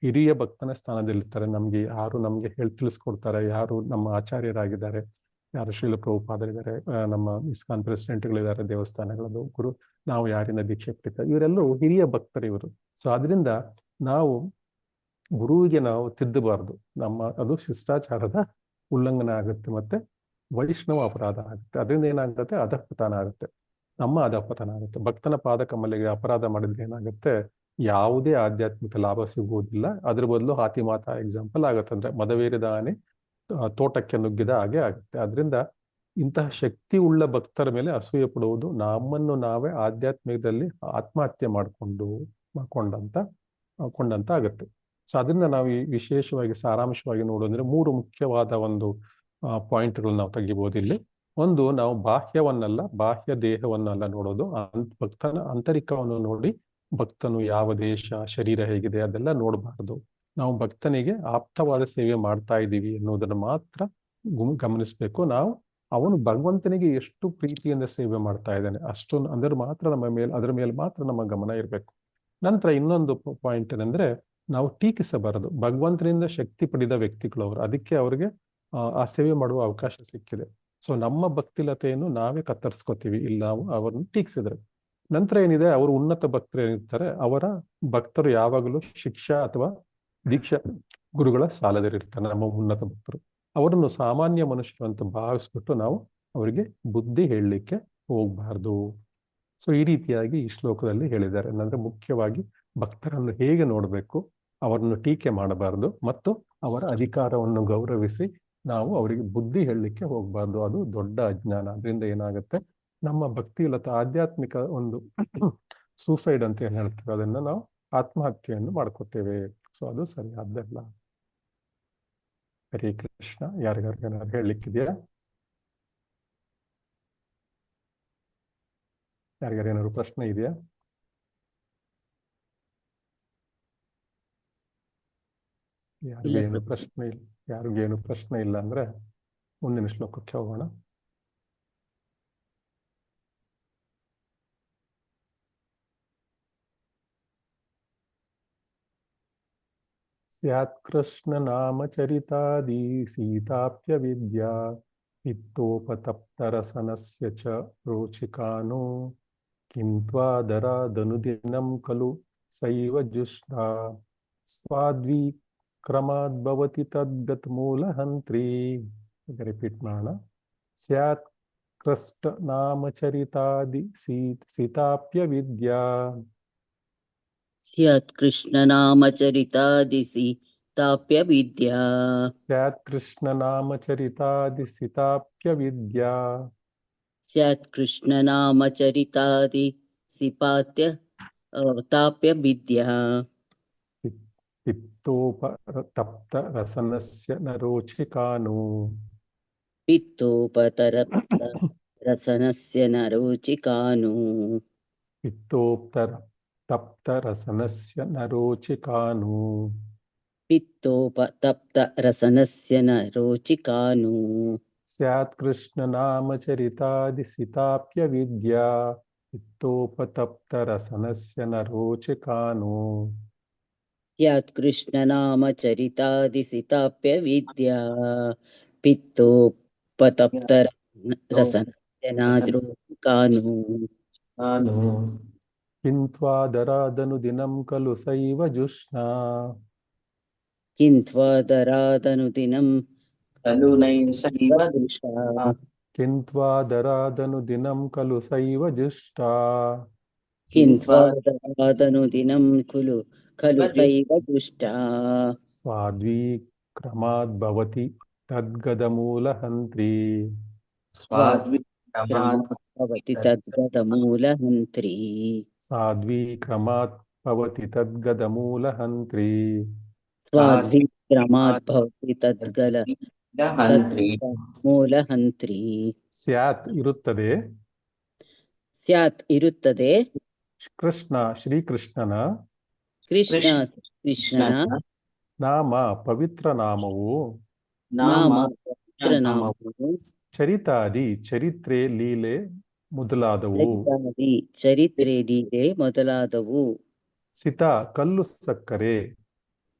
ಹಿರಿಯ ಭಕ್ತನ ಸ್ಥಾನದಲ್ಲಿರ್ತಾರೆ. ಯಾರು ನಮ್ಗೆ ತಿಳಿಸ್ಕೊಡ್ತಾರೆ, ಯಾರು ನಮ್ಮ ಆಚಾರ್ಯರಾಗಿದ್ದಾರೆ, ಯಾರು ಶ್ರೀಲ ಪ್ರಭುಪಾದರಿದ್ದಾರೆ, ನಮ್ಮ ಇಸ್ಕಾನ್ ಪ್ರೆಸಿಡೆಂಟ್ಗಳಿದ್ದಾರೆ ದೇವಸ್ಥಾನಗಳದ್ದು, ಗುರು ನಾವು ಯಾರಿಂದ ದೀಕ್ಷೆ ಪಡಿತಾರೆ, ಇವರೆಲ್ಲರೂ ಹಿರಿಯ ಭಕ್ತರು ಇವರು. ಸೊ ಅದರಿಂದ ನಾವು ಗುರುವಿಗೆ ನಾವು ತಿದ್ದಬಾರ್ದು, ಅದು ಶಿಷ್ಟಾಚಾರದ ಉಲ್ಲಂಘನೆ ಆಗುತ್ತೆ, ಮತ್ತೆ ವೈಷ್ಣವ ಅಪರಾಧ ಆಗುತ್ತೆ. ಅದರಿಂದ ಏನಾಗುತ್ತೆ, ಅಧಃಪತನ ಆಗುತ್ತೆ, ನಮ್ಮ ಅಧಃಪತನ ಆಗುತ್ತೆ. ಭಕ್ತನ ಪಾದ ಕಮಲಿಗೆ ಅಪರಾಧ ಮಾಡಿದ್ರೆ ಏನಾಗುತ್ತೆ, ಯಾವುದೇ ಆಧ್ಯಾತ್ಮಿಕ ಲಾಭ ಸಿಗುವುದಿಲ್ಲ. ಅದ್ರ ಬದಲು ಹಾತಿಮಾತಾ ಎಕ್ಸಾಂಪಲ್ ಆಗುತ್ತೆ, ಅಂದ್ರೆ ಮದವೇರಿದ ಆನೆ ತೋಟಕ್ಕೆ ನುಗ್ಗಿದ ಹಾಗೆ ಆಗುತ್ತೆ. ಅದರಿಂದ ಇಂತಹ ಶಕ್ತಿ ಉಳ್ಳ ಭಕ್ತರ ಮೇಲೆ ಅಸೂಯೆ ಪಡುವುದು ನಮ್ಮನ್ನು ನಾವೇ ಆಧ್ಯಾತ್ಮಿಕದಲ್ಲಿ ಆತ್ಮಹತ್ಯೆ ಕೊಂಡಂತ ಆಗುತ್ತೆ. ಸೊ ಅದರಿಂದ ನಾವು ವಿಶೇಷವಾಗಿ ಸಾರಾಂಶವಾಗಿ ನೋಡೋದ್ರೆ 3 ಮುಖ್ಯವಾದ ಒಂದು ಪಾಯಿಂಟ್ಗಳು ನಾವು ತೆಗಿಬಹುದು ಇಲ್ಲಿ. ಒಂದು, ನಾವು ಬಾಹ್ಯ ದೇಹವನ್ನಲ್ಲ ನೋಡೋದು, ಭಕ್ತನ ಆಂತರಿಕವನ್ನು ನೋಡಿ ಭಕ್ತನು ಯಾವ ದೇಶ, ಶರೀರ ಹೇಗಿದೆ ಅದೆಲ್ಲ ನೋಡಬಾರ್ದು. ನಾವು ಭಕ್ತನಿಗೆ ಆಪ್ತವಾದ ಸೇವೆ ಮಾಡ್ತಾ ಇದ್ದೀವಿ ಅನ್ನೋದನ್ನು ಮಾತ್ರ ಗಮನಿಸ್ಬೇಕು. ಅವನು ಭಗವಂತನಿಗೆ ಎಷ್ಟು ಪ್ರೀತಿಯಿಂದ ಸೇವೆ ಮಾಡ್ತಾ ಇದ್ದಾನೆ ಅದರ ಮೇಲೆ ಮಾತ್ರ ನಮ್ಮ ಗಮನ ಇರಬೇಕು. ನಂತರ ಇನ್ನೊಂದು ಪಾಯಿಂಟ್ ಏನಂದ್ರೆ, ನಾವು ಟೀಕಿಸಬಾರದು. ಭಗವಂತನಿಂದ ಶಕ್ತಿ ಪಡೆದ ವ್ಯಕ್ತಿಗಳು ಅವರು, ಅದಕ್ಕೆ ಅವರಿಗೆ ಆ ಸೇವೆ ಮಾಡುವ ಅವಕಾಶ ಸಿಕ್ಕಿದೆ. ಸೊ ನಮ್ಮ ಭಕ್ತಿಲತೆಯನ್ನು ನಾವೇ ಕತ್ತರಿಸ್ಕೋತೀವಿ ಇಲ್ಲಿ ನಾವು ಅವರನ್ನು ಟೀಕಿಸಿದ್ರೆ. ನಂತರ ಏನಿದೆ, ಅವರು ಉನ್ನತ ಭಕ್ತರು ಏನಿರ್ತಾರೆ, ಅವರ ಭಕ್ತರು ಯಾವಾಗಲೂ ಶಿಕ್ಷಾ ಅಥವಾ ದೀಕ್ಷಾ ಗುರುಗಳ ಸಾಲದಲ್ಲಿರ್ತಾರೆ. ನಮ್ಮ ಉನ್ನತ ಭಕ್ತರು ಅವರನ್ನು ಸಾಮಾನ್ಯ ಮನುಷ್ಯರು ಅಂತ ಭಾವಿಸ್ಬಿಟ್ಟು ನಾವು ಅವರಿಗೆ ಬುದ್ಧಿ ಹೇಳಲಿಕ್ಕೆ ಹೋಗಬಾರ್ದು. ಸೊ ಈ ರೀತಿಯಾಗಿ ಈ ಶ್ಲೋಕದಲ್ಲಿ ಹೇಳಿದ್ದಾರೆ. ಅಂದ್ರೆ ಮುಖ್ಯವಾಗಿ ಭಕ್ತರನ್ನು ಹೇಗೆ ನೋಡಬೇಕು, ಅವರನ್ನು ಟೀಕೆ ಮಾಡಬಾರ್ದು, ಮತ್ತು ಅವರ ಅಧಿಕಾರವನ್ನು ಗೌರವಿಸಿ ನಾವು ಅವರಿಗೆ ಬುದ್ಧಿ ಹೇಳಲಿಕ್ಕೆ ಹೋಗಬಾರ್ದು. ಅದು ದೊಡ್ಡ ಅಜ್ಞಾನ. ಅದರಿಂದ ಏನಾಗುತ್ತೆ, ನಮ್ಮ ಭಕ್ತಿಲತ ಆಧ್ಯಾತ್ಮಿಕ ಒಂದು ಸೂಸೈಡ್ ಅಂತ ಏನ್ ಹೇಳ್ತೇವೆ, ಅದನ್ನ ನಾವು ಆತ್ಮಹತ್ಯೆಯನ್ನು ಮಾಡ್ಕೋತೇವೆ. ಸೊ ಅದು ಸರಿಯಾದ್ದಲ್ಲ. ಹರೇ ಕೃಷ್ಣ. ಯಾರಿಗಾರು ಹೇಳಲಿಕ್ಕಿದೆಯಾ? ಯಾರಿಗಾರೇನಾದ್ರು ಪ್ರಶ್ನೆ ಇದೆಯಾ? ಯಾರಿಗೇನು ಪ್ರಶ್ನೆ ಇಲ್ಲ ಅಂದ್ರೆ ಮುಂದಿನ ಶ್ಲೋಕಕ್ಕೆ ಹೋಗೋಣ. ಸ್ಯಾತ್ ಕೃಷ್ಣ ನಾಮ ಚರಿತಾದಿ ಸೀತಾಪ್ಯ ವಿದ್ಯಾ ಹಿತ್ತೋಪತಪ್ತರಸನಸ್ಯ ಚ ರೋಚಿಕಾನೋ ಕಿಂತ್ವಾದರಾದನುದಿನಂ ಖಲು ಸೈವ ಜುಷ್ಣಾ ಸ್ವಾದ್ವಿಕ್ರಮಾದ್ಭವತಿ ತದ್ಗತ್ ಮೂಲಹಂತ್ರಿ. ರಿಪೀಟ್ ಮಾಡೋಣ. ಸ್ಯಾತ್ ಕೃಷ್ಟ ನಾಮಚರಿತಾದಿ ಸಿತಾಪ್ಯ ವಿದ್ಯಾ ಸ್ಯಾತ್ ಕೃಷ್ಣನಾಮಚರಿತಾದಿಸಿ ತಾಪ್ಯ ವಿದ್ಯಾ ಸ್ಯಾತ್ ಕೃಷ್ಣ ನಾಮಚರಿತಾದಿ ಸಿತಾಪ್ಯ ವಿದ್ಯಾ ಸ್ಯಾತ್ ಕೃಷ್ಣನಾಮಚರಿತಾದಿ ಸಿಪಾತ್ಯ ತಾಪ್ಯ ವಿದ್ಯಾ ಪಿತ್ತೋಪತಪ್ತ ರಸನಸ್ಯ ನರೋಚಿಕಾನು ಪಿತ್ತೋಪತರಪ್ತ ರಸನಸ್ಯ ನರೋಚಿಕಾನು ಪಿತ್ತೋಪತಪ್ತ ರಸನಸ್ಯ ನರೋಚಿಕಾನು ಪಿತ್ತೋಪತಪ್ತ ರಸನಸ್ಯ ನರೋಚಿಕಾನು ಸ್ಯಾತ್ ಕೃಷ್ಣ ನಾಮಚರಿತಾದಿ ಸಿತಾಪ್ಯ ವಿದ್ಯಾ ಪಿತ್ತೋಪತಪ್ತ ರಸನಸ್ಯ ನರೋಚಿಕಾನು ಸ್ಯಾತ್ ಕೃಷ್ಣನಾಮಚರಿತಾದಿ ಸಿತಾಪ್ಯ ವಿದ್ಯಾ ಪಿತ್ತೋಪತಪ್ತ ರಸನಸ್ಯ ನರೋಚಿಕಾನು ನಾನು ಕಿಂತ್ವಾದರಾದನು ದಿನಂ ಖಲು ಸೈವ ಜುಷ್ಣಾ ಕಿಂತ್ವಾದರಾದನುದಿನಂ ಖಲು ನೈಸೈವ ದುಷ್ಟ ಕಿಂತ್ವಾದರಾದನು ದಿನಂ ಖಲು ಸೈವ ಜುಷ್ಟಾ ಕಿಂತ್ವಾದರಾದನುದಿನಂ ಖಲು ಸೈವ ದುಷ್ಟಾ ಸ್ವಾದ್ವಿ ಕ್ರಮಾದ್ ಭವತಿ ತದ್ಗದಮೂಲಹಂತ್ರಿ ಭವತಿ ತದ್ಗದಮೂಲಹಂತ್ರಿ ಸಾಧ್ವಿ ಕ್ರಮಾತ್ ಭವತಿ ತದ್ಗದಮೂಲಹಂತ್ರಿ ಸ್ವಾದ್ವಿಕ್ರಮಾತ್ ಭವತಿ ಮೂಲಹಂತ್ರಿ ಸ್ಯಾತ್ ಇರುತ್ತದೆ ಸ್ಯಾತ್ ಇರುತ್ತದೆ ಕೃಷ್ಣ ಶ್ರೀಕೃಷ್ಣನ ಕೃಷ್ಣನ ನಾಮ ಪವಿತ್ರ ನಾಮವು ನಾಮ ಪವಿತ್ರ ನಾಮವು ಚರಿತಾದಿ ಚರಿತ್ರೆ ಲೀಲೆ ಮೊದಲಾದವು ಚರಿತ್ರೆ ಲೀಲೆ ಮೊದಲಾದವು ಸಿತ ಕಲ್ಲು ಸಕ್ಕರೆ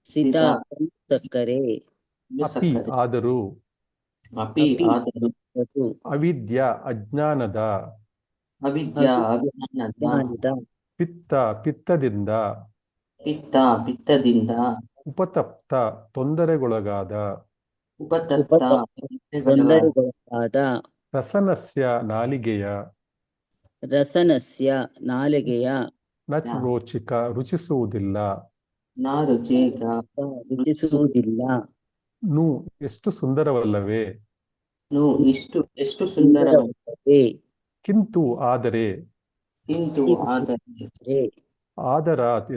ಸಿತಾ ಸಕ್ಕರೆ ಅಪಿ ಆದರೂ ಅವಿದ್ಯ ಅಜ್ಞಾನದ ಪಿತ್ತದಿಂದ ಉಪತಪ್ತ ತೊಂದರೆಗೊಳಗಾದ ರಸನಸ್ಯ ನಾಲಿಗೆಯ ನಚರೋಚಿಕ ರುಚಿಸುವುದಿಲ್ಲ ನು ಎಷ್ಟು ಸುಂದರವಲ್ಲವೇ ಎಷ್ಟು ಸುಂದರವೇ ಕಿಂತು ಆದರೆ ಆದರಾತ್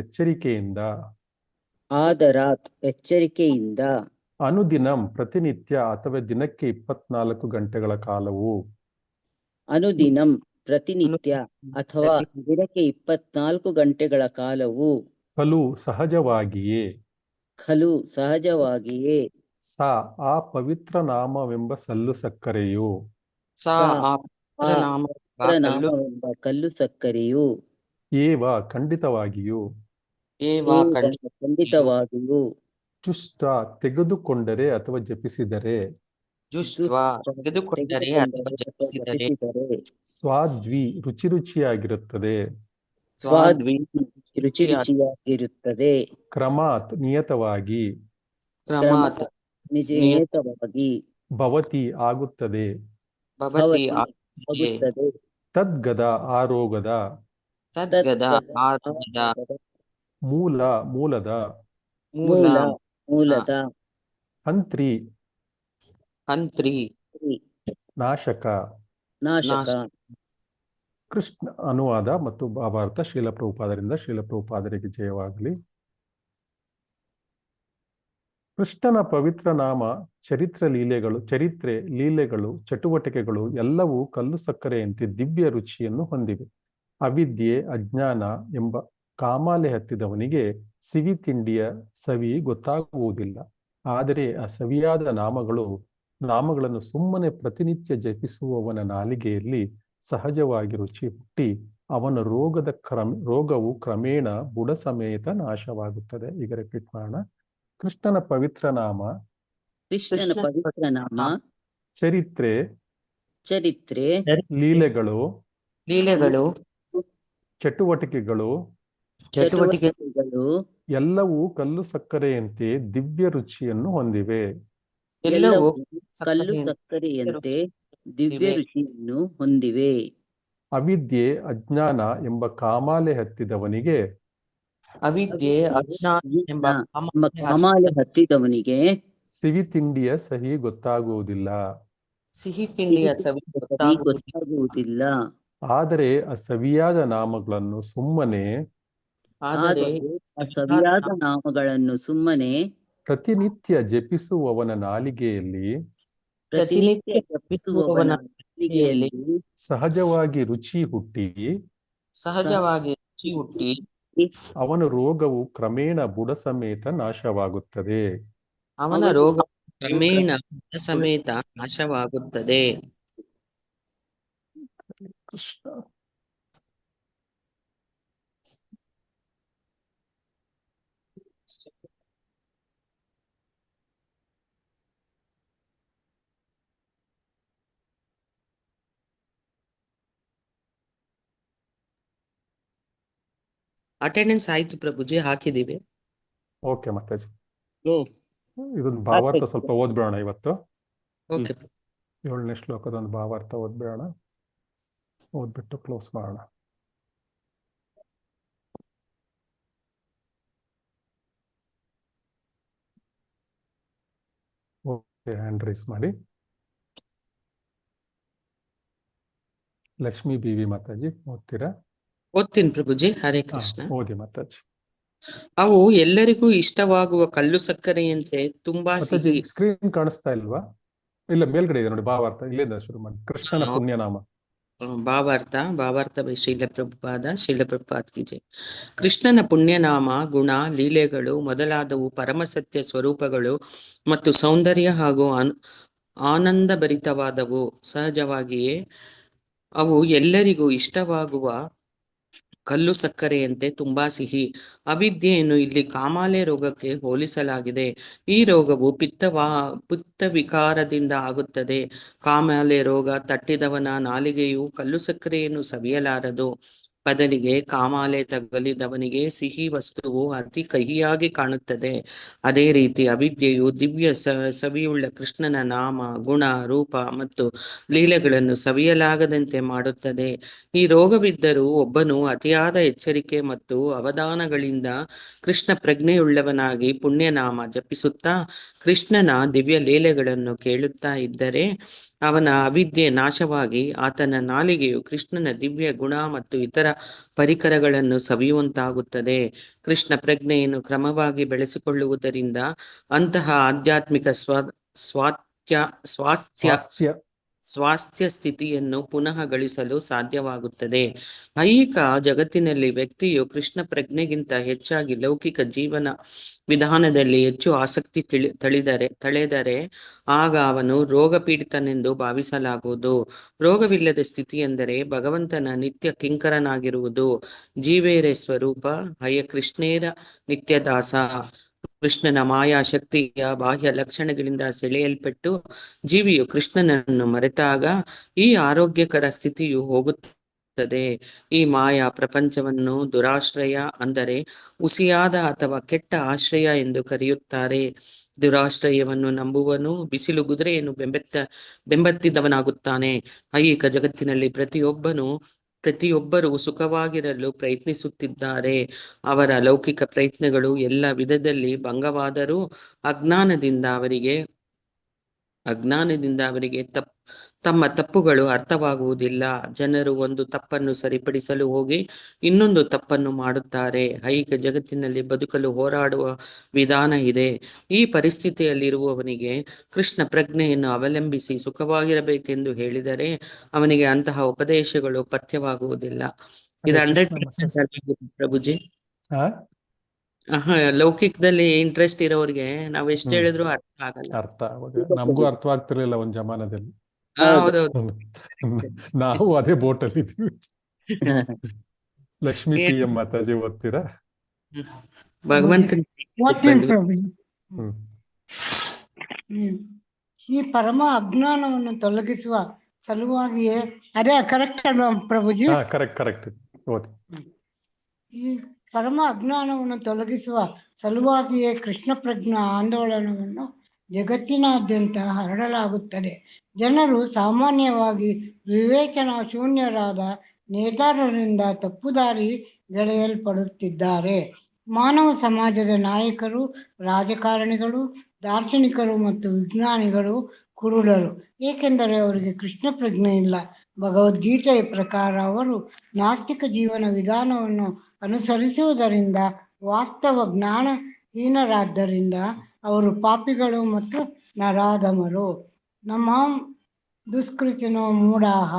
ಎಚ್ಚರಿಕೆಯಿಂದ ಅನುದಿನಂ ಪ್ರತಿನಿತ್ಯ ಅಥವಾ ದಿನಕ್ಕೆ 24 ಗಂಟೆಗಳ ಕಾಲವು ಅನುದಿನಂ ಪ್ರತಿನಿತ್ಯ ಅಥವಾ ದಿನಕ್ಕೆ 24 ಗಂಟೆಗಳ ಕಾಲವು ಖಲು ಸಹಜವಾಗಿಯೇ ಸಾ ಆ ಪವಿತ್ರ ನಾಮವೆಂಬ ಸಲ್ಲು ಸಕ್ಕರೆಯು ನಾಮವೆಂಬ ಕಲ್ಲು ಸಕ್ಕರೆಯು ಏವ ಖಂಡಿತವಾಗಿಯೂ ಚುಷ್ಟ ತೆಗೆದುಕೊಂಡರೆ ಅಥವಾ ಜಪಿಸಿದರೆ ಸ್ವಾದ್ವಿ ರುಚಿಯಾಗಿರುತ್ತದೆ ರುಚಿಯಾಗಿರುತ್ತದೆ ಕ್ರಮಾತ್ ನಿಯತವಾಗಿ ಭವತಿ ಆಗುತ್ತದೆ ತದ್ಗದ ಆರೋಗದ ಮೂಲದ ಹಂತ್ರಿ ನಾಶಕ ಕೃಷ್ಣ ಅನುವಾದ ಮತ್ತು ಭಾವಾರ್ಥ ಶ್ರೀಲ ಪ್ರಭುಪಾದರಿಂದ ಶ್ರೀಲ ಪ್ರಭುಪಾದರಿಗೆ ಜಯವಾಗಲಿ. ಕೃಷ್ಣನ ಪವಿತ್ರ ನಾಮ ಚರಿತ್ರೆ ಲೀಲೆಗಳು ಚಟುವಟಿಕೆಗಳು ಎಲ್ಲವೂ ಕಲ್ಲು ಸಕ್ಕರೆಯಂತೆ ದಿವ್ಯ ರುಚಿಯನ್ನು ಹೊಂದಿವೆ. ಅವಿದ್ಯೆ ಅಜ್ಞಾನ ಎಂಬ ಕಾಮಾಲೆ ಹತ್ತಿದವನಿಗೆ ಸಿಹಿ ತಿಂಡಿಯ ಸವಿ ಗೊತ್ತಾಗುವುದಿಲ್ಲ. ಆದರೆ ಆ ಸವಿಯಾದ ನಾಮಗಳನ್ನು ಸುಮ್ಮನೆ ಪ್ರತಿನಿತ್ಯ ಜಪಿಸುವವನ ನಾಲಿಗೆಯಲ್ಲಿ ಸಹಜವಾಗಿ ರುಚಿ ಹುಟ್ಟಿ ಅವನ ರೋಗವು ಕ್ರಮೇಣ ಬುಡ ಸಮೇತ ನಾಶವಾಗುತ್ತದೆ. ಈಗ ರಿಪೀಟ್ ಮಾಡೋಣ. ಕೃಷ್ಣನ ಪವಿತ್ರ ನಾಮ ಚರಿತ್ರೆ ಲೀಲೆಗಳು ಚಟುವಟಿಕೆಗಳು ಎಲ್ಲವೂ ಕಲ್ಲು ಸಕ್ಕರೆಯಂತೆ ದಿವ್ಯ ರುಚಿಯನ್ನು ಹೊಂದಿವೆ. ದಿವ್ಯ ರುಚಿಯನ್ನು ಹೊಂದಿವೆ. ಅವಿದ್ಯೆ ಅಜ್ಞಾನ ಎಂಬ ಕಾಮಾಲೆ ಹತ್ತಿದವನಿಗೆ ಅವಿದ್ಯೆ ಅಜ್ಞಾನ ಎಂಬ ಕಾಮಾಲೆ ಹತ್ತಿದವನಿಗೆ ಸಿಹಿ ತಿಂಡಿಯ ಸಹಿ ಗೊತ್ತಾಗುವುದಿಲ್ಲ. ಸಿಹಿ ತಿಂಡಿಯ ಸವಿ ಗೊತ್ತಾಗುವುದಿಲ್ಲ. ಆದರೆ ಆ ಸವಿಯಾದ ನಾಮಗಳನ್ನು ಸುಮ್ಮನೆ ಸವಿಯಾದ ನಾಮಗಳನ್ನು ಸುಮ್ಮನೆ ಪ್ರತಿನಿತ್ಯ ಜಪಿಸುವವನ ನಾಲಿಗೆಯಲ್ಲಿ ಪ್ರತಿನಿತ್ಯ ಜಪಿಸುವವನ ನಾಲಿಗೆಯಲ್ಲಿ ಸಹಜವಾಗಿ ರುಚಿ ಹುಟ್ಟಿ ಅವನ ರೋಗವು ಕ್ರಮೇಣ ಬುಡ ಸಮೇತ ನಾಶವಾಗುತ್ತದೆ. ಅವನ ರೋಗ ಕ್ರಮೇಣ ಬುಡ ಸಮೇತ ನಾಶವಾಗುತ್ತದೆ. ಕೃಷ್ಣ. ಅಟೆಂಡೆನ್ಸ್ ಆಯ್ತು ಪ್ರಭುಜಿ, ಹಾಕಿದೀವಿ. ಓಕೆ ಮಾತಾಜಿ, ಇದೊಂದು ಭಾವಾರ್ಥ ಸ್ವಲ್ಪ ಓದ್ಬಿಡೋಣ ಇವತ್ತು. ಓಕೆ. 7ನೇ ಶ್ಲೋಕದ ಒಂದು ಭಾವಾರ್ಥ ಓದ್ಬಿಡೋಣ, ಓದ್ಬಿಟ್ಟು ಕ್ಲೋಸ್ ಮಾಡೋಣ. ಓಕೆ, ಹ್ಯಾಂಡ್ ರೈಸ್ ಮಾಡಿ. ಲಕ್ಷ್ಮೀ ಬಿ.ವಿ. ಮಾತಾಜಿ ಓದ್ತೀರಾ? ಓದ್ತೀನಿ ಪ್ರಭುಜಿ. ಹರೇ ಕೃಷ್ಣ. ಓದಿ ಮಾತಾಜಿ. ಅವು ಎಲ್ಲರಿಗೂ ಇಷ್ಟವಾಗುವ ಕಲ್ಲು ಸಕ್ಕರೆಯಂತೆ ತುಂಬಾ ಸಿಹಿ. ಸ್ಕ್ರೀನ್ ಕಾಣಿಸ್ತಾ ಇಲ್ವಾ? ಇಲ್ಲ, ಮೇಲ್ಗಡೆ ಇದೆ ನೋಡಿ ಭಾವಾರ್ಥ, ಇಲ್ಲಿಂದ ಶುರು ಮಾಡಿ. ಕೃಷ್ಣನ ಪುಣ್ಯನಾಮ ಭಾವಾರ್ಥ ಬೈ ಶ್ರೀಲ ಪ್ರಭುಪಾದ ಕಿ ಜೈ. ಕೃಷ್ಣನ ಪುಣ್ಯನಾಮ, ಗುಣ, ಲೀಲೆಗಳು ಮೊದಲಾದವು ಪರಮಸತ್ಯ ಸ್ವರೂಪಗಳು ಮತ್ತು ಸೌಂದರ್ಯ ಹಾಗೂ ಆನಂದಭರಿತವಾದವು. ಸಹಜವಾಗಿಯೇ ಅವು ಎಲ್ಲರಿಗೂ ಇಷ್ಟವಾಗುವ ಕಲ್ಲು ಸಕ್ಕರೆಯಂತೆ ತುಂಬಾ ಸಿಹಿ. ಅವಿದ್ಯೆಯನ್ನು ಇಲ್ಲಿ ಕಾಮಾಲೆ ರೋಗಕ್ಕೆ ಹೋಲಿಸಲಾಗಿದೆ. ಈ ರೋಗವು ಪಿತ್ತ ವಿಕಾರದಿಂದ ಆಗುತ್ತದೆ. ಕಾಮಾಲೆ ರೋಗ ತಟ್ಟಿದವನ ನಾಲಿಗೆಯು ಕಲ್ಲು ಸಕ್ಕರೆಯನ್ನು ಸವಿಯಲಾರದು. ಬದಲಿಗೆ ಕಾಮಾಲೆ ತಗಲಿದವನಿಗೆ ಸಿಹಿ ವಸ್ತುವು ಅತಿ ಕಹಿಯಾಗಿ ಕಾಣುತ್ತದೆ. ಅದೇ ರೀತಿ ಅವಿದ್ಯೆಯು ದಿವ್ಯ ಸವಿಯುಳ್ಳ ಕೃಷ್ಣನ ನಾಮ, ಗುಣ, ರೂಪ ಮತ್ತು ಲೀಲೆಗಳನ್ನು ಸವಿಯಲಾಗದಂತೆ ಮಾಡುತ್ತದೆ. ಈ ರೋಗವಿದ್ದರೂ ಒಬ್ಬನು ಅತಿಯಾದ ಎಚ್ಚರಿಕೆ ಮತ್ತು ಅವಧಾನಗಳಿಂದ ಕೃಷ್ಣ ಪ್ರಜ್ಞೆಯುಳ್ಳವನಾಗಿ ಪುಣ್ಯನಾಮ ಜಪಿಸುತ್ತಾ ಕೃಷ್ಣನ ದಿವ್ಯ ಲೀಲೆಗಳನ್ನು ಕೇಳುತ್ತಾ ಇದ್ದರೆ ಅವನ ಅವಿದ್ಯೆ ನಾಶವಾಗಿ ಆತನ ನಾಲಿಗೆಯು ಕೃಷ್ಣನ ದಿವ್ಯ ಗುಣ ಮತ್ತು ಇತರ ಪರಿಕರಗಳನ್ನು ಸವಿಯುವಂತಾಗುತ್ತದೆ. ಕೃಷ್ಣ ಪ್ರಜ್ಞೆಯನ್ನು ಕ್ರಮವಾಗಿ ಬೆಳೆಸಿಕೊಳ್ಳುವುದರಿಂದ ಅಂತಹ ಆಧ್ಯಾತ್ಮಿಕ ಸ್ವಾಸ್ಥ್ಯ ಸ್ಥಿತಿಯನ್ನು ಪುನಃ ಗಳಿಸಲು ಸಾಧ್ಯವಾಗುತ್ತದೆ. ಐಹಿಕ ಜಗತ್ತಿನಲ್ಲಿ ವ್ಯಕ್ತಿಯು ಕೃಷ್ಣ ಪ್ರಜ್ಞೆಗಿಂತ ಹೆಚ್ಚಾಗಿ ಲೌಕಿಕ ಜೀವನ ವಿಧಾನದಲ್ಲಿ ಹೆಚ್ಚು ಆಸಕ್ತಿ ತಳೆದರೆ ಆಗ ಅವನು ರೋಗಪೀಡಿತನೆಂದು ಭಾವಿಸಲಾಗುವುದು. ರೋಗವಿಲ್ಲದ ಸ್ಥಿತಿ ಎಂದರೆ ಭಗವಂತನ ನಿತ್ಯ ಕಿಂಕರನಾಗಿರುವುದು. ಜೀವೇರೆ ಸ್ವರೂಪ ಹಯ ಕೃಷ್ಣೇರ ನಿತ್ಯದಾಸ. ಕೃಷ್ಣನ ಮಾಯಾ ಶಕ್ತಿಯ ಬಾಹ್ಯ ಲಕ್ಷಣಗಳಿಂದ ಸೆಳೆಯಲ್ಪಟ್ಟು ಜೀವಿಯು ಕೃಷ್ಣನನ್ನು ಮರೆತಾಗ ಈ ಆರೋಗ್ಯಕರ ಸ್ಥಿತಿಯು ಹೋಗುತ್ತದೆ. ಈ ಮಾಯಾ ಪ್ರಪಂಚವನ್ನು ದುರಾಶ್ರಯ ಅಂದರೆ ಹುಸಿಯಾದ ಅಥವಾ ಕೆಟ್ಟ ಆಶ್ರಯ ಎಂದು ಕರೆಯುತ್ತಾರೆ. ದುರಾಶ್ರಯವನ್ನು ನಂಬುವನು ಬಿಸಿಲು ಕುದುರೆಯನ್ನು ಬೆಂಬತ್ತಿದವನಾಗುತ್ತಾನೆ. ಐಹಿಕ ಜಗತ್ತಿನಲ್ಲಿ ಪ್ರತಿಯೊಬ್ಬರು ಸುಖವಾಗಿರಲು ಪ್ರಯತ್ನಿಸುತ್ತಿದ್ದಾರೆ. ಅವರ ಲೌಕಿಕ ಪ್ರಯತ್ನಗಳು ಎಲ್ಲ ವಿಧದಲ್ಲಿ ಭಂಗವಾದರೂ ಅಜ್ಞಾನದಿಂದ ಅವರಿಗೆ ತಮ್ಮ ತಪ್ಪುಗಳು ಅರ್ಥವಾಗುವುದಿಲ್ಲ. ಜನರು ಒಂದು ತಪ್ಪನ್ನು ಸರಿಪಡಿಸಲು ಹೋಗಿ ಇನ್ನೊಂದು ತಪ್ಪನ್ನು ಮಾಡುತ್ತಾರೆ. ಐಹಿಕ ಜಗತ್ತಿನಲ್ಲಿ ಬದುಕಲು ಹೋರಾಡುವ ವಿಧಾನ ಇದೆ. ಈ ಪರಿಸ್ಥಿತಿಯಲ್ಲಿರುವವನಿಗೆ ಕೃಷ್ಣ ಪ್ರಜ್ಞೆಯನ್ನು ಅವಲಂಬಿಸಿ ಸುಖವಾಗಿರಬೇಕೆಂದು ಹೇಳಿದರೆ ಅವನಿಗೆ ಅಂತಹ ಉಪದೇಶಗಳು ಪಥ್ಯವಾಗುವುದಿಲ್ಲ. ಇದು 100% ಪ್ರಭುಜಿ. ಲೌಕಿಕದಲ್ಲಿ ಇಂಟ್ರೆಸ್ಟ್ ಇರೋರಿಗೆ ನಾವು ಎಷ್ಟು ಹೇಳಿದ್ರು ಅರ್ಥ ಆಗಲ್ಲ. ನಮಗೂ ಅರ್ಥವಾಗ್ತಿರ್ಲಿಲ್ಲ ಒಂದ್ ಜಮಾನದಲ್ಲಿ. ಹೌದೌದು. ನಾವು ಅದೇ ಬೋಟಲ್ಲಿ ಇದ್ವಿ. ಲಕ್ಷ್ಮೀ PM ಮಾತಾಜಿ ಓದ್ತೀರಾ? ಭಗವಂತನ ಈ ಪರಮ ಅಜ್ಞಾನವನ್ನು ತೊಲಗಿಸುವ ಸಲುವಾಗಿಯೇ, ಅದೇ ಕರೆಕ್ಟ್ ಅಲ್ವಾ ಪ್ರಭುಜಿ? ಕರೆಕ್ಟ್ ಓದಿ. ಈ ಪರಮ ಅಜ್ಞಾನವನ್ನು ತೊಲಗಿಸುವ ಸಲುವಾಗಿಯೇ ಕೃಷ್ಣ ಪ್ರಜ್ಞಾ ಆಂದೋಲನವನ್ನು ಜಗತ್ತಿನಾದ್ಯಂತ ಹರಡಲಾಗುತ್ತದೆ. ಜನರು ಸಾಮಾನ್ಯವಾಗಿ ವಿವೇಚನಾ ಶೂನ್ಯರಾದ ನೇತಾರರಿಂದ ತಪ್ಪುದಾರಿಗೆಳೆಯಲ್ಪಡುತ್ತಿದ್ದಾರೆ. ಮಾನವ ಸಮಾಜದ ನಾಯಕರು, ರಾಜಕಾರಣಿಗಳು, ದಾರ್ಶನಿಕರು ಮತ್ತು ವಿಜ್ಞಾನಿಗಳು ಕುರುಡರು, ಏಕೆಂದರೆ ಅವರಿಗೆ ಕೃಷ್ಣ ಪ್ರಜ್ಞೆ ಇಲ್ಲ. ಭಗವದ್ಗೀತೆಯ ಪ್ರಕಾರ ಅವರು ನಾಸ್ತಿಕ ಜೀವನ ವಿಧಾನವನ್ನು ಅನುಸರಿಸುವುದರಿಂದ ವಾಸ್ತವ ಜ್ಞಾನಹೀನರಾದ್ದರಿಂದ ಅವರು ಪಾಪಿಗಳು ಮತ್ತು ನರಾಧಮರು. ನಮ್ಮ ದುಷ್ಕೃತಿನೋ ಮೂಢಾಃ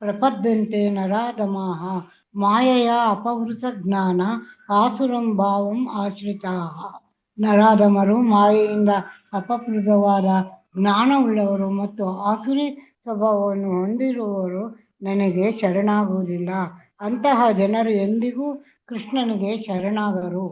ಪ್ರಪದ್ಯಂತೆ ನರಾಧಮಾಃ ಮಾಯೆಯ ಅಪಹೃತ ಜ್ಞಾನ ಆಸುರಂ ಭಾವಂ ಆಶ್ರಿತಾಃ. ನರಾಧಮರು ಮಾಯೆಯಿಂದ ಅಪಹೃತವಾದ ಜ್ಞಾನವುಳ್ಳವರು ಮತ್ತು ಆಸುರಿ ಸ್ವಭಾವವನ್ನು ಹೊಂದಿರುವವರು ನನಗೆ ಶರಣಾಗುವುದಿಲ್ಲ. ಅಂತಹ ಜನರು ಎಂದಿಗೂ ಕೃಷ್ಣನಿಗೆ ಶರಣಾಗರು.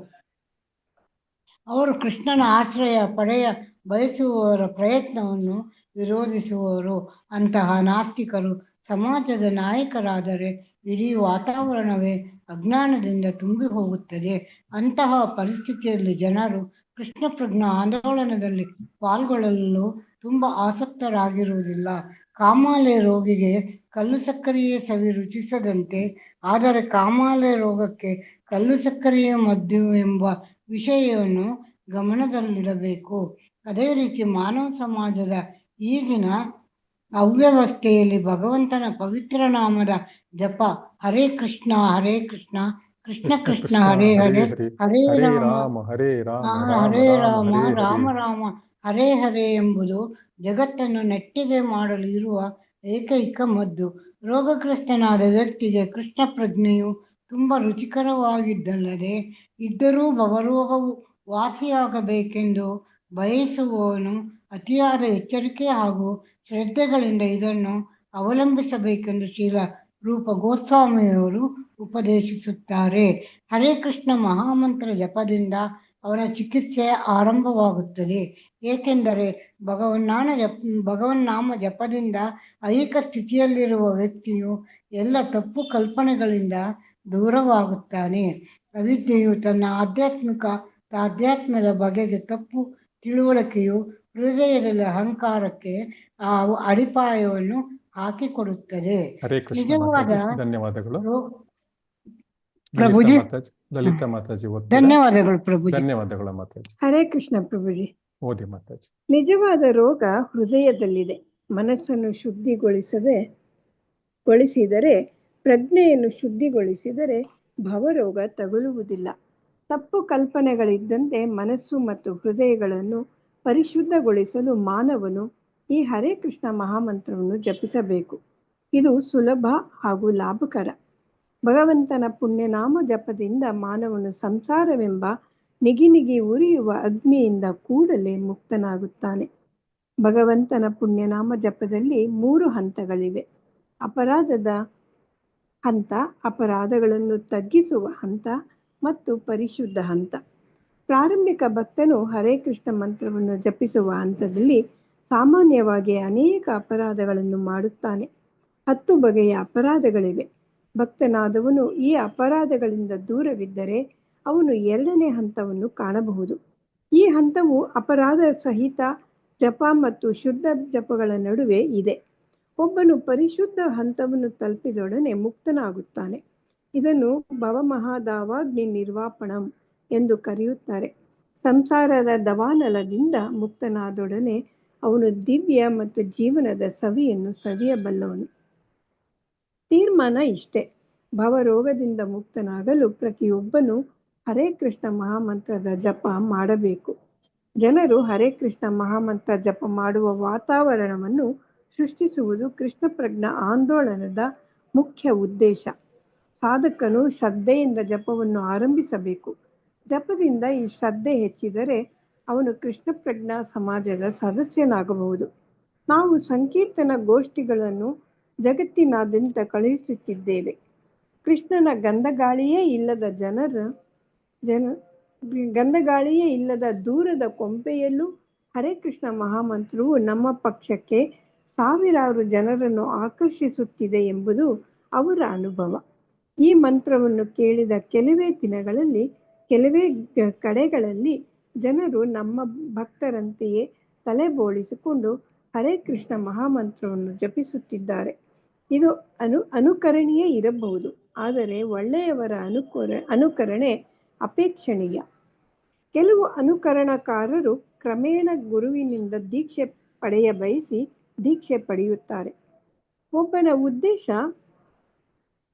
ಅವರು ಕೃಷ್ಣನ ಆಶ್ರಯ ಪಡೆಯ ಬಯಸುವವರ ಪ್ರಯತ್ನವನ್ನು ವಿರೋಧಿಸುವವರು. ಅಂತಹ ನಾಸ್ತಿಕರು ಸಮಾಜದ ನಾಯಕರಾದರೆ ಇಡೀ ವಾತಾವರಣವೇ ಅಜ್ಞಾನದಿಂದ ತುಂಬಿ ಹೋಗುತ್ತದೆ. ಅಂತಹ ಪರಿಸ್ಥಿತಿಯಲ್ಲಿ ಜನರು ಕೃಷ್ಣ ಪ್ರಜ್ಞಾ ಆಂದೋಲನದಲ್ಲಿ ಪಾಲ್ಗೊಳ್ಳಲು ತುಂಬ ಆಸಕ್ತರಾಗಿರುವುದಿಲ್ಲ. ಕಾಮಾಲೆ ರೋಗಿಗೆ ಕಲ್ಲು ಸಕ್ಕರೆಯ ಸವಿ ರುಚಿಸದಂತೆ, ಆದರೆ ಕಾಮಾಲೆ ರೋಗಕ್ಕೆ ಕಲ್ಲು ಸಕ್ಕರೆಯ ಮದ್ದು ಎಂಬ ವಿಷಯವನ್ನು ಗಮನದಲ್ಲಿಡಬೇಕು. ಅದೇ ರೀತಿ ಮಾನವ ಸಮಾಜದ ಈಗಿನ ಅವ್ಯವಸ್ಥೆಯಲ್ಲಿ ಭಗವಂತನ ಪವಿತ್ರ ನಾಮದ ಜಪ, ಹರೇ ಕೃಷ್ಣ ಕೃಷ್ಣ ಕೃಷ್ಣ ಹರೇ ಹರೇ, ಹರೇ ರಾಮ ಹರೇ ರಾಮ ಹರೇ ರಾಮ ಹರೇ ರಾಮ ರಾಮ ಹರೇ ಹರೇ ಎಂಬುದು ಜಗತ್ತನ್ನು ನೆಟ್ಟಗೆ ಮಾಡಲು ಇರುವ ಏಕೈಕ ಮದ್ದು. ರೋಗಗ್ರಸ್ತನಾದ ವ್ಯಕ್ತಿಗೆ ಕೃಷ್ಣ ಪ್ರಜ್ಞೆಯು ತುಂಬ ರುಚಿಕರವಾಗಿದ್ದಲ್ಲದೆ ಇದ್ದರೂ ಭವರೋಗವು ವಾಸಿಯಾಗಬೇಕೆಂದು ಬಯಸುವವನು ಅತಿಯಾದ ಎಚ್ಚರಿಕೆ ಹಾಗೂ ಶ್ರದ್ಧೆಗಳಿಂದ ಇದನ್ನು ಅವಲಂಬಿಸಬೇಕೆಂದು ಶ್ರೀಲ ರೂಪ ಗೋಸ್ವಾಮಿಯವರು ಉಪದೇಶಿಸುತ್ತಾರೆ. ಹರೇ ಕೃಷ್ಣ ಮಹಾಮಂತ್ರ ಜಪದಿಂದ ಅವನ ಚಿಕಿತ್ಸೆ ಆರಂಭವಾಗುತ್ತದೆ, ಏಕೆಂದರೆ ಭಗವನ್ನಾಮ ಜಪದಿಂದ ಐಹಿಕ ಸ್ಥಿತಿಯಲ್ಲಿರುವ ವ್ಯಕ್ತಿಯು ಎಲ್ಲ ತಪ್ಪು ಕಲ್ಪನೆಗಳಿಂದ ದೂರವಾಗುತ್ತಾನೆ. ಅವಿದ್ಯೆಯು ತನ್ನ ಆಧ್ಯಾತ್ಮದ ಬಗೆಗೆ ತಪ್ಪು ತಿಳುವಳಿಕೆಯು ಹೃದಯದಲ್ಲಿ ಅಹಂಕಾರಕ್ಕೆ ಅಡಿಪಾಯವನ್ನು ಹಾಕಿಕೊಡುತ್ತದೆ. ಹರೇ ಕೃಷ್ಣ ನಿಜವಾದ ಧನ್ಯವಾದಗಳು ಪ್ರಭುಜಿ. ಲಲಿತಾ ಮಾತಾಜಿ ಧನ್ಯವಾದಗಳು ಪ್ರಭುಜಿ. ಧನ್ಯವಾದಗಳು ಮಾತಾಜಿ. ಹರೇ ಕೃಷ್ಣ ಪ್ರಭುಜಿ. ಓದಿ ಮಾತಾಜಿ. ನಿಜವಾದ ರೋಗ ಹೃದಯದಲ್ಲಿದೆ. ಮನಸ್ಸನ್ನು ಶುದ್ಧಿಗೊಳಿಸಿದರೆ, ಪ್ರಜ್ಞೆಯನ್ನು ಶುದ್ಧಿಗೊಳಿಸಿದರೆ ಭವರೋಗ ತಗುಲುವುದಿಲ್ಲ. ತಪ್ಪು ಕಲ್ಪನೆಗಳಿದ್ದಂತೆ ಮನಸ್ಸು ಮತ್ತು ಹೃದಯಗಳನ್ನು ಪರಿಶುದ್ಧಗೊಳಿಸಲು ಮಾನವನು ಈ ಹರೇ ಕೃಷ್ಣ ಮಹಾಮಂತ್ರವನ್ನು ಜಪಿಸಬೇಕು. ಇದು ಸುಲಭ ಹಾಗೂ ಲಾಭಕರ. ಭಗವಂತನ ಪುಣ್ಯನಾಮ ಜಪದಿಂದ ಮಾನವನು ಸಂಸಾರವೆಂಬ ನಿಗಿ ಉರಿಯುವ ಅಗ್ನಿಯಿಂದ ಕೂಡಲೇ ಮುಕ್ತನಾಗುತ್ತಾನೆ. ಭಗವಂತನ ಪುಣ್ಯನಾಮ ಜಪದಲ್ಲಿ 3 ಹಂತಗಳಿವೆ. ಅಪರಾಧದ ಹಂತ, ಅಪರಾಧಗಳನ್ನು ತಗ್ಗಿಸುವ ಹಂತ ಮತ್ತು ಪರಿಶುದ್ಧ ಹಂತ. ಪ್ರಾರಂಭಿಕ ಭಕ್ತನು ಹರೇ ಕೃಷ್ಣ ಮಂತ್ರವನ್ನು ಜಪಿಸುವ ಹಂತದಲ್ಲಿ ಸಾಮಾನ್ಯವಾಗಿ ಅನೇಕ ಅಪರಾಧಗಳನ್ನು ಮಾಡುತ್ತಾನೆ. 10 ಬಗೆಯ ಅಪರಾಧಗಳಿವೆ. ಭಕ್ತನಾದವನು ಈ ಅಪರಾಧಗಳಿಂದ ದೂರವಿದ್ದರೆ ಅವನು 2ನೇ ಹಂತವನ್ನು ಕಾಣಬಹುದು. ಈ ಹಂತವು ಅಪರಾಧ ಸಹಿತ ಜಪ ಮತ್ತು ಶುದ್ಧ ಜಪಗಳ ನಡುವೆ ಇದೆ. ಒಬ್ಬನು ಪರಿಶುದ್ಧ ಹಂತವನ್ನು ತಲುಪಿದೊಡನೆ ಮುಕ್ತನಾಗುತ್ತಾನೆ. ಇದನ್ನು ಭವಮಹಾದಾವಾಗ್ನಿ ನಿರ್ವಾಪಣಂ ಎಂದು ಕರೆಯುತ್ತಾರೆ. ಸಂಸಾರದ ದವಾನಲದಿಂದ ಮುಕ್ತನಾದೊಡನೆ ಅವನು ದಿವ್ಯ ಮತ್ತು ಜೀವನದ ಸವಿಯನ್ನು ಸವಿಯಬಲ್ಲವನು. ತೀರ್ಮಾನ ಇಷ್ಟೇ: ಭವರೋಗದಿಂದ ಮುಕ್ತನಾಗಲು ಪ್ರತಿಯೊಬ್ಬನು ಹರೇ ಕೃಷ್ಣ ಮಹಾಮಂತ್ರದ ಜಪ ಮಾಡಬೇಕು. ಜನರು ಹರೇ ಕೃಷ್ಣ ಮಹಾಮಂತ್ರ ಜಪ ಮಾಡುವ ವಾತಾವರಣವನ್ನು ಸೃಷ್ಟಿಸುವುದು ಕೃಷ್ಣ ಪ್ರಜ್ಞಾ ಆಂದೋಲನದ ಮುಖ್ಯ ಉದ್ದೇಶ. ಸಾಧಕನು ಶ್ರದ್ಧೆಯಿಂದ ಜಪವನ್ನು ಆರಂಭಿಸಬೇಕು. ಜಪದಿಂದ ಈ ಶ್ರದ್ಧೆ ಹೆಚ್ಚಿದರೆ ಅವನು ಕೃಷ್ಣ ಪ್ರಜ್ಞಾ ಸಮಾಜದ ಸದಸ್ಯನಾಗಬಹುದು. ನಾವು ಸಂಕೀರ್ತನ ಗೋಷ್ಠಿಗಳನ್ನು ಜಗತ್ತಿನಾದ್ಯಂತ ಕಳುಹಿಸುತ್ತಿದ್ದೇವೆ. ಕೃಷ್ಣನ ಗಂಧಗಾಳಿಯೇ ಇಲ್ಲದ ದೂರದ ಕೊಂಪೆಯಲ್ಲೂ ಹರೇ ಕೃಷ್ಣ ಮಹಾಮಂತ್ರವು ನಮ್ಮ ಪಕ್ಷಕ್ಕೆ ಸಾವಿರಾರು ಜನರನ್ನು ಆಕರ್ಷಿಸುತ್ತಿದೆ ಎಂಬುದು ಅವರ ಅನುಭವ. ಈ ಮಂತ್ರವನ್ನು ಕೇಳಿದ ಕೆಲವೇ ದಿನಗಳಲ್ಲಿ ಕೆಲವೇ ಕಡೆಗಳಲ್ಲಿ ಜನರು ನಮ್ಮ ಭಕ್ತರಂತೆಯೇ ತಲೆ ಬೋಳಿಸಿಕೊಂಡು ಹರೇ ಕೃಷ್ಣ ಮಹಾಮಂತ್ರವನ್ನು ಜಪಿಸುತ್ತಿದ್ದಾರೆ. ಇದು ಅನುಕರಣೀಯ ಇರಬಹುದು, ಆದರೆ ಒಳ್ಳೆಯವರ ಅನುಕರಣೆ ಅಪೇಕ್ಷಣೀಯ. ಕೆಲವು ಅನುಕರಣಕಾರರು ಕ್ರಮೇಣ ಗುರುವಿನಿಂದ ದೀಕ್ಷೆ ಪಡೆಯ ಬಯಸಿ ದೀಕ್ಷೆ ಪಡೆಯುತ್ತಾರೆ. ಒಬ್ಬನ ಉದ್ದೇಶ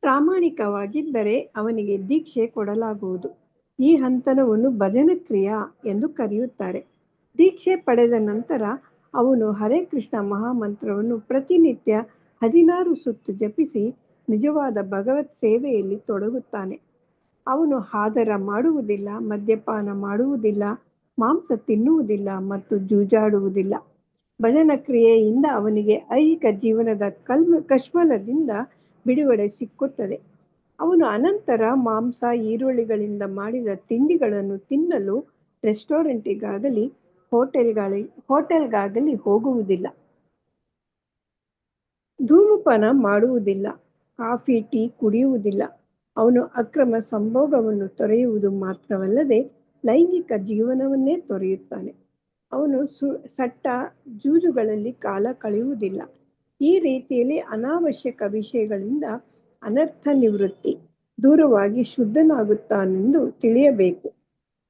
ಪ್ರಾಮಾಣಿಕವಾಗಿದ್ದರೆ ಅವನಿಗೆ ದೀಕ್ಷೆ ಕೊಡಲಾಗುವುದು. ಈ ಹಂತವನ್ನು ಭಜನ ಕ್ರಿಯಾ ಎಂದು ಕರೆಯುತ್ತಾರೆ. ದೀಕ್ಷೆ ಪಡೆದ ನಂತರ ಅವನು ಹರೇ ಕೃಷ್ಣ ಮಹಾಮಂತ್ರವನ್ನು ಪ್ರತಿನಿತ್ಯ 16 ಸುತ್ತು ಜಪಿಸಿ ನಿಜವಾದ ಭಗವತ್ ಸೇವೆಯಲ್ಲಿ ತೊಡಗುತ್ತಾನೆ. ಅವನು ಹಾದರ ಮಾಡುವುದಿಲ್ಲ, ಮದ್ಯಪಾನ ಮಾಡುವುದಿಲ್ಲ, ಮಾಂಸ ತಿನ್ನುವುದಿಲ್ಲ ಮತ್ತು ಜೂಜಾಡುವುದಿಲ್ಲ. ಭಜನ ಕ್ರಿಯೆಯಿಂದ ಅವನಿಗೆ ಐಹಿಕ ಜೀವನದ ಕಶ್ಮಲದಿಂದ ಬಿಡುಗಡೆ ಸಿಕ್ಕುತ್ತದೆ. ಅವನು ಅನಂತರ ಮಾಂಸ, ಈರುಳ್ಳಿಗಳಿಂದ ಮಾಡಿದ ತಿಂಡಿಗಳನ್ನು ತಿನ್ನಲು ರೆಸ್ಟೋರೆಂಟಿಗಾಗಲಿ ಹೋಟೆಲ್ಗಾಗಲಿ ಹೋಗುವುದಿಲ್ಲ. ಧೂಮಪಾನ ಮಾಡುವುದಿಲ್ಲ, ಕಾಫಿ ಟೀ ಕುಡಿಯುವುದಿಲ್ಲ. ಅವನು ಅಕ್ರಮ ಸಂಭೋಗವನ್ನು ತೊರೆಯುವುದು ಮಾತ್ರವಲ್ಲದೆ ಲೈಂಗಿಕ ಜೀವನವನ್ನೇ ತೊರೆಯುತ್ತಾನೆ. ಅವನು ಸಟ್ಟ ಜೂಜುಗಳಲ್ಲಿ ಕಾಲ ಕಳೆಯುವುದಿಲ್ಲ. ಈ ರೀತಿಯಲ್ಲಿ ಅನಾವಶ್ಯಕ ವಿಷಯಗಳಿಂದ ಅನರ್ಥ ನಿವೃತ್ತಿ ದೂರವಾಗಿ ಶುದ್ಧನಾಗುತ್ತಾನೆಂದು ತಿಳಿಯಬೇಕು.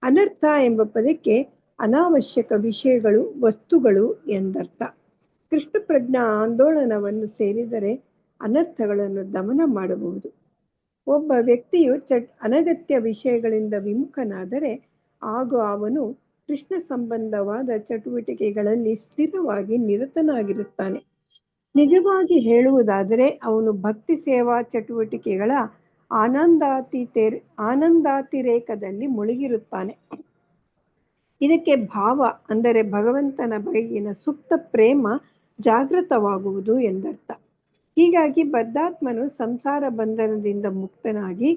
ಅನರ್ಥ ಎಂಬ ಪದಕ್ಕೆ ಅನಾವಶ್ಯಕ ವಿಷಯಗಳು, ವಸ್ತುಗಳು ಎಂದರ್ಥ. ಕೃಷ್ಣ ಪ್ರಜ್ಞಾ ಆಂದೋಲನವನ್ನು ಸೇರಿದರೆ ಅನರ್ಥಗಳನ್ನು ದಮನ ಮಾಡಬಹುದು. ಒಬ್ಬ ವ್ಯಕ್ತಿಯು ಅನಗತ್ಯ ವಿಷಯಗಳಿಂದ ವಿಮುಖನಾದರೆ ಆಗ ಅವನು ಕೃಷ್ಣ ಸಂಬಂಧವಾದ ಚಟುವಟಿಕೆಗಳಲ್ಲಿ ಸ್ಥಿರವಾಗಿ ನಿರತನಾಗಿರುತ್ತಾನೆ. ನಿಜವಾಗಿ ಹೇಳುವುದಾದರೆ ಅವನು ಭಕ್ತಿ ಸೇವಾ ಚಟುವಟಿಕೆಗಳ ಆನಂದಾತಿರೇಕದಲ್ಲಿ ಮುಳುಗಿರುತ್ತಾನೆ. ಇದಕ್ಕೆ ಭಾವ ಅಂದರೆ ಭಗವಂತನ ಬಗೆಗಿನ ಸುಪ್ತ ಪ್ರೇಮ ಜಾಗೃತವಾಗುವುದು ಎಂದರ್ಥ. ಹೀಗಾಗಿ ಬದ್ಧಾತ್ಮನು ಸಂಸಾರ ಬಂಧನದಿಂದ ಮುಕ್ತನಾಗಿ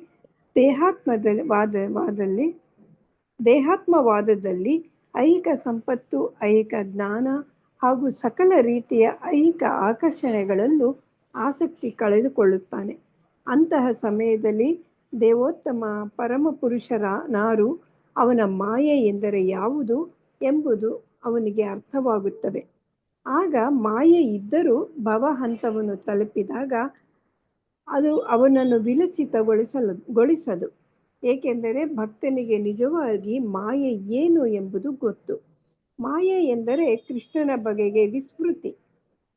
ದೇಹಾತ್ಮವಾದದಲ್ಲಿ ಐಹಿಕ ಸಂಪತ್ತು, ಐಹಿಕ ಜ್ಞಾನ ಹಾಗೂ ಸಕಲ ರೀತಿಯ ಐಹಿಕ ಆಕರ್ಷಣೆಗಳಲ್ಲೂ ಆಸಕ್ತಿ ಕಳೆದುಕೊಳ್ಳುತ್ತಾನೆ. ಅಂತಹ ಸಮಯದಲ್ಲಿ ದೇವೋತ್ತಮ ಪರಮಪುರುಷನಾರು, ಅವನ ಮಾಯೆ ಎಂದರೆ ಯಾವುದು ಎಂಬುದು ಅವನಿಗೆ ಅರ್ಥವಾಗುತ್ತವೆ. ಆಗ ಮಾಯೆ ಇದ್ದರೂ ಭವ ಹಂತವನ್ನು ತಲುಪಿದಾಗ ಅದು ಅವನನ್ನು ವಿಲಚಿತಗೊಳಿಸದು. ಏಕೆಂದರೆ ಭಕ್ತನಿಗೆ ನಿಜವಾಗಿ ಮಾಯೆ ಏನು ಎಂಬುದು ಗೊತ್ತು. ಮಾಯೆ ಎಂದರೆ ಕೃಷ್ಣನ ಬಗೆಗೆ ವಿಸ್ಮೃತಿ.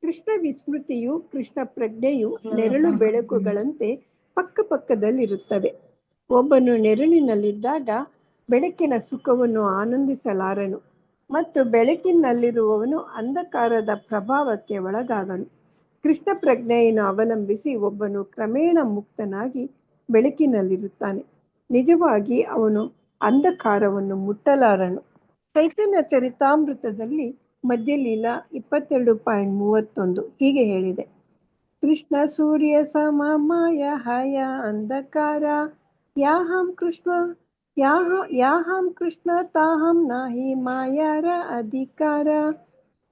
ಕೃಷ್ಣ ವಿಸ್ಮೃತಿಯು ಕೃಷ್ಣ ಪ್ರಜ್ಞೆಯು ನೆರಳು ಬೆಳಕುಗಳಂತೆ ಪಕ್ಕದಲ್ಲಿರುತ್ತವೆ. ಒಬ್ಬನು ನೆರಳಿನಲ್ಲಿದ್ದಾಗ ಬೆಳಕಿನ ಸುಖವನ್ನು ಆನಂದಿಸಲಾರನು ಮತ್ತು ಬೆಳಕಿನಲ್ಲಿರುವವನು ಅಂಧಕಾರದ ಪ್ರಭಾವಕ್ಕೆ ಒಳಗಾಗನು. ಕೃಷ್ಣ ಪ್ರಜ್ಞೆಯನ್ನು ಅವಲಂಬಿಸಿ ಒಬ್ಬನು ಕ್ರಮೇಣ ಮುಕ್ತನಾಗಿ ಬೆಳಕಿನಲ್ಲಿರುತ್ತಾನೆ. ನಿಜವಾಗಿ ಅವನು ಅಂಧಕಾರವನ್ನು ಮುಟ್ಟಲಾರನು. ಚೈತನ್ಯ ಚರಿತಾಮೃತದಲ್ಲಿ ಮಧ್ಯಲೀಲಾ 22.31 ಹೀಗೆ ಹೇಳಿದೆ: ಕೃಷ್ಣ ಸೂರ್ಯ ಸಮ ಮಾಯ ಹಯ ಅಂಧಕಾರ ಯಾಹಂ ಕೃಷ್ಣ ತಾಹಂ ನಾಹಿ ಮಾಯಾರ ಅಧಿಕಾರ.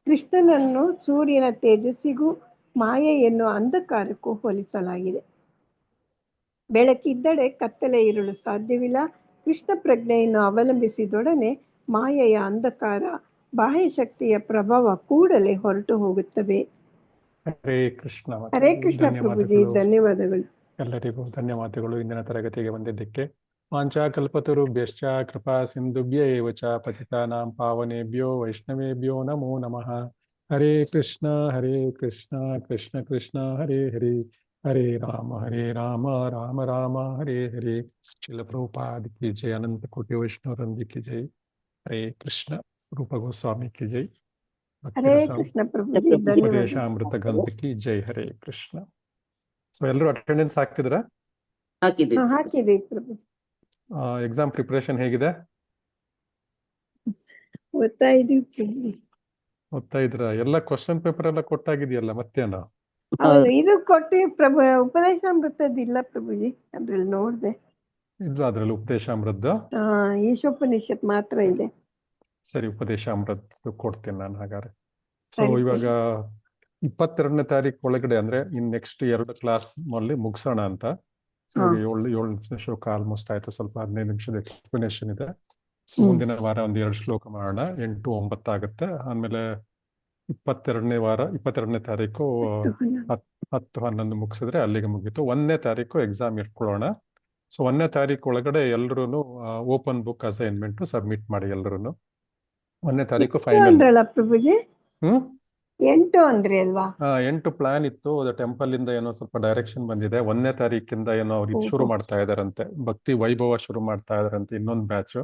ಕೃಷ್ಣನನ್ನು ಸೂರ್ಯನ ತೇಜಸ್ಸಿಗೂ ಮಾಯೆಯನ್ನು ಅಂಧಕಾರಕ್ಕೂ ಹೋಲಿಸಲಾಗಿದೆ. ಬೆಳಕಿದ್ದಡೆ ಕತ್ತಲೆ ಇರಲು ಸಾಧ್ಯವಿಲ್ಲ. ಕೃಷ್ಣ ಪ್ರಜ್ಞೆಯನ್ನು ಅವಲಂಬಿಸಿದೊಡನೆ ಮಾಯೆಯ ಅಂಧಕಾರ, ಬಾಹ್ಯ ಶಕ್ತಿಯ ಪ್ರಭಾವ ಕೂಡಲೇ ಹೊರಟು ಹೋಗುತ್ತವೆ. ಹರೇ ಕೃಷ್ಣ. ಹರೇ ಕೃಷ್ಣ ಪ್ರಭುಜಿ, ಧನ್ಯವಾದಗಳು. ಎಲ್ಲರಿಗೂ ಧನ್ಯವಾದಗಳು ಇಂದಿನ ತರಗತಿಗೆ ಬಂದಿದ್ದಕ್ಕೆ. ವಾಂಛಾಕಲ್ಪತರುಭ್ಯಶ್ಚ ಕೃಪಾ ಸಿಂಧುಭ್ಯೇವ ಚ ಪತಿತಾನಾಂ ಪಾವನೇಭ್ಯೋ ವೈಷ್ಣವೇಭ್ಯೋ ನಮೋ ನಮಃ. ಹರೇ ಕೃಷ್ಣ ಕೃಷ್ಣ ಕೃಷ್ಣ ಹರೇ ಹರೇ, ಹರೇ ರಾಮ ರಾಮ ರಾಮ ಹರೇ ಹರೇ. ಶಿಲ ಪ್ರಭುಪಾದ ಕಿ ಜೈ, ಅನಂತ ಕೋಟಿ ವೈಷ್ಣವರಂದಿ ಕಿ ಜೈ. ಹರೇ ಕೃಷ್ಣ. ರೂಪ ಗೋಸ್ವಾಮಿ ಕಿ ಜೈ. ಹರೇ ಕೃಷ್ಣ ಪ್ರಭುಜಿ, ಉಪದೇಶಾಮೃತ ಗ್ರಂಥ ಕಿ ಜೈ. ಹರೇ ಕೃಷ್ಣ. ಸೊ ಎಲ್ಲರೂ ಅಟೆಂಡೆನ್ಸ್ ಹಾಕಿದ್ರ? ಹಾಕಿದೆ ಪ್ರಭುಜಿ. ಎಕ್ಸಾಮ್ ಪ್ರಿಪರೇಷನ್ ಹೇಗಿದೆ? ಓದ್ತಾ ಇದ್ರ? ಎಲ್ಲ ಕ್ವಶನ್ ಪೇಪರ್ ಎಲ್ಲ ಕೊಟ್ಟಾಗಿದೆಯಲ್ಲ, ಮತ್ತೇನ? ಇದು ಕೊಟ್ಟಿ ಉಪದೇಶಾಮೃತದಿಲ್ಲ ಪ್ರಭುಜಿ, ಅದ್ರಲ್ಲಿ ನೋಡ್ದೆ. ಇದು ಅದ್ರಲ್ಲಿ ಉಪದೇಶಾಮೃತ, ಈಶೋಪನಿಷತ್ ಮಾತ್ರ ಇದೆ. ಸರಿ, ಉಪದೇಶಾಮೃತ ಕೊಡ್ತೀನಿ ನಾನು ಹಾಗಾದ್ರೆ. ಸೊ ಇವಾಗ 22ನೇ ತಾರೀಕು ಒಳಗಡೆ, ಅಂದ್ರೆ ಇನ್ ನೆಕ್ಸ್ಟ್ 2 ಕ್ಲಾಸ್ ಅಲ್ಲಿ ಮುಗಿಸೋಣ ಅಂತ. 7 ಶ್ಲೋಕ ಆಲ್ಮೋಸ್ಟ್ ಆಯ್ತು. ಸ್ವಲ್ಪ 15 ನಿಮಿಷದ ಎಕ್ಸ್ಪ್ಲನೇಷನ್ ಇದೆ. ಸೊ ಮುಂದಿನ ವಾರ ಒಂದ್ 2 ಶ್ಲೋಕ ಮಾಡೋಣ. 8, 9 ಆಗುತ್ತೆ. ಆಮೇಲೆ 22ನೇ ತಾರೀಕು 10, 11 ಮುಗಿಸಿದ್ರೆ ಅಲ್ಲಿಗೆ ಮುಗೀತು. 1ನೇ ತಾರೀಕು ಎಕ್ಸಾಮ್ ಇಟ್ಕೊಳ್ಳೋಣ. ಸೊ 1ನೇ ತಾರೀಕು ಒಳಗಡೆ ಎಲ್ರು ಓಪನ್ ಬುಕ್ ಅಸೈನ್ಮೆಂಟ್ ಸಬ್ಮಿಟ್ ಮಾಡಿ ಎಲ್ರು. 1ನೇ ತಾರೀಕು ಫೈನಲ್. ಅಂದ್ರಲ್ಲ ಪ್ರಭುಜಿ, 8 ಅಂದ್ರಿ ಅಲ್ವಾ? 8 ಪ್ಲಾನ್ ಇತ್ತು. ಟೆಂಪಲ್ ಇಂದ ಏನೋ ಸ್ವಲ್ಪ ಡೈರೆಕ್ಷನ್ ಬಂದಿದೆ. 1ನೇ ತಾರೀಕಿಂದ ಏನೋ ಅವ್ರು ಇದು ಶುರು ಮಾಡ್ತಾ ಇದಾರಂತೆ, ಭಕ್ತಿ ವೈಭವ ಶುರು ಮಾಡ್ತಾ ಇದಾರಂತೆ, ಇನ್ನೊಂದು ಬ್ಯಾಚ್.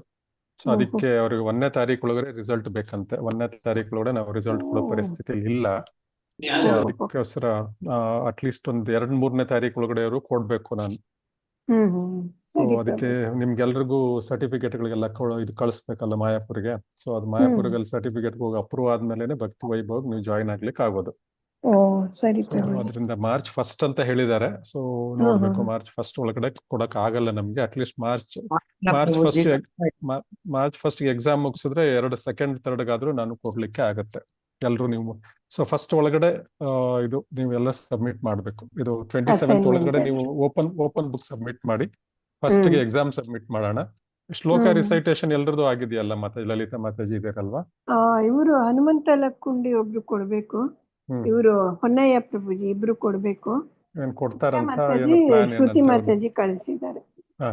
ಸೊ ಅದಕ್ಕೆ ಅವ್ರಿಗೆ 1ನೇ ತಾರೀಕು ಒಳಗಡೆ ರಿಸಲ್ಟ್ ಬೇಕಂತೆ. 1ನೇ ತಾರೀಕು ಒಳಗಡೆ ನಾವು ರಿಸಲ್ಟ್ ಕೊಡೋ ಪರಿಸ್ಥಿತಿ ಇಲ್ಲ. ಸೊ ಅದಕ್ಕೋಸ್ಕರ ಅಟ್ಲೀಸ್ಟ್ ಒಂದ್ 2-3ನೇ ತಾರೀಕು ಒಳಗಡೆ ಅವರು ಕೊಡ್ಬೇಕು ನಾನು. ಸೊ ಅದಕ್ಕೆ ನಿಮ್ಗೆಲ್ರಿಗೂ ಸರ್ಟಿಫಿಕೇಟ್ಗಳಿಗೆಲ್ಲ ಇದು ಕಳಿಸ್ಬೇಕಲ್ಲ ಮಾಯಾಪುರಿಗೆ. ಸೊ ಅದು ಮಾಯಾಪುರಿಗೆ ಸರ್ಟಿಫಿಕೇಟ್ ಹೋಗಿ ಅಪ್ರೂವ್ ಆದ್ಮೇಲೆ ಭಕ್ತಿ ವೈಭವ್ ನೀವು ಜಾಯಿನ್ ಆಗ್ಲಿಕ್ಕೆ ಆಗೋದು. ಅದರಿಂದ March 1 ಅಂತ ಹೇಳಿದ್ದಾರೆ. ಸೊ ನೋಡ್ಬೇಕು, March 1 ಒಳಗಡೆ ಕೊಡಕ್ ಆಗಲ್ಲ ನಮ್ಗೆ. At least March 1 exam ಮುಗಿಸಿದ್ರೆ 2, 2nd, 3rd ಆದ್ರೂ ನಾನು ಕೊಡ್ಲಿಕ್ಕೆ ಆಗತ್ತೆ. ಎಲ್ರು ನೀವು ಸೊ ಫಸ್ಟ್ ಒಳಗಡೆ ಇದು ನೀವೆಲ್ಲ ಸಬ್ಮಿಟ್ ಮಾಡ್ಬೇಕು. ಇದು 27th ಒಳಗಡೆ ನೀವು ಓಪನ್ ಬುಕ್ ಸಬ್ಮಿಟ್ ಮಾಡಿ. ಫಸ್ಟ್ ಗೆ ಎಕ್ಸಾಮ್ ಸಬ್ಮಿಟ್ ಮಾಡೋಣ. ಶ್ಲೋಕ ರಿಸೈಟೇಷನ್ ಎಲ್ರದ್ದು ಆಗಿದೆಯಲ್ಲ? ಮತ್ತೆ ಲಲಿತಾ ಮಾತಾಜಿ ಇದಾರಲ್ವಾ? ಇವರು ಹನುಮಂತ ಲಕ್ಕುಂಡಿ ಒಬ್ರು ಕೊಡ್ಬೇಕು, ಇವರು ಹೊನ್ನಯ್ಯ ಪ್ರಭುಜಿ ಇಬ್ರು ಕೊಡ್ಬೇಕು. ಏನ್ ಕೊಡ್ತಾರಂತ ಶ್ರುತಿ ಮಾತಾಜಿ ಕಳಿಸಿದ್ದಾರೆ.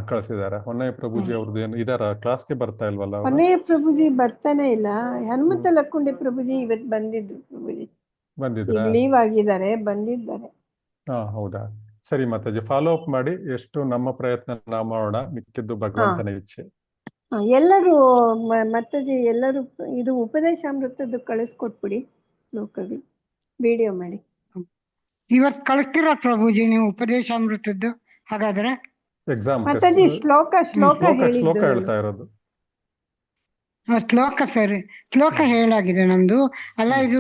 ಕಳಿಸಿದಾರೆ. ಹೊನ್ನಯ್ಯ ಪ್ರಭುಜಿ ಅವ್ರದ್ದು ಏನು ಇದಾರ? ಕ್ಲಾಸ್ಗೆ ಬರ್ತಾ ಇಲ್ವಲ್ಲ? ಹೊನ್ನಯ್ಯ ಪ್ರಭುಜಿ ಬರ್ತಾನೆ ಇಲ್ಲ. ಹನುಮಂತ ಲಕ್ಕುಂಡಿ ಪ್ರಭುಜಿ ಇವತ್ತು ಬಂದಿದ್ರು. ಪ್ರಭುಜಿ ಲೀವ್ ಆಗಿದ್ದಾರೆ, ಬಂದಿದ್ದಾರೆ. ಹೌದಾ? ಸರಿ ಮಾತಾಜಿ, ಫಾಲೋ ಅಪ್ ಮಾಡಿ. ಎಷ್ಟು ನಮ್ಮ ಪ್ರಯತ್ನ ನಾವು ಮಾಡೋಣ, ಮಿಕ್ಕಿದ್ದು ಭಗವಂತನ ಇಚ್ಛೆ. ಎಲ್ಲರೂ ಮಾತಾಜಿ ಎಲ್ಲರೂ ಇದು ಉಪದೇಶಾಮೃತದ್ದು ಕಳಿಸ್ಕೊಟ್ಬಿಡಿ ಶ್ಲೋಕಗಳು, ವಿಡಿಯೋ ಮಾಡಿ. ಇವತ್ತು ಕಳಿಸ್ತೀರಾ ಪ್ರಭುಜಿ ನೀವು ಉಪದೇಶಾಮೃತದ್ದು? ಹಾಗಾದ್ರೆ ಎಕ್ಸಾಮ್ ಮಾತಾಜಿ ಶ್ಲೋಕ ಹೇಳ್ತಾ ಇರೋದು. ಶ್ಲೋಕ ಸರಿ, ಶ್ಲೋಕ ಹೇಳಾಗಿದೆ ನಮ್ದು. ಅಲ್ಲ ಇದು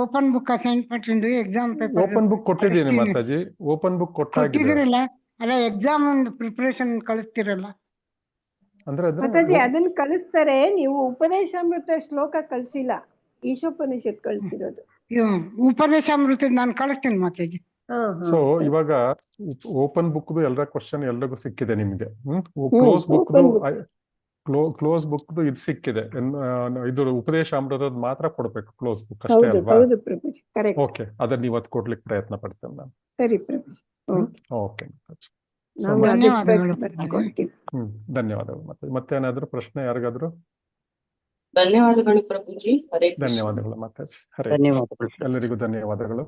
open book assignment exam paper open book ಕೊಟ್ಟಿದ್ದೀನಿ ಮಾತಾಜಿ. ಓಪನ್ ಬುಕ್ ಕೊಟ್ಟಿದ್ದೀರಲ್ಲ, ಅಲ್ಲ ಎಕ್ಸಾಮ್ ಒಂದು ಪ್ರಿಪರೇಷನ್ ಕಳಿಸ್ತಿರಲ್ಲ ಅಂದ್ರೆ ಮಾತಾಜಿ ಅದನ್ನ ಕಳಿಸ್ತಾರೆ. ನೀವು ಉಪದೇಶಾಮೃತ ಶ್ಲೋಕ ಕಳ್ಸಿಲ್ಲ, ಈಶೋಪನಿಷತ್ ಕಳ್ಸಿರೋದು. ಉಪದೇಶಾಮೃತದ ನಾನು ಕಳಿಸ್ತೀನಿ ಮಾತಾಜಿ. ಸೊ ಇವಾಗ ಓಪನ್ ಬುಕ್ ಎಲ್ಲರ ಕ್ವಶನ್ ಎಲ್ರಿಗೂ ಸಿಕ್ಕಿದೆ ನಿಮ್ಗೆ. ಕ್ಲೋಸ್ ಬುಕ್ ಇದು ಸಿಕ್ಕಿದೆ. ಇದು ಉಪದೇಶಾಮೃತದ ಮಾತ್ರ ಕೊಡ್ಬೇಕು, ಕ್ಲೋಸ್ ಬುಕ್ ಅಷ್ಟೇ ಅಲ್ವಾ? ಓಕೆ, ಅದನ್ನ ಇವತ್ತು ಕೊಡ್ಲಿಕ್ಕೆ ಪ್ರಯತ್ನ ಪಡ್ತೇನೆ ನಾನು. ಸರಿ ಪ್ರಭುಜಿ. ಓಕೆ, ಧನ್ಯವಾದಗಳು. ಧನ್ಯವಾದಗಳು. ಮತ್ತೆ ಏನಾದ್ರು ಪ್ರಶ್ನೆ ಯಾರಿಗಾದ್ರು? ಧನ್ಯವಾದಗಳು ಪ್ರಭುಜಿ. ಧನ್ಯವಾದಗಳು ಮಾತಾಜಿ. ಹರೇ, ಎಲ್ಲರಿಗೂ ಧನ್ಯವಾದಗಳು.